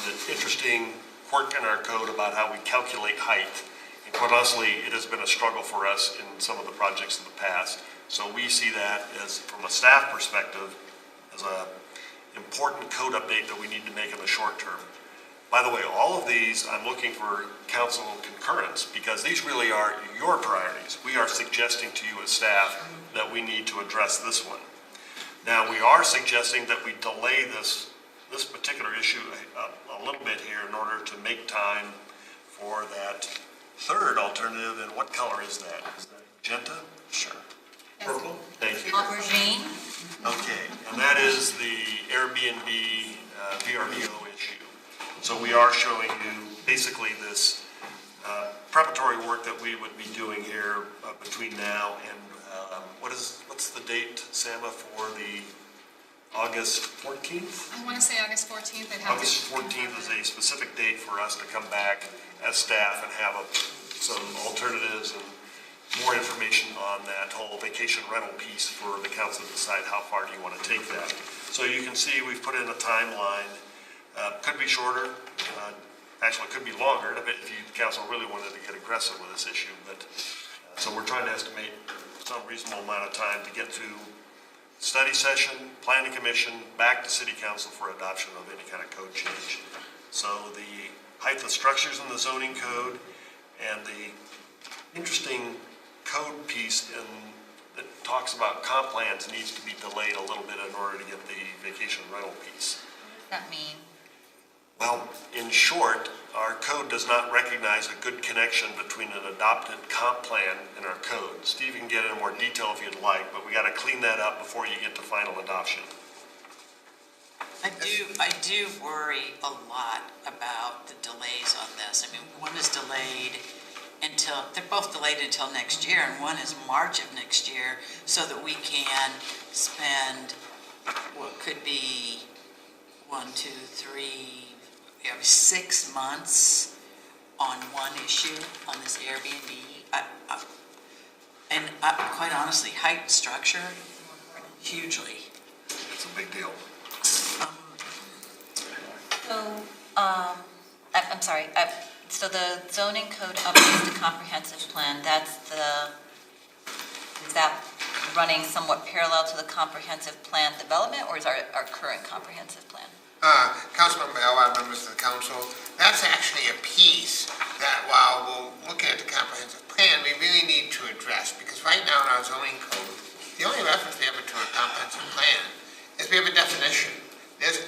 the interesting quirk in our code about how we calculate height. And quite honestly, it has been a struggle for us in some of the projects in the past. So we see that as, from a staff perspective, as an important code update that we need to make in the short term. By the way, all of these, I'm looking for council concurrence because these really are your priorities. We are suggesting to you as staff that we need to address this one. Now, we are suggesting that we delay this particular issue a little bit here in order to make time for that third alternative. And what color is that? Is that magenta? Sure. Purple? Thank you. Aubergine. Okay, and that is the Airbnb VRBO issue. So we are showing you basically this preparatory work that we would be doing here between now and what's the date, Sama, for the August 14th? I want to say August 14th. August 14th is a specific date for us to come back as staff and have some alternatives and more information on that whole vacation rental piece for the council to decide how far do you want to take that. So you can see we've put in a timeline. Could be shorter. Actually, it could be longer if you council really wanted to get aggressive with this issue. But so we're trying to estimate some reasonable amount of time to get to study session, planning commission, back to city council for adoption of any kind of code change. So the height of structures in the zoning code and the interesting code piece that talks about comp plans needs to be delayed a little bit in order to get the vacation rental piece. What does that mean? Well, in short, our code does not recognize a good connection between an adopted comp plan and our code. Steve can get into more detail if you'd like, but we got to clean that up before you get to final adoption. I do worry a lot about the delays on this. I mean, one is delayed until, they're both delayed until next year, and one is March of next year, so that we can spend what could be 6 months on one issue on this Airbnb. Quite honestly, height and structure, hugely. It's a big deal. So, I'm sorry, so the zoning code updates the comprehensive plan, is that running somewhat parallel to the comprehensive plan development, or is our current comprehensive plan? Councilmember Bell, members of the council, that's actually a piece that while we're looking at the comprehensive plan, we really need to address, because right now in our zoning code, the only reference we have to a comprehensive plan is we have a definition. There's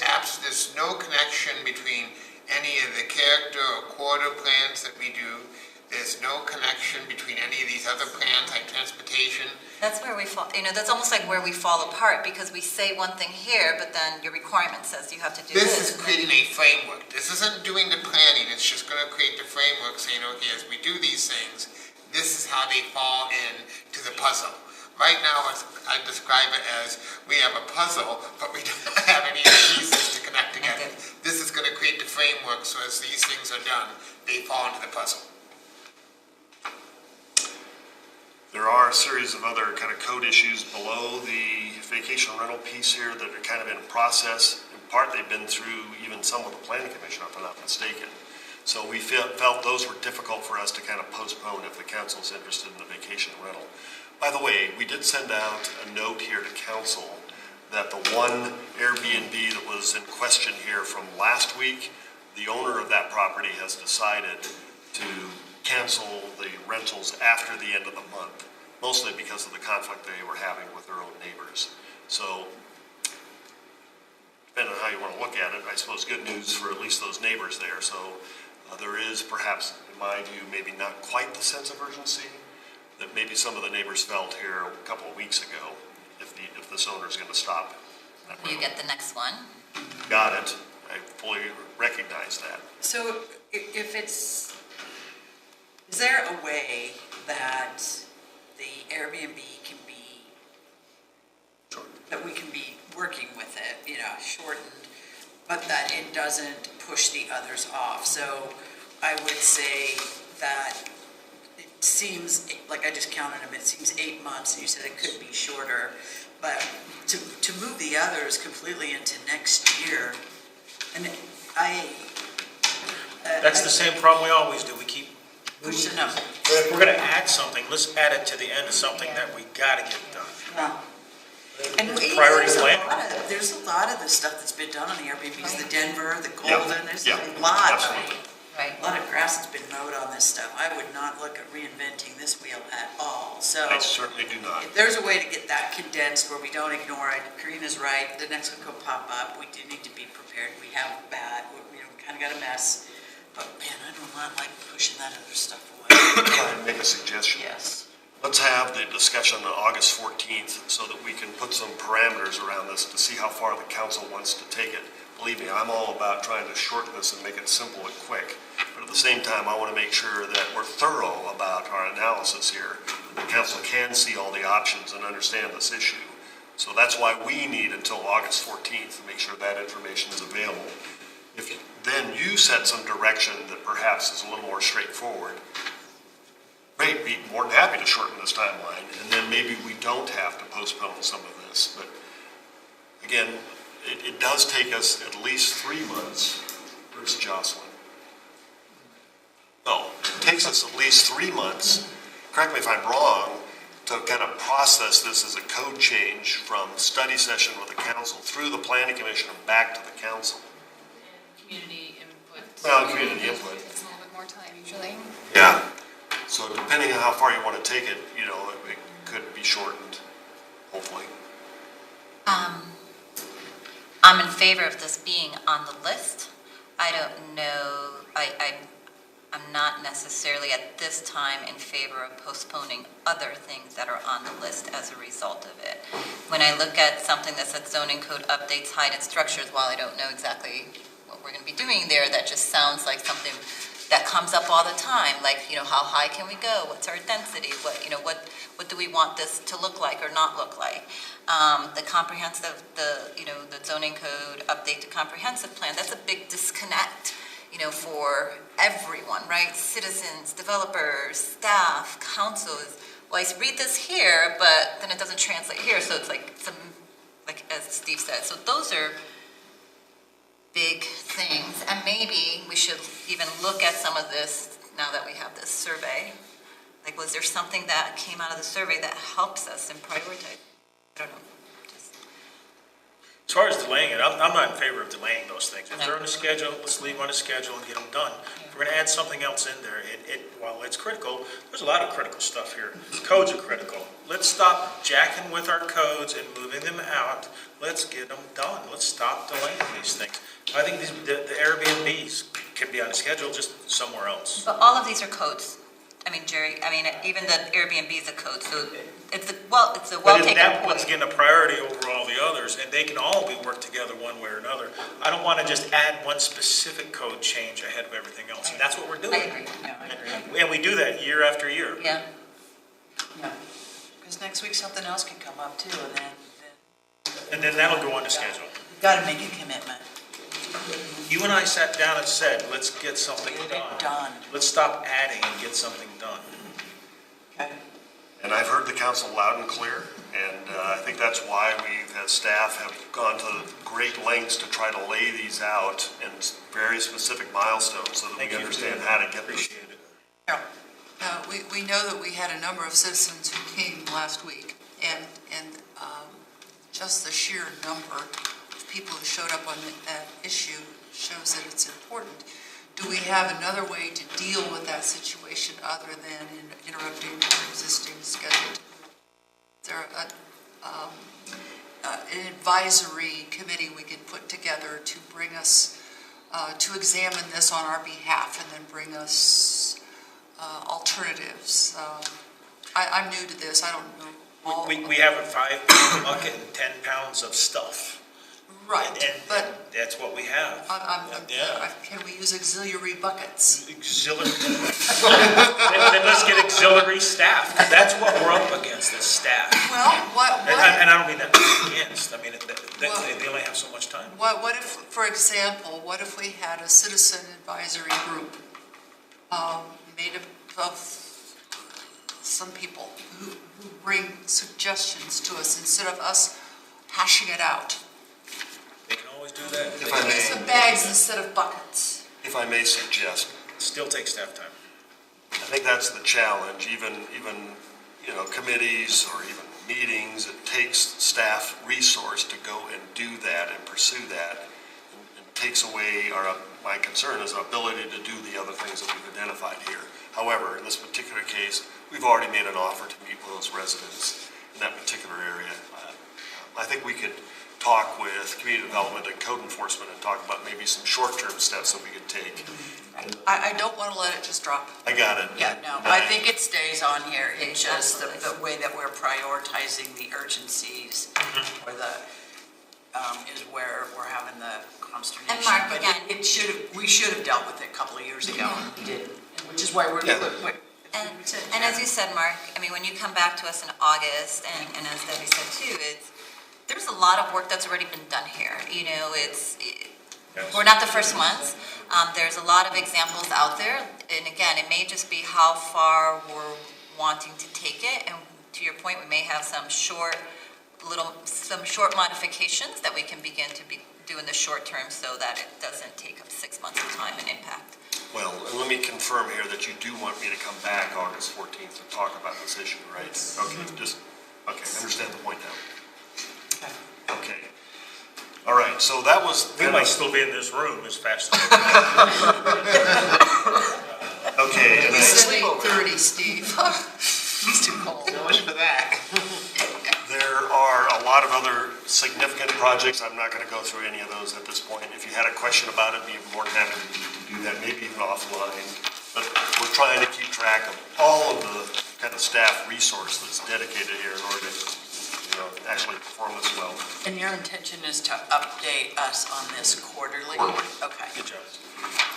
no connection between any of the character or quarter plans that we do. There's no connection between any of these other plans like transportation. That's where we fall, that's almost like where we fall apart, because we say one thing here, but then your requirement says you have to do this. This is creating a framework. This isn't doing the planning. It's just going to create the framework saying, okay, as we do these things, this is how they fall in to the puzzle. Right now, I describe it as we have a puzzle, but we don't have any pieces to connect together. This is going to create the framework so as these things are done, they fall into the puzzle. There are a series of other kind of code issues below the vacation rental piece here that are kind of in process. In part, they've been through even some of the planning commission, if I'm not mistaken. So we felt those were difficult for us to kind of postpone if the council is interested in the vacation rental. By the way, we did send out a note here to council that the one Airbnb that was in question here from last week, the owner of that property has decided to cancel the rentals after the end of the month, mostly because of the conflict they were having with their own neighbors. So, depending on how you want to look at it, I suppose good news for at least those neighbors there. So there is perhaps, in my view, maybe not quite the sense of urgency that maybe some of the neighbors felt here a couple of weeks ago if this owner is going to stop. You get the next one. Got it. I fully recognize that. So is there a way that the Airbnb can be, that we can be working with it, shortened but that it doesn't push the others off. So I would say that it seems, like I just counted them, it seems 8 months, and you said it could be shorter. But to move the others completely into next year, and That's the same problem we always do. We keep pushing them. If we're gonna add something, let's add it to the end of something that we gotta get done. Yeah. And Priority plan. there's a lot of the stuff that's been done on the Airbnbs, the Denver, the Yeah. Golden, there's Yeah. a lot. Absolutely. A lot of grass has been mowed on this stuff. I would not look at reinventing this wheel at all, so. I certainly do not. If there's a way to get that condensed where we don't ignore it, Karina's right, the next one could pop up, we do need to be prepared, we have bad, we kinda got a mess. But man, I do not like pushing that other stuff away. Can I make a suggestion? Yes. Let's have the discussion on August 14th so that we can put some parameters around this to see how far the council wants to take it. Believe me, I'm all about trying to shorten this and make it simple and quick. But at the same time, I want to make sure that we're thorough about our analysis here. The council can see all the options and understand this issue. So that's why we need until August 14th to make sure that information is available. If then you set some direction that perhaps is a little more straightforward, great, be more than happy to shorten this timeline, and then maybe we don't have to postpone some of this. But again, it does take us at least 3 months. Where's Jocelyn? No, it takes us at least 3 months, correct me if I'm wrong, to kind of process this as a code change from study session with the council through the planning commission and back to the council. Community input. Well, community input. It's a little bit more time usually. Yeah. So depending on how far you want to take it, it could be shortened, hopefully. I'm in favor of this being on the list. I don't know, I'm not necessarily at this time in favor of postponing other things that are on the list as a result of it. When I look at something that says zoning code updates height and structures, while I don't know exactly what we're going to be doing there, that just sounds like something that comes up all the time, like, how high can we go? What's our density? What do we want this to look like or not look like? The comprehensive, the zoning code update to comprehensive plan, that's a big disconnect, for everyone, right? Citizens, developers, staff, councils. Well, I read this here, but then it doesn't translate here, so it's like as Steve said. So those are big things, and maybe we should even look at some of this now that we have this survey. Like, was there something that came out of the survey that helps us in prioritize? I don't know. As far as delaying it, I'm not in favor of delaying those things. If they're on a schedule, let's leave them on a schedule and get them done. If we're gonna add something else in there, while it's critical, there's a lot of critical stuff here. Codes are critical. Let's stop jacking with our codes and moving them out. Let's get them done. Let's stop delaying these things. I think the Airbnbs can be on a schedule, just somewhere else. But all of these are codes. Jerry, even the Airbnb is a code, so it's a well-taken But that point. one's getting a priority over all the others, and they can all be worked together one way or another. I don't want to just add one specific code change ahead of everything else, and that's what we're doing. I agree. And we do that year after year. Yeah. Because next week something else can come up too, And then that'll go on the schedule. You've got to make a commitment. You and I sat down and said, let's get something done. Let's stop adding and get something done. And I've heard the council loud and clear, and I think that's why we, as staff, have gone to great lengths to try to lay these out in very specific milestones so that we understand how to get this. We know that we had a number of citizens who came last week, and just the sheer number of people who showed up on that issue shows that it's important. Do we have another way to deal with that situation other than interrupting our existing schedule? Is there an advisory committee we could put together to bring us, to examine this on our behalf and then bring us alternatives? I'm new to this, I don't know. We have a 5-pound bucket and 10 pounds of stuff. Right, And but that's what we have. can we use auxiliary buckets? Auxiliary. then let's get auxiliary staff. That's what we're up against, is staff. Well, what? And I don't mean that against. I mean, they only have so much time. What if, for example, what if we had a citizen advisory group made up of some people who bring suggestions to us instead of us hashing it out? They can always do that. If I may, Some bags instead of buckets. if I may suggest, Still takes staff time. I think that's the challenge, even, committees or even meetings, it takes staff resource to go and do that and pursue that. It takes away my concern is our ability to do the other things that we've identified here. However, in this particular case, we've already made an offer to meet with those residents in that particular area. I think we could talk with community development and code enforcement and talk about maybe some short-term steps that we could take. I don't want to let it just drop. I got it. Yeah, no, I think it stays on here. It's just the way that we're prioritizing the urgencies or is where we're having the consternation. And Mark, But again- we should have dealt with it a couple of years ago, and we didn't, which is why we're. And as you said, Mark, I mean, when you come back to us in August, and as Debbie said too, there's a lot of work that's already been done here. We're not the first ones. There's a lot of examples out there, and again, it may just be how far we're wanting to take it. And to your point, we may have some short modifications that we can begin to do in the short term, so that it doesn't take up 6 months of time and impact. Well, and let me confirm here that you do want me to come back August 14th to talk about this issue, right? Okay, I understand the point now. Okay. All right, so that was... We might still be in this room as fast as Okay. And It's 8:30, Steve. He's too cold. So much for that. There are a lot of other significant projects. I'm not going to go through any of those at this point. If you had a question about it, be more than happy to do that, maybe even offline. But we're trying to keep track of all of the kind of staff resource that's dedicated here in order to actually perform this well. And your intention is to update us on this quarterly? Okay. Good job.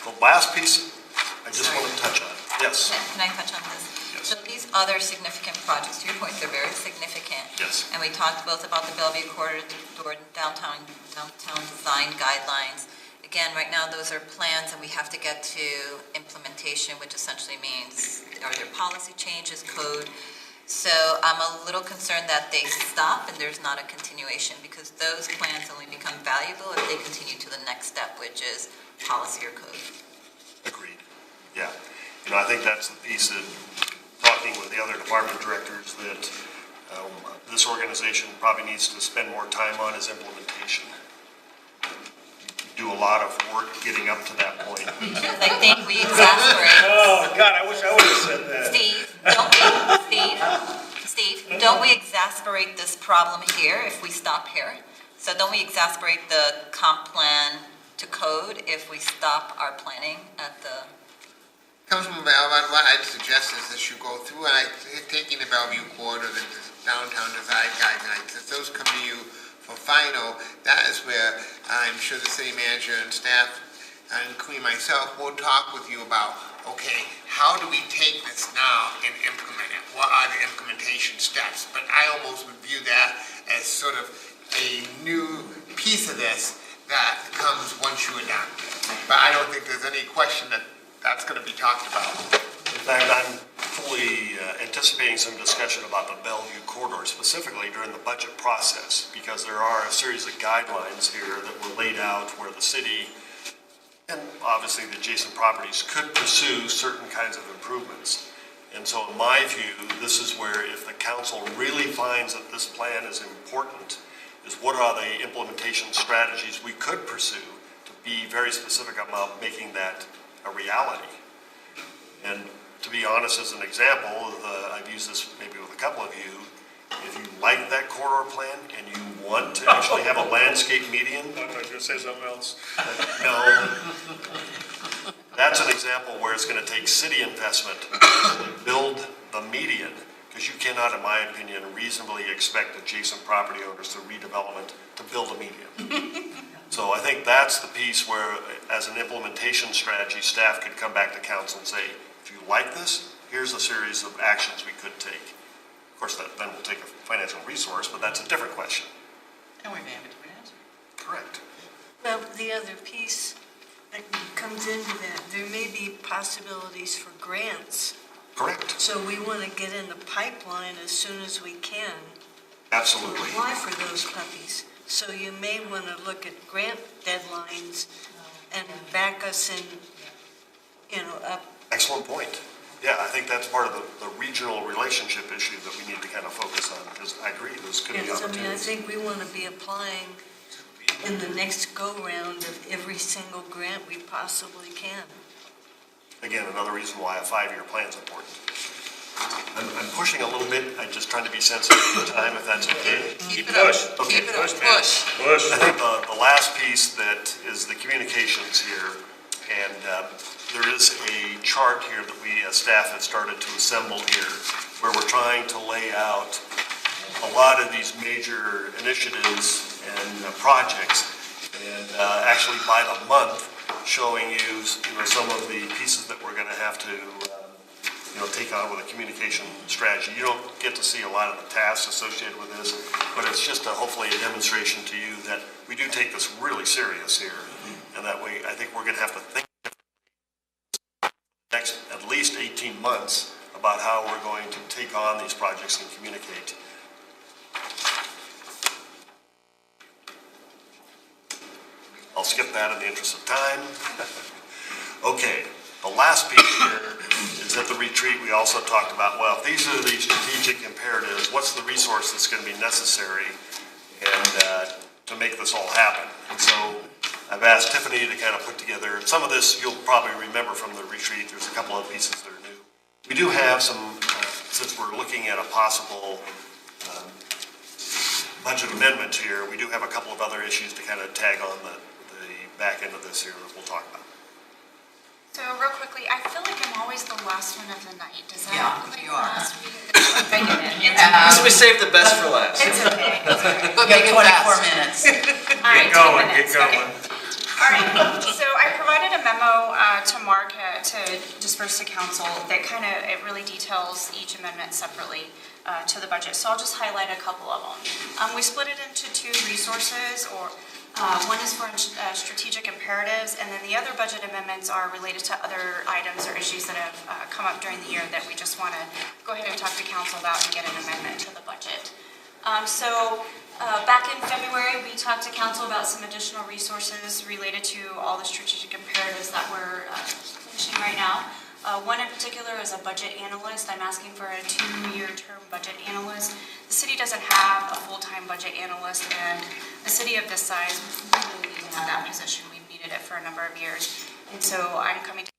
The last piece I just want to touch on. Yes. Can I touch on this? Yes. So these other significant projects, to your point, they're very significant. Yes. And we talked both about the Bellevue Corridor downtown design guidelines. Again, right now, those are plans, and we have to get to implementation, which essentially means, are there policy changes, code? So I'm a little concerned that they stop and there's not a continuation, because those plans only become valuable if they continue to the next step, which is policy or code. Agreed. Yeah. I think that's the piece that, talking with the other department directors, that this organization probably needs to spend more time on is implementation. You do a lot of work getting up to that point. I think we exasperate. Oh, God, I wish I would have said that. Steve, don't we exasperate this problem here if we stop here? So don't we exasperate the comp plan to code if we stop our planning at the... Councilman Bell, what I'd suggest is as you go through, and taking the Bellevue Corridor, the downtown design guidelines, if those come to you for final, that is where I'm sure the city manager and staff, including myself, will talk with you about, okay, how do we take this now and implement it? What are the implementation steps? But I almost would view that as sort of a new piece of this that comes once you are done. But I don't think there's any question that that's going to be talked about. In fact, I'm fully anticipating some discussion about the Bellevue Corridor specifically during the budget process, because there are a series of guidelines here that were laid out where the city and obviously the adjacent properties could pursue certain kinds of improvements. And so in my view, this is where if the council really finds that this plan is important, is what are the implementation strategies we could pursue to be very specific about making that a reality. And to be honest, as an example, I've used this maybe with a couple of you, if you like that corridor plan and you want to actually have a landscape median. I thought you were going to say something else. No. That's an example where it's going to take city investment to build the median. because you cannot, in my opinion, reasonably expect adjacent property owners to redevelopment to build a median. So I think that's the piece where, as an implementation strategy, staff could come back to council and say, if you like this, here's a series of actions we could take. Of course, that then will take a financial resource, but that's a different question. And we may have a different answer. Correct. Well, the other piece that comes into that, there may be possibilities for grants. Correct. So we want to get in the pipeline as soon as we can. Absolutely. To apply for those puppies. So you may want to look at grant deadlines and back us in, up. Excellent point. Yeah, I think that's part of the regional relationship issue that we need to kind of focus on, because I agree, this could be Yes, I opportunities. mean, I think we want to be applying in the next go-round of every single grant we possibly can. Again, another reason why a 5-year plan is important. I'm pushing a little bit. I'm just trying to be sensitive to the time, if that's okay. Keep it up. Okay. Keep it up. Push. I think the last piece that is the communications here, and there is a chart here that we as staff have started to assemble here, where we're trying to lay out a lot of these major initiatives and projects, and actually by the month, showing you some of the pieces that we're going to have to take on with a communication strategy. You don't get to see a lot of the tasks associated with this, but it's just hopefully a demonstration to you that we do take this really serious here, and that way I think we're going to have to think next at least 18 months about how we're going to take on these projects and communicate. I'll skip that in the interest of time. Okay, the last piece here is at the retreat we also talked about, well, if these are the strategic imperatives, what's the resource that's going to be necessary and to make this all happen? And so I've asked Tiffany to kind of put together, some of this you'll probably remember from the retreat, there's a couple of pieces that are new. We do have some, since we're looking at a possible budget amendment here, we do have a couple of other issues to kind of tag on the back end of this here that we'll talk about. So real quickly, I feel like I'm always the last one of the night. Does that Yeah, you are. last week? It's So we saved the best for last. It's okay. But make it 24 minutes. All right, 10 minutes. Get going. All right, so I provided a memo to Mark to disperse to council that kind of, it really details each amendment separately to the budget. So I'll just highlight a couple of them. We split it into two resources, or one is for strategic imperatives, and then the other budget amendments are related to other items or issues that have come up during the year that we just want to go ahead and talk to council about and get an amendment to the budget. Back in February, we talked to council about some additional resources related to all the strategic imperatives that we're finishing right now. One in particular is a budget analyst. I'm asking for a 2-year term budget analyst. The city doesn't have a full-time budget analyst, and a city of this size, we really need to have that position. We've needed it for a number of years. And so I'm coming to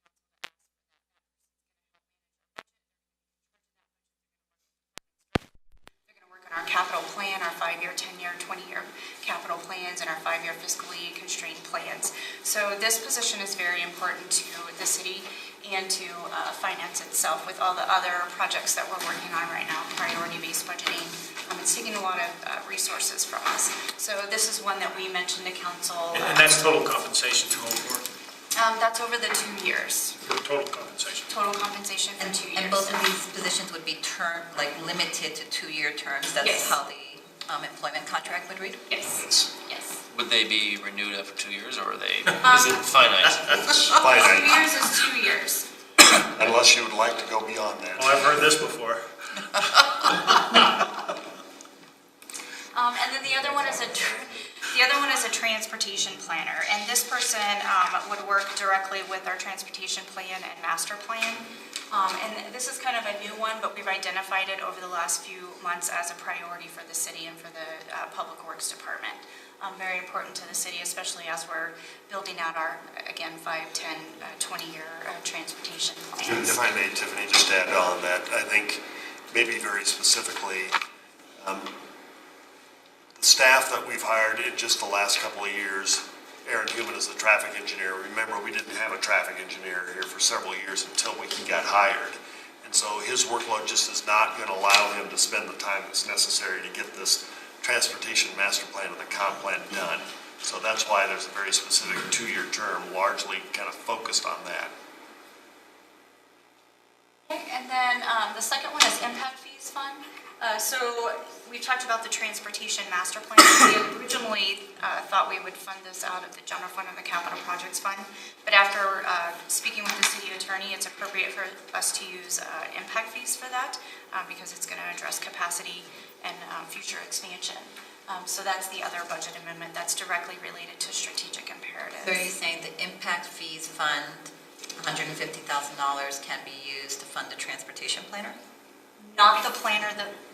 our capital plan, our 5-year, 10-year, 20-year capital plans, and our 5-year fiscally constrained plans. So this position is very important to the city and to finance itself with all the other projects that we're working on right now, priority-based budgeting. It's taking a lot of resources from us. So this is one that we mentioned to council. And that's total compensation, 204? That's over the 2 years. Total compensation. Total compensation for 2 years. And both of these positions would be limited to 2-year terms? That's Yes. how the employment contract would read? Yes. Yes. Would they be renewed after 2 years, or are they, is it finite? 2 years is 2 years. Unless you would like to go beyond that. Oh, I've heard this before. And then the other one is a transportation planner, and this person would work directly with our transportation plan and master plan. And this is kind of a new one, but we've identified it over the last few months as a priority for the city and for the Public Works Department. Very important to the city, especially as we're building out our, again, 5, 10, 20-year transportation plans. If I may, Tiffany, just add on that, I think maybe very specifically, the staff that we've hired in just the last couple of years, Aaron Human is the traffic engineer. Remember, we didn't have a traffic engineer here for several years until he got hired. And And so his workload just is not going to allow him to spend the time that's necessary to get this transportation master plan and the comp plan done. So that's why there's a very specific 2-year term, largely kind of focused on that. Okay, and then the second one is impact fees fund. So we talked about the transportation master plan. We had originally thought we would fund this out of the general fund or the capital projects fund. But after speaking with the city attorney, it's appropriate for us to use impact fees for that because it's going to address capacity and future expansion. So that's the other budget amendment that's directly related to strategic imperatives. So are you saying the impact fees fund, $150,000 can be used to fund the transportation planner? Not the planner,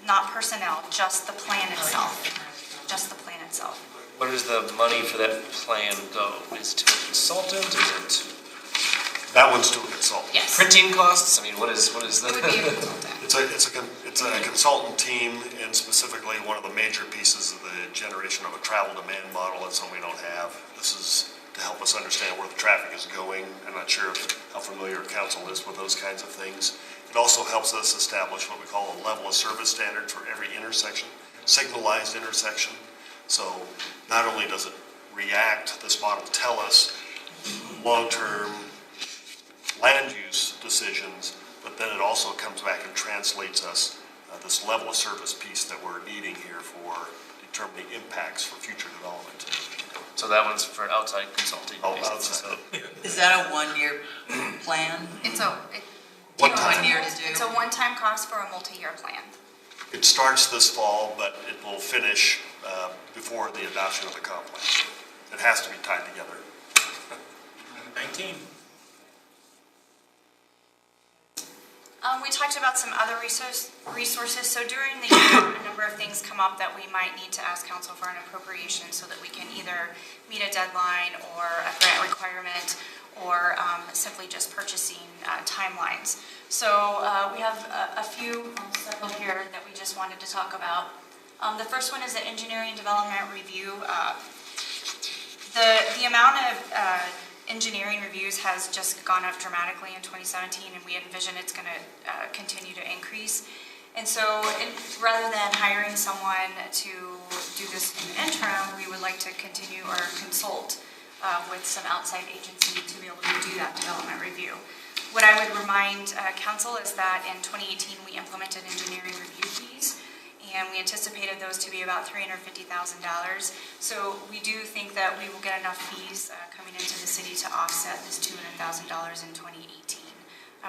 not personnel, just the plan itself. Just the plan itself. Where does the money for that plan go? Is it to a consultant? Is it? That one's to a consultant. Yes. Printing costs? I mean, what is the? It would be a consultant. It's a consultant team, and specifically one of the major pieces of the generation of a travel demand model. That's something we don't have. This is to help us understand where the traffic is going. I'm not sure how familiar council is with those kinds of things. It also helps us establish what we call a level of service standard for every intersection, signalized intersection. So not only does it react, this model tell us long-term land use decisions, but then it also comes back and translates us this level of service piece that we're needing here for determining impacts for future development. So that one's for outside consulting. Outside. Is that a 1-year plan? It's What time? 1 year to do? It's a one-time cost for a multi-year plan. It starts this fall, but it will finish before the adoption of the comp plan. It has to be tied together. 19. We talked about some other resources. So during the year, a number of things come up that we might need to ask council for an appropriation so that we can either meet a deadline or a grant requirement or simply just purchasing timelines. So we have a few several here that we just wanted to talk about. The first one is the engineering development review. The amount of engineering reviews has just gone up dramatically in 2017, and we envision it's going to continue to increase. And so rather than hiring someone to do this in the interim, we would like to continue or consult with some outside agency to be able to do that development review. What I would remind council is that in 2018 we implemented engineering review fees, and we anticipated those to be about $350,000. So we do think that we will get enough fees coming into the city to offset this $200,000 in 2018.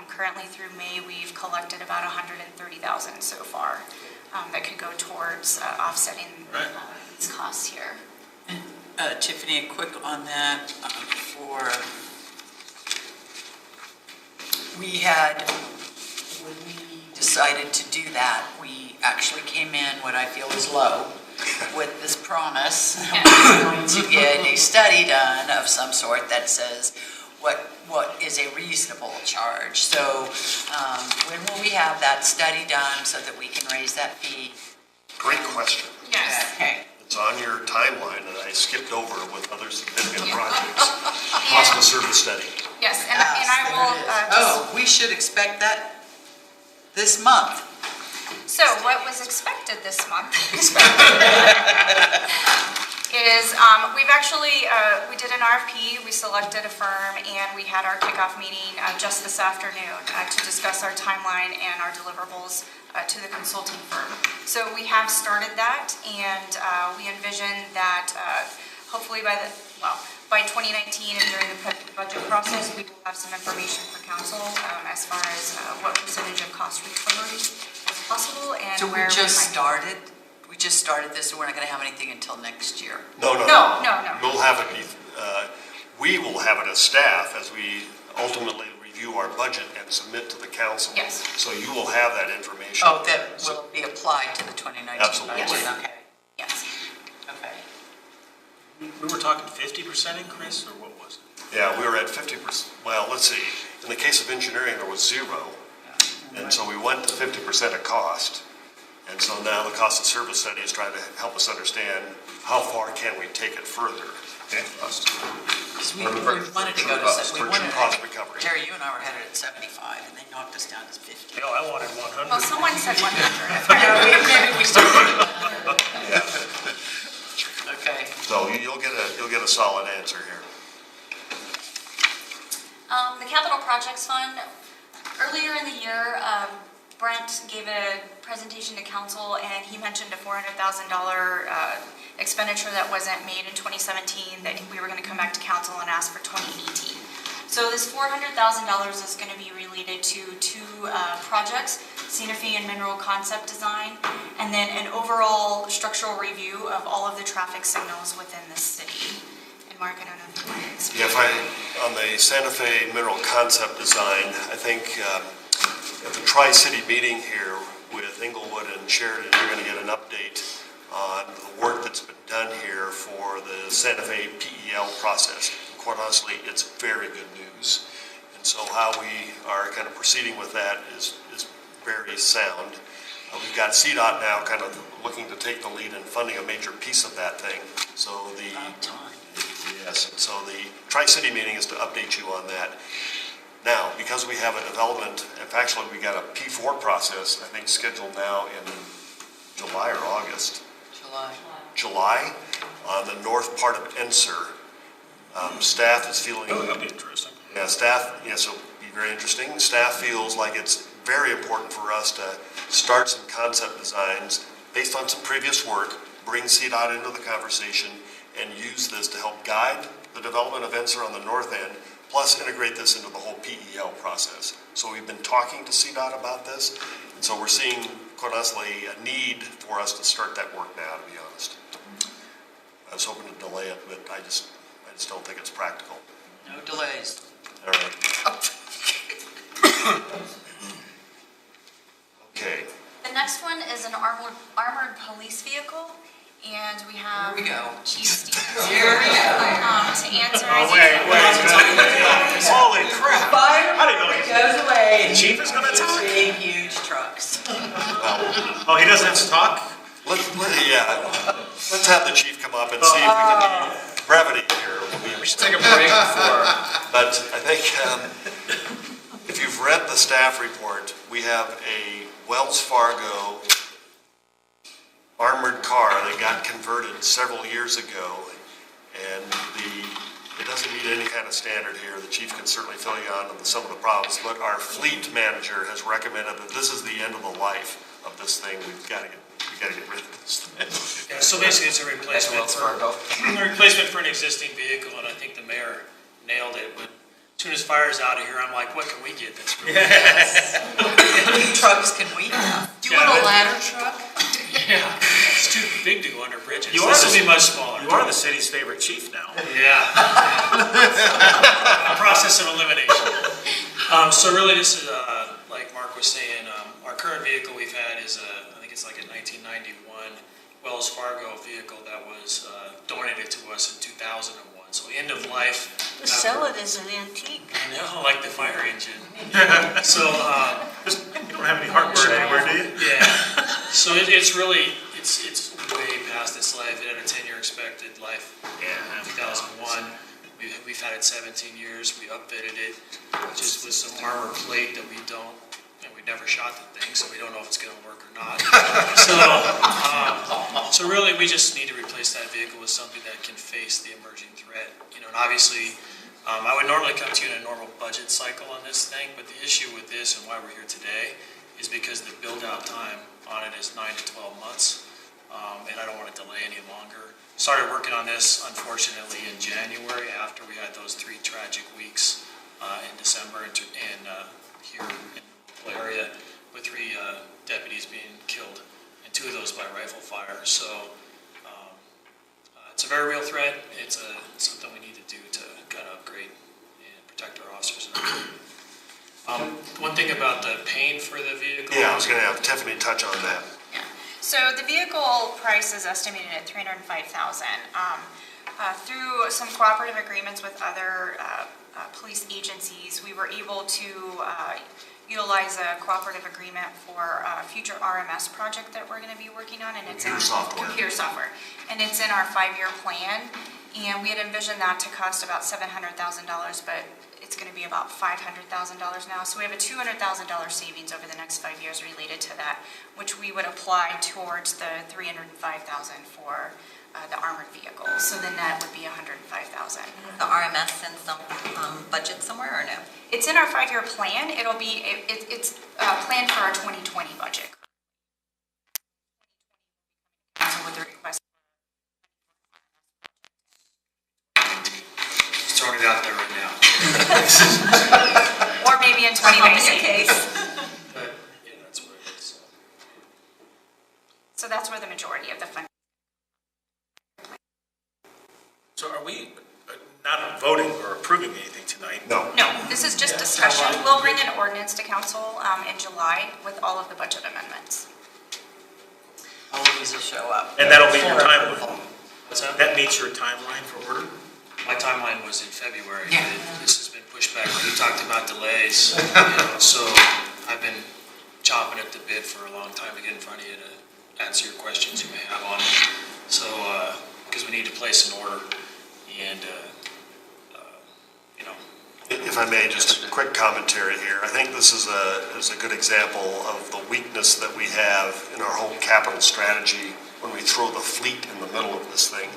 Currently through May, we've collected about $130,000 so far that could go towards offsetting these costs here. Tiffany, a quick on that when we decided to do that, we actually came in what I feel is low with this promise. We're going to get a study done of some sort that says what is a reasonable charge. So when will we have that study done so that we can raise that fee? Great question. Yes. Okay. It's on your timeline, and I skipped over with other significant projects. Cost of service study. Yes, and I will we should expect that this month. So what was expected this month is we've actually, we did an RFP, we selected a firm, and we had our kickoff meeting just this afternoon to discuss our timeline and our deliverables to the consulting firm. So we have started that, and we envision that hopefully by 2019 and during the budget process, we will have some information for council as far as what percentage of cost recovery is possible and so where we just started. We just started this, and we're not going to have anything until next year. No. We'll have it. We will have it as staff as we ultimately review our budget and submit to the council. Yes. So you will have that information. Oh, that will be applied to the 2019 Absolutely. budget. Yes. Okay. Yes. Okay. We were talking 50% increase, or what was it? Yeah, we were at 50%. Well, let's see. In the case of engineering, there was 0. And so we went to 50% of cost. And so now the cost of service study is trying to help us understand how far can we take it further. Because we wanted to go to, we wanted to, Terry, you and I were headed at 75, and they knocked us down to 50. Hell, I wanted 100. Well, someone said 100. Maybe we still Okay. So you'll get a solid answer here. The Capital Projects Fund, earlier in the year, Brent gave a presentation to council and he mentioned a $400,000 expenditure that wasn't made in 2017 that we were going to come back to council and ask for 2018. So this $400,000 is going to be related to two projects, Santa Fe and Mineral Concept Design, and then an overall structural review of all of the traffic signals within the city. And Mark, I don't know if you want to explain. Yeah, on the Santa Fe Mineral Concept Design, I think at the Tri-City meeting here with Inglewood and Sheridan, you're going to get an update on the work that's been done here for the Santa Fe PEL process. Quite honestly, it's very good news. And so how we are kind of proceeding with that is very sound. We've got CDOT now kind of looking to take the lead in funding a major piece of that thing. So so the Tri-City meeting is to update you on that. Now, because we have a development, actually we got a P4 process, I think scheduled now in July or August. July on the north part of Enser. Staff is feeling... Oh, that'll be interesting. Yeah, staff, yes, it'll be very interesting. Staff feels like it's very important for us to start some concept designs based on some previous work, bring CDOT into the conversation, and use this to help guide the development of Enser on the north end, plus integrate this into the whole PEL process. So we've been talking to CDOT about this, and so we're seeing, quite honestly, a need for us to start that work now, to be honest. I was hoping to delay it, but I just don't think it's practical. No delays. All right. Okay. The next one is an armored police vehicle, and we have Chief Stevens here to answer. Oh, wait. Holy crap. I didn't know he goes away. The chief is going to talk? Big, huge trucks. Oh, he doesn't have to talk? Let's have the chief come up and see if we can do brevity here. We should take a break before. But I think if you've read the staff report, we have a Wells Fargo armored car that got converted several years ago, and it doesn't meet any kind of standard here. The chief can certainly fill you on some of the problems, but our fleet manager has recommended that this is the end of the life of this thing. We've got to get rid of this thing. Yeah, so basically it's a replacement for an existing vehicle, and I think the mayor nailed it. But as soon as fire's out of here, I'm like, what can we get that's really How many trucks can we have? Do you want a ladder truck? Yeah, it's too big to go under bridges. This will be much smaller. You are the city's favorite chief now. Yeah. A process of elimination. So really this is, like Mark was saying, our current vehicle we've had is I think it's like a 1991 Wells Fargo vehicle that was donated to us in 2001. So end of life. They sell it as an antique. I know, like the fire engine. So you don't have any heartburn anywhere, do you? Yeah. So it's really it's way past its life. It had a 10-year expected life. Yeah. In 2001. We've had it 17 years. We upfitted it just with some armor plate that we never shot the thing, so we don't know if it's going to work or not. So really, we just need to replace that vehicle with something that can face the emerging threat. And obviously, I would normally come to you in a normal budget cycle on this thing, but the issue with this and why we're here today is because the build-out time on it is 9 to 12 months, and I don't want to delay any longer. Started working on this, unfortunately, in January after we had those 3 tragic weeks in December and here in the area with 3 deputies being killed, and 2 of those by rifle fire. So it's a very real threat. It's something we need to do to kind of upgrade and protect our officers. One thing about the paint for the vehicle. Yeah, I was going to have Tiffany touch on that. Yeah. So the vehicle price is estimated at $305,000. Through some cooperative agreements with other police agencies, we were able to utilize a cooperative agreement for a future RMS project that we're going to be working on, and it's computer software. Computer software, and it's in our 5-year plan. And we had envisioned that to cost about $700,000, but it's going to be about $500,000 now. So we have a $200,000 savings over the next 5 years related to that, which we would apply towards the $305,000 for the armored vehicles. So the net would be $105,000. The RMS in some budget somewhere or no? It's in our 5-year plan. It'll be, it's planned for our 2020 budget. With the request. Just throwing it out there right now. Or maybe in 2019. But, yeah, that's what it is. So that's where the majority of the funding. So are we not voting or approving anything tonight? No. No, this is just discussion. We'll bring an ordinance to council in July with all of the budget amendments. All of these will show up. And that'll be your timeline? What's that? That meets your timeline for order? My timeline was in February. Yeah. This has been pushed back. You talked about delays, so I've been chomping at the bit for a long time to get in front of you to answer your questions you may have on it. So, because we need to place an order, and, If I may, just a quick commentary here. I think this is a good example of the weakness that we have in our whole capital strategy when we throw the fleet in the middle of this thing,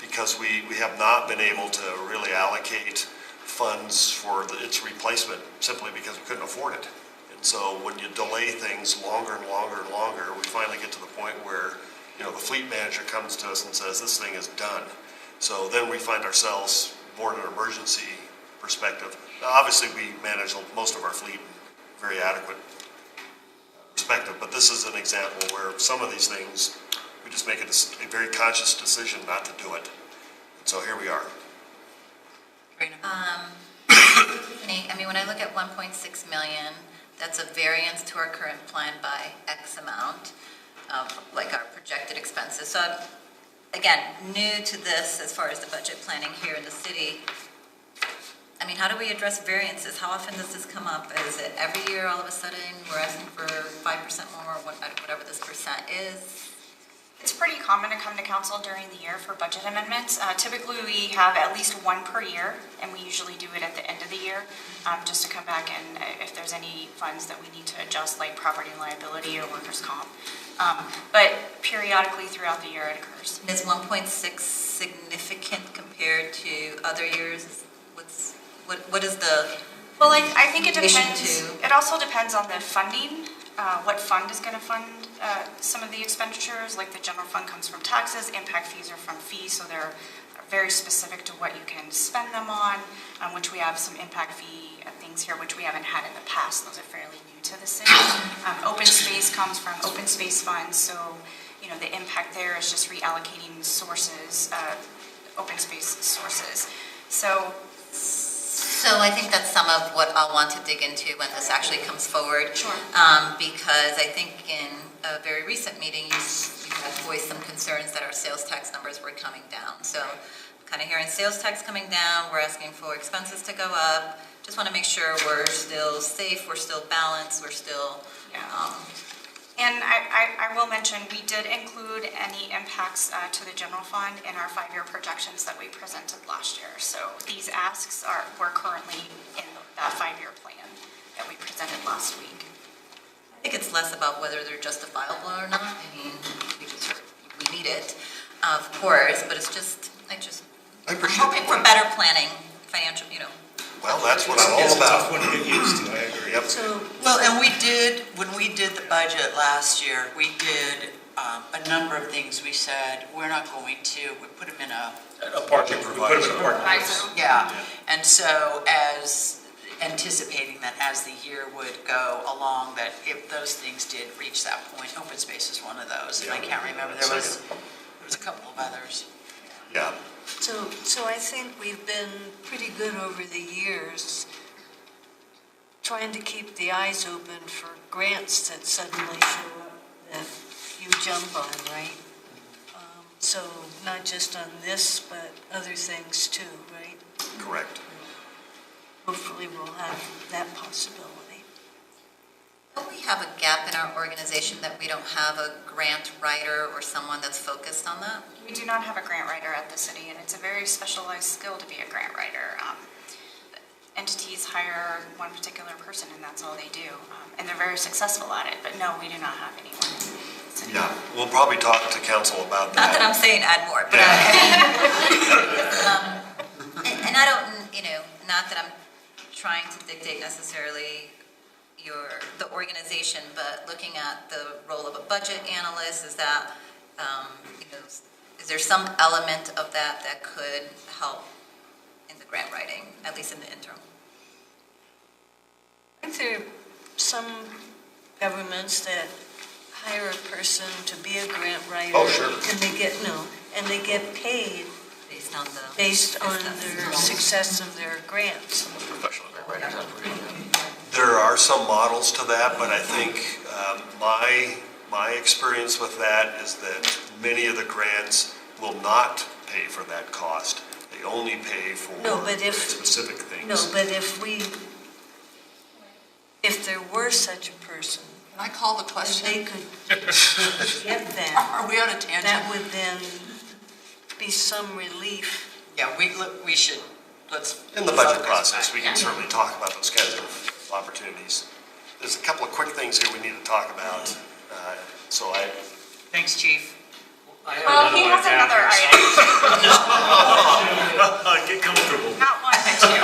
because we have not been able to really allocate funds for its replacement simply because we couldn't afford it. And so when you delay things longer and longer and longer, we finally get to the point where, the fleet manager comes to us and says, this thing is done. So then we find ourselves more in an emergency perspective. Now, obviously, we manage most of our fleet very adequate perspective, but this is an example where some of these things, we just make a very conscious decision not to do it. And so here we are. When I look at 1.6 million, that's a variance to our current plan by X amount of like our projected expenses. So I'm, again, new to this as far as the budget planning here in the city. How do we address variances? How often does this come up? Is it every year all of a sudden we're asking for 5% more or whatever this percent is? It's pretty common to come to council during the year for budget amendments. Typically, we have at least one per year, and we usually do it at the end of the year, just to come back and if there's any funds that we need to adjust, like property and liability or workers' comp. But periodically throughout the year it occurs. Is 1.6 significant compared to other years? What is the Well, I think it relation depends. to? It also depends on the funding. What fund is going to fund some of the expenditures? Like the general fund comes from taxes, impact fees are from fees, so they're very specific to what you can spend them on, which we have some impact fee things here, which we haven't had in the past. Those are fairly new to the city. Open space comes from open space funds, so the impact there is just reallocating sources, open space sources. So I think that's some of what I'll want to dig into when this actually comes forward. Sure. Because I think in a very recent meeting, you had voiced some concerns that our sales tax numbers were coming down. So kind of hearing sales tax coming down, we're asking for expenses to go up. Just want to make sure we're still safe, we're still balanced, we're still... And I will mention, we did include any impacts to the general fund in our 5-year projections that we presented last year. So these asks were currently in that 5-year plan that we presented last week. I think it's less about whether they're justifiable or not. We need it, of course, but it's just, I'm hoping for better planning, financial, Well, that's what I'm all about. It's a tough one to get used to, I agree. Yep. Well, and when we did the budget last year, we did a number of things. We said, we put them in A parking proviso. Yeah, and so as anticipating that as the year would go along, that if those things did reach that point, open space is one of those. And I can't remember, there was a couple of others. Yeah. So I think we've been pretty good over the years trying to keep the eyes open for grants that suddenly show up that you jump on, right? So not just on this, but other things too, right? Correct. Hopefully we'll have that possibility. Don't we have a gap in our organization that we don't have a grant writer or someone that's focused on that? We do not have a grant writer at the city, and it's a very specialized skill to be a grant writer. Entities hire one particular person, and that's all they do. And they're very successful at it, but no, we do not have anyone. Yeah, we'll probably talk to council about that. Not that I'm saying add more, but and I don't, not that I'm trying to dictate necessarily the organization, but looking at the role of a budget analyst, is that, is there some element of that could help in the grant writing, at least in the interim? I think there are some governments that hire a person to be a grant writer. Oh, sure. And they get paid based on their success of their grants. Professional grant writers operate. There are some models to that, but I think my experience with that is that many of the grants will not pay for that cost. They only pay for specific things. No, but if there were such a person, Can I call the question? they could get that. Are we on a tangent? That would then be some relief. Yeah, we should, let's. In the budget process, we can certainly talk about those kinds of opportunities. There's a couple of quick things here we need to talk about. Thanks, Chief. Well, he has another item. Get comfortable. Not one, but two.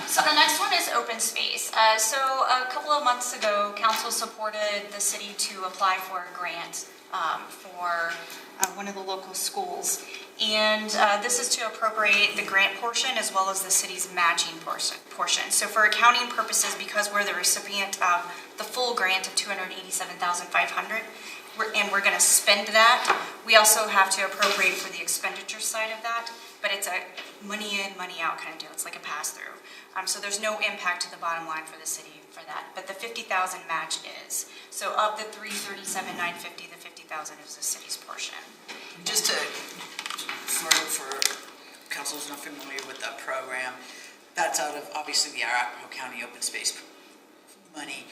So the next one is open space. So a couple of months ago, council supported the city to apply for a grant for one of the local schools. And this is to appropriate the grant portion as well as the city's matching portion. So for accounting purposes, because we're the recipient of the full grant of $287,500, and we're going to spend that, we also have to appropriate for the expenditure side of that, but it's a money in, money out kind of deal. It's like a pass-through. So there's no impact to the bottom line for the city for that, but the $50,000 match is. So of the $337,950, the $50,000 is the city's portion. Just for council who's not familiar with that program, that's out of obviously the Arapahoe County Open Space money.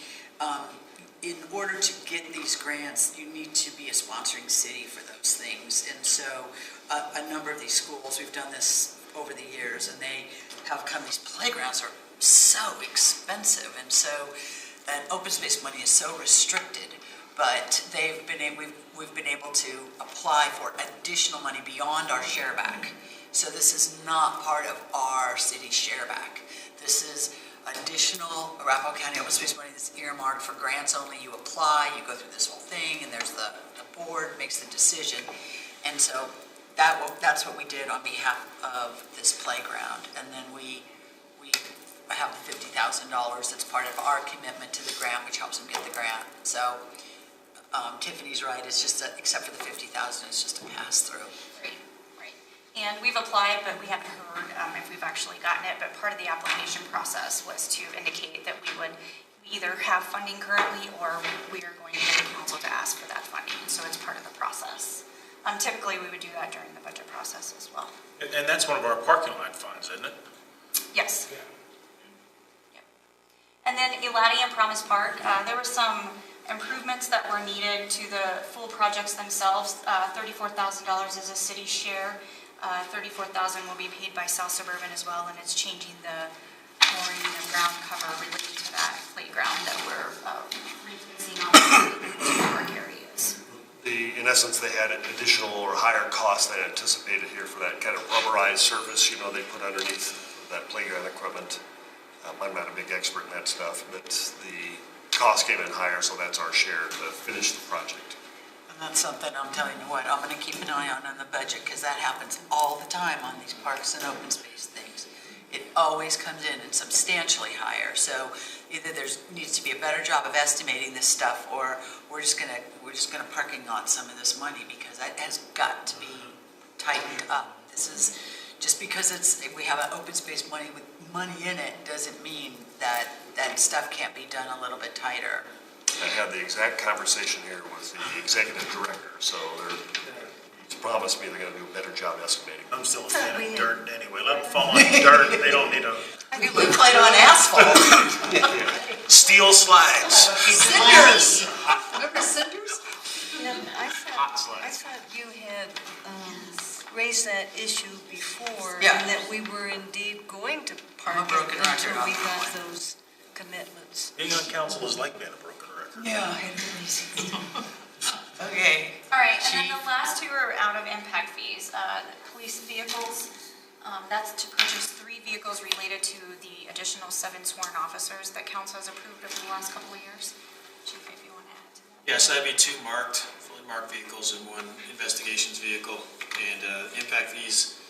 In order to get these grants, you need to be a sponsoring city for those things. And so a number of these schools, we've done this over the years, and they have come, these playgrounds are so expensive. And so that open space money is so restricted, but we've been able to apply for additional money beyond our share back. So this is not part of our city share back. This is additional Arapahoe County Open Space money that's earmarked for grants only. You apply, you go through this whole thing, and there's the board makes the decision. And so that's what we did on behalf of this playground. And then we have the $50,000 that's part of our commitment to the grant, which helps them get the grant. So Tiffany's right, it's just except for the $50,000, it's just a pass-through. Right. And we've applied, but we haven't heard if we've actually gotten it. But part of the application process was to indicate that we would either have funding currently or we are going to get the council to ask for that funding. So it's part of the process. Typically, we would do that during the budget process as well. And that's one of our parking lot funds, isn't it? Yes. Yeah. And then Elati and Promise Park, there were some improvements that were needed to the full projects themselves. $34,000 is a city share. $34,000 will be paid by South Suburban as well, and it's changing the flooring and ground cover related to that playground that we're replacing on the park areas. In essence, they had an additional or higher cost than anticipated here for that kind of rubberized surface, they put underneath that playground equipment. I'm not a big expert in that stuff, but the cost came in higher, so that's our share to finish the project. And that's something I'm telling you what, I'm going to keep an eye on the budget, because that happens all the time on these parks and open space things. It always comes in and substantially higher. So either there needs to be a better job of estimating this stuff, or we're just gonna parking lot some of this money, because that has got to be tightened up. This is just because we have an open space money with money in it doesn't mean that stuff can't be done a little bit tighter. I had the exact conversation here with the executive director, so they're promised me they're going to do a better job estimating. I'm still a fan of dirt anyway. Let them fall on dirt. They don't need a... I mean, we played on asphalt. Steel slides. raised that issue before. Yeah. And that we were indeed going to park I'm a broken it record until on we that got one. those commitments. Being on council is like being a broken record. Yeah, it is. Okay. All right, and then Chief? the last two are out of impact fees. Police vehicles, that's to purchase 3 vehicles related to the additional 7 sworn officers that council has approved over the last couple of years. Chief, if you want to add to that. Yes, that'd be 2 fully marked vehicles and 1 investigations vehicle. And impact fees,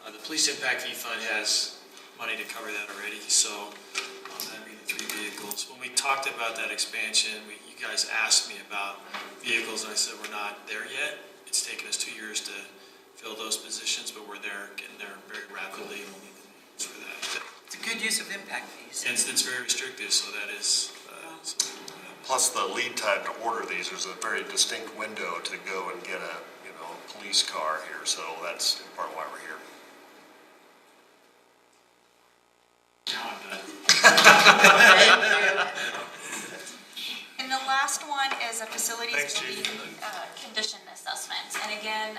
the police impact fee fund has money to cover that already, so that'd be the 3 vehicles. When we talked about that expansion, you guys asked me about vehicles, and I said we're not there yet. It's taken us 2 years to fill those positions, but we're there, getting there very rapidly, and we'll need the vehicles for that. It's a good use of impact fees. And it's very restrictive, so that is, Plus the lead time to order these, there's a very distinct window to go and get a, police car here, so that's part of why we're here. now I'm done. And the last one is a facilities Thanks, Chief. building condition assessment. And again,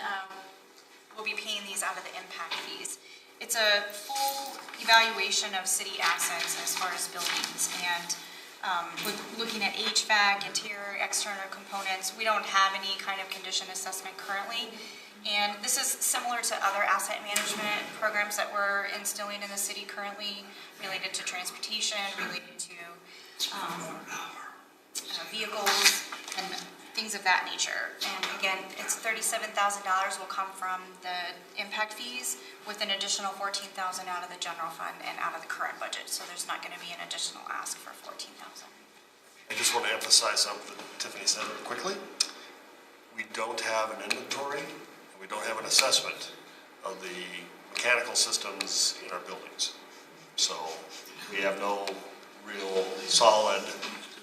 we'll be paying these out of the impact fees. It's a full evaluation of city assets as far as buildings, and with looking at HVAC, interior, external components. We don't have any kind of condition assessment currently. And this is similar to other asset management programs that we're instilling in the city currently, related to transportation, related to vehicles and things of that nature. And again, it's $37,000 will come from the impact fees, with an additional $14,000 out of the general fund and out of the current budget. So there's not going to be an additional ask for $14,000. I just want to emphasize something Tiffany said quickly. We don't have an inventory, and we don't have an assessment of the mechanical systems in our buildings. So we have no real solid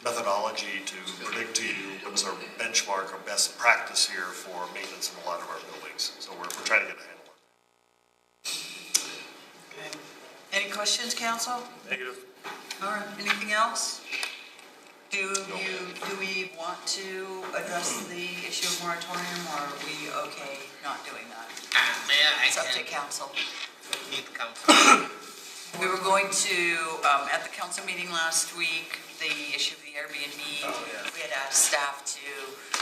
methodology to predict to you what is our benchmark or best practice here for maintenance in a lot of our buildings. So we're trying to get a handle on Okay. Any questions, council? Negative. All right, anything else? Do we want to address the issue of moratorium, or are we okay not doing that? Mayor, I It's up to can council. keep council. We were going to, at the council meeting last week, the issue of the Airbnb. We had asked staff to,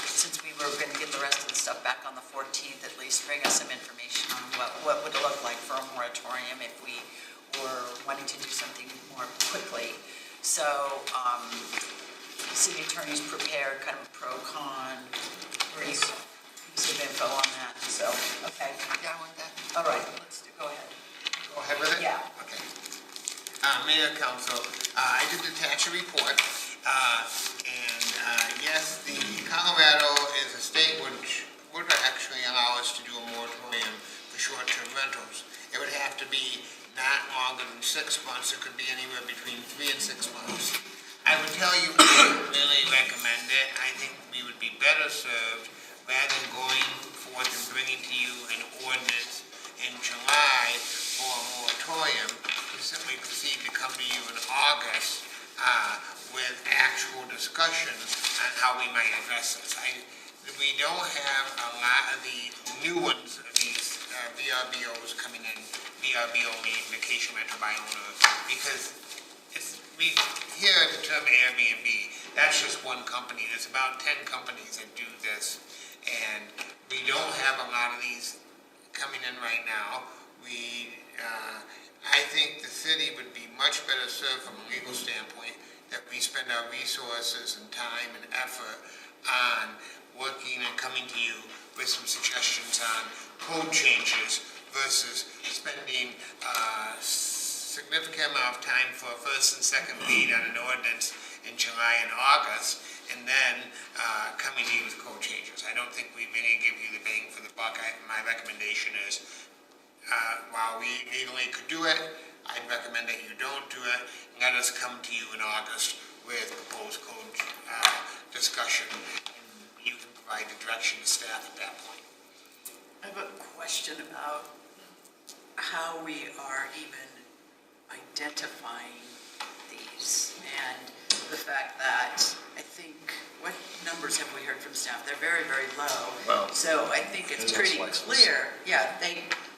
since we were going to get the rest of the stuff back on the 14th, at least bring us some information on what would it look like for a moratorium if we were wanting to do something more quickly. So, the city attorney's prepared kind of a pro-con brief, piece of info on that, so, okay. Yeah, I want that. All right, go ahead. Go ahead with it? Yeah. Okay. Mayor, council, I did attach a report, and yes, the Colorado is a state which would actually allow us to do a moratorium for short-term rentals. It would have to be not longer than 6 months. It could be anywhere between 3 and 6 months. I would tell you, I really recommend it. I think we would be better served rather than going forth and bringing to you an ordinance in July for a moratorium, to simply proceed to come to you in August with actual discussion on how we might address this. We don't have a lot of the new ones, these VRBOs coming in, VRBO meaning vacation rental by owner, because we hear the term Airbnb, that's just one company. There's about 10 companies that do this, and we don't have a lot of these coming in right now. I think the city would be much better served from a legal standpoint that we spend our resources and time and effort on working and coming to you with some suggestions on code changes versus spending significant amount of time for a first and second read on an ordinance in July and August, and then coming to you with code changes. I don't think we really give you the bang for the buck. My recommendation is, while we legally could do it, I'd recommend that you don't do it. Let us come to you in August with proposed code discussion, and you can provide the direction to staff at that point. I have a question about how we are even identifying these, and the fact that I think, what numbers have we heard from staff? They're very, very low. Well, So I think it's business pretty license. clear. Yeah,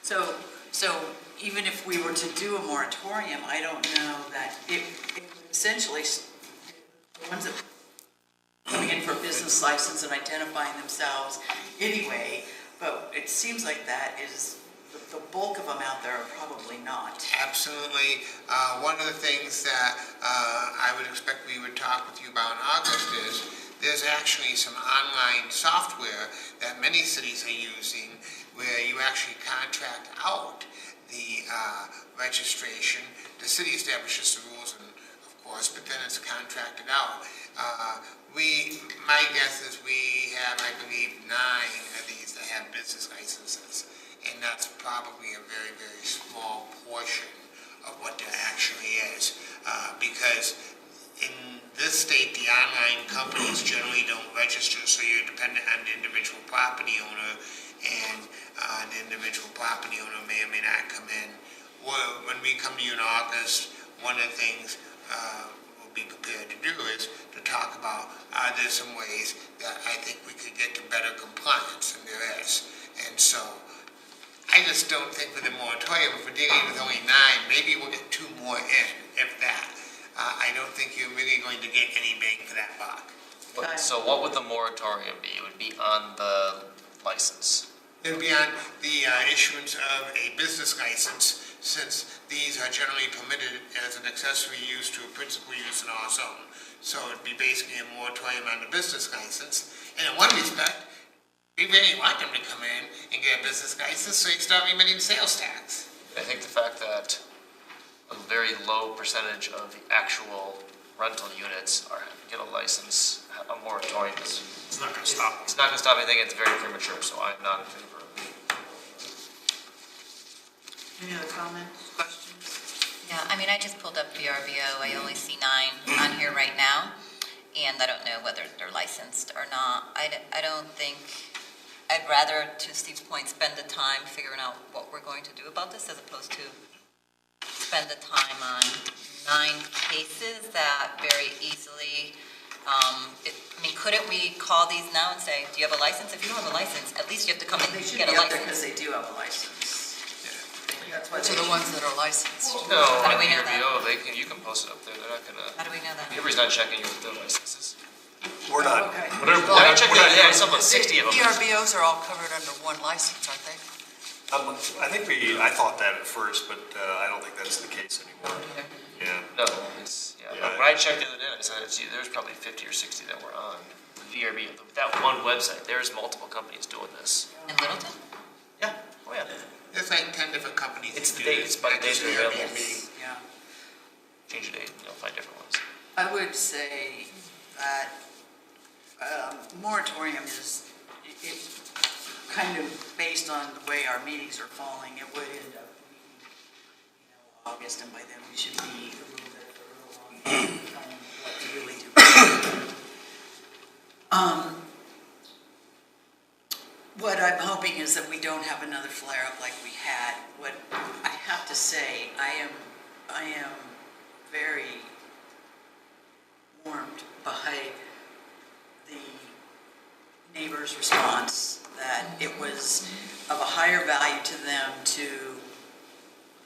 So even if we were to do a moratorium, I don't know that it would essentially, the ones that are coming in for a business license and identifying themselves anyway, but it seems like that is, the bulk of them out there are probably not. Absolutely. One of the things that I would expect we would talk with you about in August is there's actually some online software that many cities are using where you actually contract out the registration. The city establishes the rules, and of course, but then it's contracted out. My guess is we have, I believe, 9 of these that have business licenses, and that's probably a very, very small portion of what there actually is, because in this state, the online companies generally don't register, so you're dependent on the individual property owner, and the individual property owner may or may not come in. Well, when we come to you in August, one of the things we'll be prepared to do is to talk about, are there some ways that I think we could get to better compliance, and there is. And so, I just don't think with the moratorium, if we're dealing with only 9, maybe we'll get 2 more in, if that. I don't think you're really going to get any bang for that buck. So what would the moratorium be? It would be on the license. It would be on the issuance of a business license, since these are generally permitted as an accessory use to a principal use in our zone. So it'd be basically a moratorium on the business license. And in one respect, we really want them to come in and get a business license so you start remitting sales tax. I think the fact that a very low percentage of the actual rental units get a license, a moratorium is... It's not going to stop. It's not going to stop anything. It's very premature, so I'm not in favor of it. Any other comments, questions? Yeah, I mean, I just pulled up VRBO. I only see 9 on here right now, and I don't know whether they're licensed or not. I don't think... I'd rather, to Steve's point, spend the time figuring out what we're going to do about this as opposed to spend the time on 9 cases that very easily, couldn't we call these now and say, do you have a license? If you don't have a license, at least you have to come in and get a license. Because they do have a license. That's why Which are the ones that are licensed? No, How do on we know VRBO, you can post it up there. They're not going to... How do we know that? Everybody's not checking their licenses. We're not. Okay. I checked the other day, I saw about 60 of them. VRBOs are all covered under one license, aren't they? I thought that at first, but I don't think that's the case anymore. Yeah. No, when I checked the other day, I said there's probably 50 or 60 that were on VRBO. That one website, there's multiple companies doing this. In Littleton? Yeah, oh yeah. There's like 10 different companies. It's the date, it's by the days they're available. Yeah. Change the date, and you'll find different ones. I would say that moratorium is, it kind of based on the way our meetings are falling, it would end up being, August, and by then we should be a little bit further along on what to really do. What I'm hoping is that we don't have another flare-up like we had. What I have to say, I am very warmed by the neighbors' response, that it was of a higher value to them to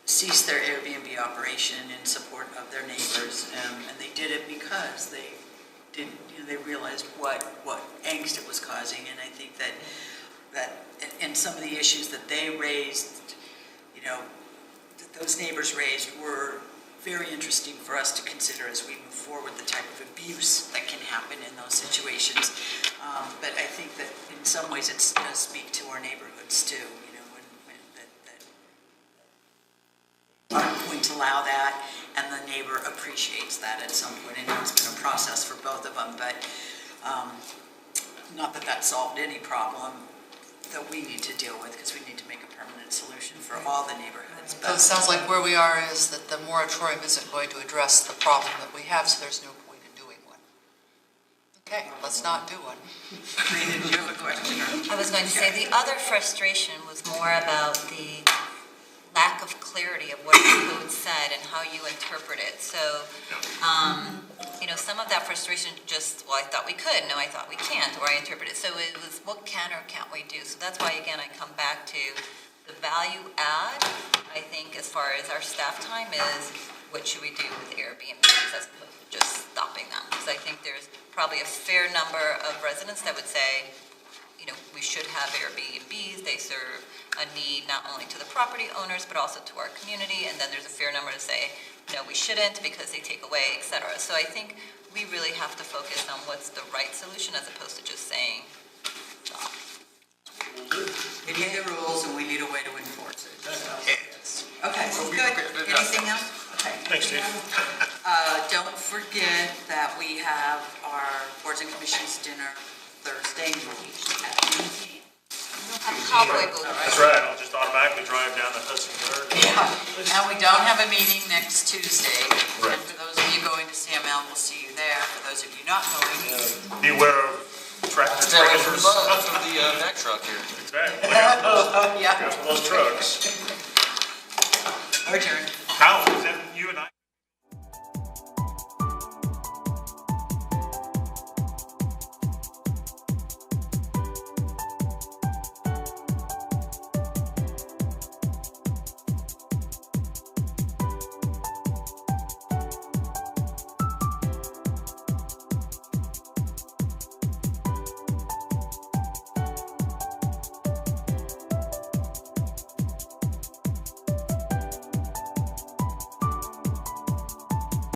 cease their Airbnb operation in support of their neighbors, and they did it because they didn't, they realized what angst it was causing, and I think that and some of the issues that they raised, that those neighbors raised were very interesting for us to consider as we move forward, the type of abuse that can happen in those situations. But I think that in some ways it does speak to our neighborhoods too, that aren't going to allow that, and the neighbor appreciates that at some point. I know it's been a process for both of them, but not that solved any problem that we need to deal with, because we need to make a permanent solution for all the neighborhoods. So it sounds like where we are is that the moratorium isn't going to address the problem that we have, so there's no point in doing one. Okay, let's not do one. Did you have a question? I was going to say the other frustration was more about the lack of clarity of what the code said and how you interpret it. So, some of that frustration just, well, I thought we could, no, I thought we can't, or I interpret it. So it was, what can or can't we do? So that's why, again, I come back to The value add, I think, as far as our staff time is, what should we do with Airbnbs as opposed to just stopping them? Because I think there's probably a fair number of residents that would say, you know, we should have Airbnbs. They serve a need not only to the property owners, but also to our community. And then there's a fair number to say, no, we shouldn't because they take away, et cetera. So I think we really have to focus on what's the right solution as opposed to just saying, stop. We need the rules and we need a way to enforce it. So, okay, good. Anything else? Okay. Thanks, Steve. Don't forget that we have our boards and commissions dinner Thursday night at 18. That's right, I'll just automatically drive down to Hudson River. Yeah, and we don't have a meeting next Tuesday. Right. And for those of you going to CML, we'll see you there. For those of you not going, Beware of tractor trailers. That's for the Mack truck here. Exactly. Look out for yeah. those trucks. Adjourned. How, is that you and I?